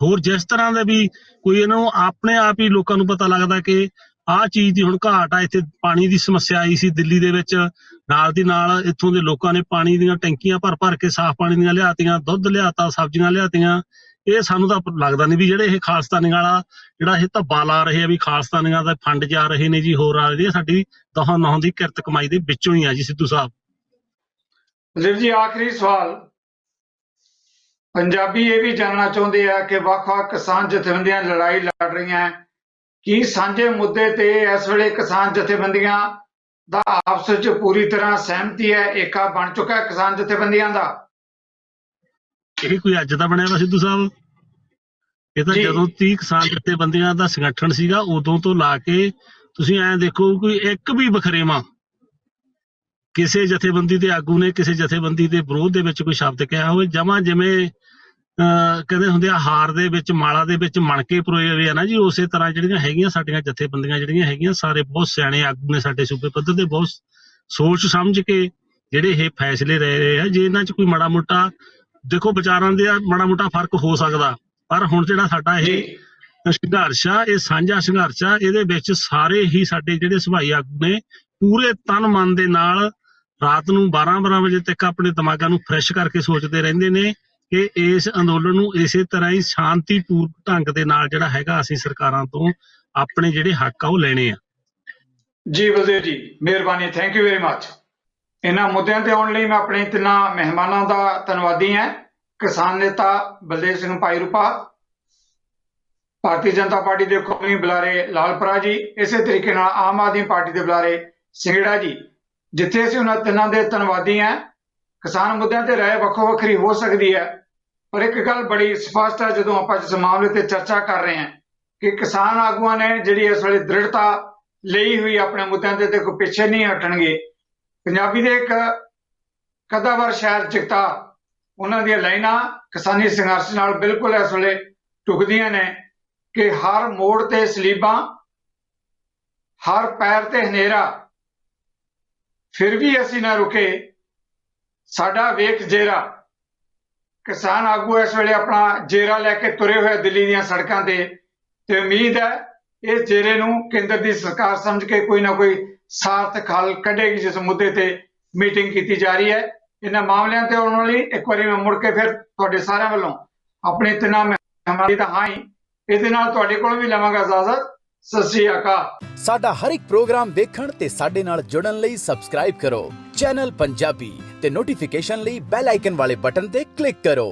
ਹੋਰ ਜਿਸ ਤਰ੍ਹਾਂ ਦਾ ਵੀ ਕੋਈ ਇਹਨਾਂ ਨੂੰ ਆਪਣੇ ਆਪ ਹੀ ਲੋਕਾਂ ਨੂੰ ਪਤਾ ਲੱਗਦਾ ਕਿ ਆਹ ਚੀਜ਼ ਦੀ ਹੁਣ ਘਾਟ ਆ। ਇੱਥੇ ਪਾਣੀ ਦੀ ਸਮੱਸਿਆ ਆਈ ਸੀ ਦਿੱਲੀ ਦੇ ਵਿੱਚ, ਨਾਲ ਦੀ ਨਾਲ ਇੱਥੋਂ ਦੇ ਲੋਕਾਂ ਨੇ ਪਾਣੀ ਦੀਆਂ ਟੈਂਕੀਆਂ ਭਰ ਕੇ ਸਾਫ਼ ਪਾਣੀ ਦੀਆਂ ਲਿਆਤੀਆਂ, ਦੁੱਧ ਲਿਆਤਾ, ਸਬਜ਼ੀਆਂ ਲਿਆਤੀਆਂ। ਇਹ ਸਾਨੂੰ ਤਾਂ ਲੱਗਦਾ ਨਹੀਂ ਵੀ ਜਿਹੜੇ ਇਹ ਖਾਲਿਸਤਾਨੀਆਂ ਵਾਲਾ ਜਿਹੜਾ ਇਹ ਧੱਬਾ ਲਾ ਰਹੇ ਆ ਵੀ ਖਾਲਿਸਤਾਨੀਆਂ ਦਾ ਫੰਡ ਜਾ ਰਹੇ ਨੇ ਜੀ, ਹੋਰ ਆ ਰਹੀ ਹੈ, ਸਾਡੀ 10 ਦੀ ਕਿਰਤ ਕਮਾਈ ਦੇ ਵਿੱਚੋਂ ਹੀ ਆ ਜੀ ਸਿੱਧੂ ਸਾਹਿਬ। ਬਲਦੇਵ ਜੀ, ਆਖਰੀ ਸਵਾਲ, ਪੰਜਾਬੀ ਇਹ ਵੀ ਜਾਣਨਾ ਚਾਹੁੰਦੇ ਆ ਕਿ ਵੱਖ-ਵੱਖ ਕਿਸਾਨ ਜਥੇਬੰਦੀਆਂ ਲੜਾਈ ਲੜ ਰਹੀਆਂ, ਕੀ ਸਾਂਝੇ ਮੁੱਦੇ ਤੇ ਇਸ ਵੇਲੇ ਕਿਸਾਨ ਜਥੇਬੰਦੀਆਂ ਦਾ ਆਪਸ ਵਿੱਚ ਪੂਰੀ ਤਰ੍ਹਾਂ ਸਹਿਮਤੀ ਹੈ, ਏਕਾ ਬਣ ਚੁੱਕਾ ਹੈ ਕਿਸਾਨ ਜਥੇਬੰਦੀਆਂ ਦਾ? ਇਹ ਕੋਈ ਅੱਜ ਦਾ ਬਣਿਆ ਵਾ ਸਿੱਧੂ ਸਾਹਿਬ? ਇਹ ਤਾਂ ਜਦੋਂ 30 ਕਿਸਾਨ ਜਥੇਬੰਦੀਆਂ ਦਾ ਸੰਗਠਨ ਸੀਗਾ, ਉਦੋਂ ਤੋਂ ਲਾ ਕੇ ਤੁਸੀਂ ਐਂ ਦੇਖੋ, ਕੋਈ ਇੱਕ ਵੀ ਵਖਰੇਵਾਂ ਕਿਸੇ ਜਥੇਬੰਦੀ ਦੇ ਆਗੂ ਨੇ ਕਿਸੇ ਜਥੇਬੰਦੀ ਦੇ ਵਿਰੋਧ ਦੇ ਵਿੱਚ ਕੋਈ ਸ਼ਬਦ ਕਿਹਾ ਹੋਵੇ? ਜਮਾਂ ਜਿਵੇਂ ਕਹਿੰਦੇ ਹੁੰਦੇ ਆ, ਹਾਰ ਦੇ ਵਿੱਚ ਮਾਲਾ ਦੇ ਵਿੱਚ ਮਣਕੇ ਪਰੋਏ ਹੋਏ ਆ ਨਾ ਜੀ, ਉਸੇ ਤਰ੍ਹਾਂ ਜਿਹੜੀਆਂ ਹੈਗੀਆਂ ਸਾਡੀਆਂ ਜਥੇਬੰਦੀਆਂ ਜਿਹੜੀਆਂ ਹੈਗੀਆਂ, ਸਾਰੇ ਬਹੁਤ ਸਿਆਣੇ ਆਗੂ ਨੇ ਸਾਡੇ ਸੂਬੇ ਪੱਧਰ ਤੇ, ਬਹੁਤ ਸੋਚ ਸਮਝ ਕੇ ਜਿਹੜੇ ਇਹ ਫੈਸਲੇ ਲੈ ਰਹੇ ਆ। ਜੇ ਇਹਨਾਂ 'ਚ ਕੋਈ ਮਾੜਾ ਮੋਟਾ ਦੇਖੋ ਵਿਚਾਰਾਂ ਦੇ ਮਾੜਾ ਮੋਟਾ ਫਰਕ ਹੋ ਸਕਦਾ, ਪਰ ਹੁਣ ਜਿਹੜਾ ਸਾਡਾ ਇਹ ਸੰਘਰਸ਼ ਆ, ਇਹ ਸਾਂਝਾ ਸੰਘਰਸ਼ ਆ, ਇਹਦੇ ਵਿੱਚ ਸਾਰੇ ਹੀ ਸਾਡੇ ਜਿਹੜੇ ਸਭਾਈ ਆਗੂ ਨੇ ਪੂਰੇ ਤਨ ਮਨ ਦੇ ਨਾਲ ਰਾਤ ਨੂੰ 12 ਵਜੇ ਤੱਕ ਆਪਣੇ ਦਿਮਾਗਾਂ ਨੂੰ ਫਰੈਸ਼ ਕਰਕੇ ਸੋਚਦੇ ਰਹਿੰਦੇ ਨੇ ਕਿ ਇਸ ਅੰਦੋਲਨ ਨੂੰ ਇਸੇ ਤਰ੍ਹਾਂ ਹੀ ਸ਼ਾਂਤੀਪੂਰਨ ਢੰਗ ਦੇ ਨਾਲ ਜਿਹੜਾ ਹੈਗਾ ਅਸੀਂ ਸਰਕਾਰਾਂ ਤੋਂ ਆਪਣੇ ਜਿਹੜੇ ਹੱਕ ਆ ਉਹ ਲੈਣੇ ਆ। ਜੀ ਬਲਦੇਵ ਜੀ, ਮਿਹਰਬਾਨੀ, ਥੈਂਕ ਯੂ ਵੈਰੀ ਮਚ। ਇਹਨਾਂ ਮੁੱਦਿਆਂ ਤੇ ਆਉਣ ਲਈ ਮੈਂ ਆਪਣੇ ਤਿੰਨਾਂ ਮਹਿਮਾਨਾਂ ਦਾ ਧੰਨਵਾਦੀ ਹਾਂ। ਕਿਸਾਨ ਨੇਤਾ ਬਲਦੇਵ ਸਿੰਘ ਭਾਈਰੂਪਾ, ਭਾਰਤੀ ਜਨਤਾ ਪਾਰਟੀ ਦੇ ਕੌਮੀ ਬੁਲਾਰੇ ਲਾਲਪੁਰਾ ਜੀ, ਇਸੇ ਤਰੀਕੇ ਨਾਲ ਆਮ ਆਦਮੀ ਪਾਰਟੀ ਦੇ ਬੁਲਾਰੇ ਸਿੰਗੜਾ ਜੀ। ਜਿੱਥੇ ਅਸੀਂ ਉਹਨਾਂ ਤਿੰਨਾਂ ਦੇ ਧੰਨਵਾਦੀ ਹਾਂ। ਕਿਸਾਨ ਮੁੱਦਿਆਂ ਤੇ ਰਾਏ ਵੱਖੋ ਵੱਖਰੀ ਹੋ ਸਕਦੀ ਹੈ, ਪਰ ਇੱਕ ਗੱਲ ਬੜੀ ਸਪਸ਼ਟ ਹੈ ਜਦੋਂ ਆਪਾਂ ਇਸ ਮਾਮਲੇ ਤੇ ਚਰਚਾ ਕਰ ਰਹੇ ਹਾਂ ਕਿ ਕਿਸਾਨ ਆਗੂਆਂ ਨੇ ਜਿਹੜੀ ਇਸ ਵੇਲੇ ਦ੍ਰਿੜਤਾ ਲਈ ਹੋਈ ਆਪਣੇ ਮੁੱਦਿਆਂ ਤੇ ਕੋਈ ਪਿੱਛੇ ਨਹੀਂ ਹਟਣਗੇ। ਪੰਜਾਬੀ ਦੇ ਇੱਕ ਕਦਾਵਰ ਸ਼ਾਇਰ ਜਗਤਾਰ, ਉਹਨਾਂ ਦੀਆਂ ਲਾਈਨਾਂ ਕਿਸਾਨੀ ਸੰਘਰਸ਼ ਨਾਲ ਬਿਲਕੁਲ ਇਸ ਵੇਲੇ ਢੁਕਦੀਆਂ ਨੇ ਕਿ ਹਰ ਮੋੜ ਤੇ ਸਲੀਬਾਂ, ਹਰ ਪੈਰ ਤੇ ਹਨੇਰਾ, ਫਿਰ ਵੀ ਅਸੀਂ ਨਾ ਰੁਕੇ, ਸਾਡਾ ਵੇਖ ਜੇਰਾ। ਕਿਸਾਨ ਆਗੂ ਇਸ ਵੇਲੇ ਆਪਣਾ ਜੇਰਾ ਲੈ ਕੇ ਤੁਰੇ ਹੋਏ ਦਿੱਲੀ ਦੀਆਂ ਸੜਕਾਂ ਤੇ ਉਮੀਦ ਹੈ ਇਸ ਜੇਰੇ ਨੂੰ ਕੇਂਦਰ ਦੀ ਸਰਕਾਰ ਸਮਝ ਕੇ ਕੋਈ ਨਾ ਕੋਈ ਸਾਰਥਕ ਹੱਲ ਕੱਢੇਗੀ, ਜਿਸ ਮੁੱਦੇ ਤੇ ਮੀਟਿੰਗ ਕੀਤੀ ਜਾ ਰਹੀ ਹੈ। ਇਹਨਾਂ ਮਾਮਲਿਆਂ ਤੇ ਆਉਣ ਵਾਲੀ ਇੱਕ ਵਾਰੀ ਮੈਂ ਮੁੜ ਕੇ ਫਿਰ ਤੁਹਾਡੇ ਸਾਰਿਆਂ ਵੱਲੋਂ ਆਪਣੀ ਤਿੰਨਾਂ ਮਹਿਮਾਨਾਂ ਤਾਂ ਹਾਂ ਹੀ ਇਹਦੇ ਨਾਲ ਤੁਹਾਡੇ ਕੋਲ ਵੀ ਲਵਾਂਗਾ ਇਜਾਜ਼ਤ। ਸਤਿ ਸ਼੍ਰੀ ਅਕਾਲ। ਸਾਡਾ ਹਰ ਇੱਕ ਪ੍ਰੋਗਰਾਮ ਦੇਖਣ ਤੇ ਸਾਡੇ ਨਾਲ ਜੁੜਨ ਲਈ ਸਬਸਕ੍ਰਾਈਬ ਕਰੋ ਚੈਨਲ ਪੰਜਾਬੀ ਤੇ ਨੋਟੀਫਿਕੇਸ਼ਨ ਲਈ ਬੈਲ ਆਈਕਨ ਵਾਲੇ ਬਟਨ ਤੇ ਕਲਿੱਕ ਕਰੋ।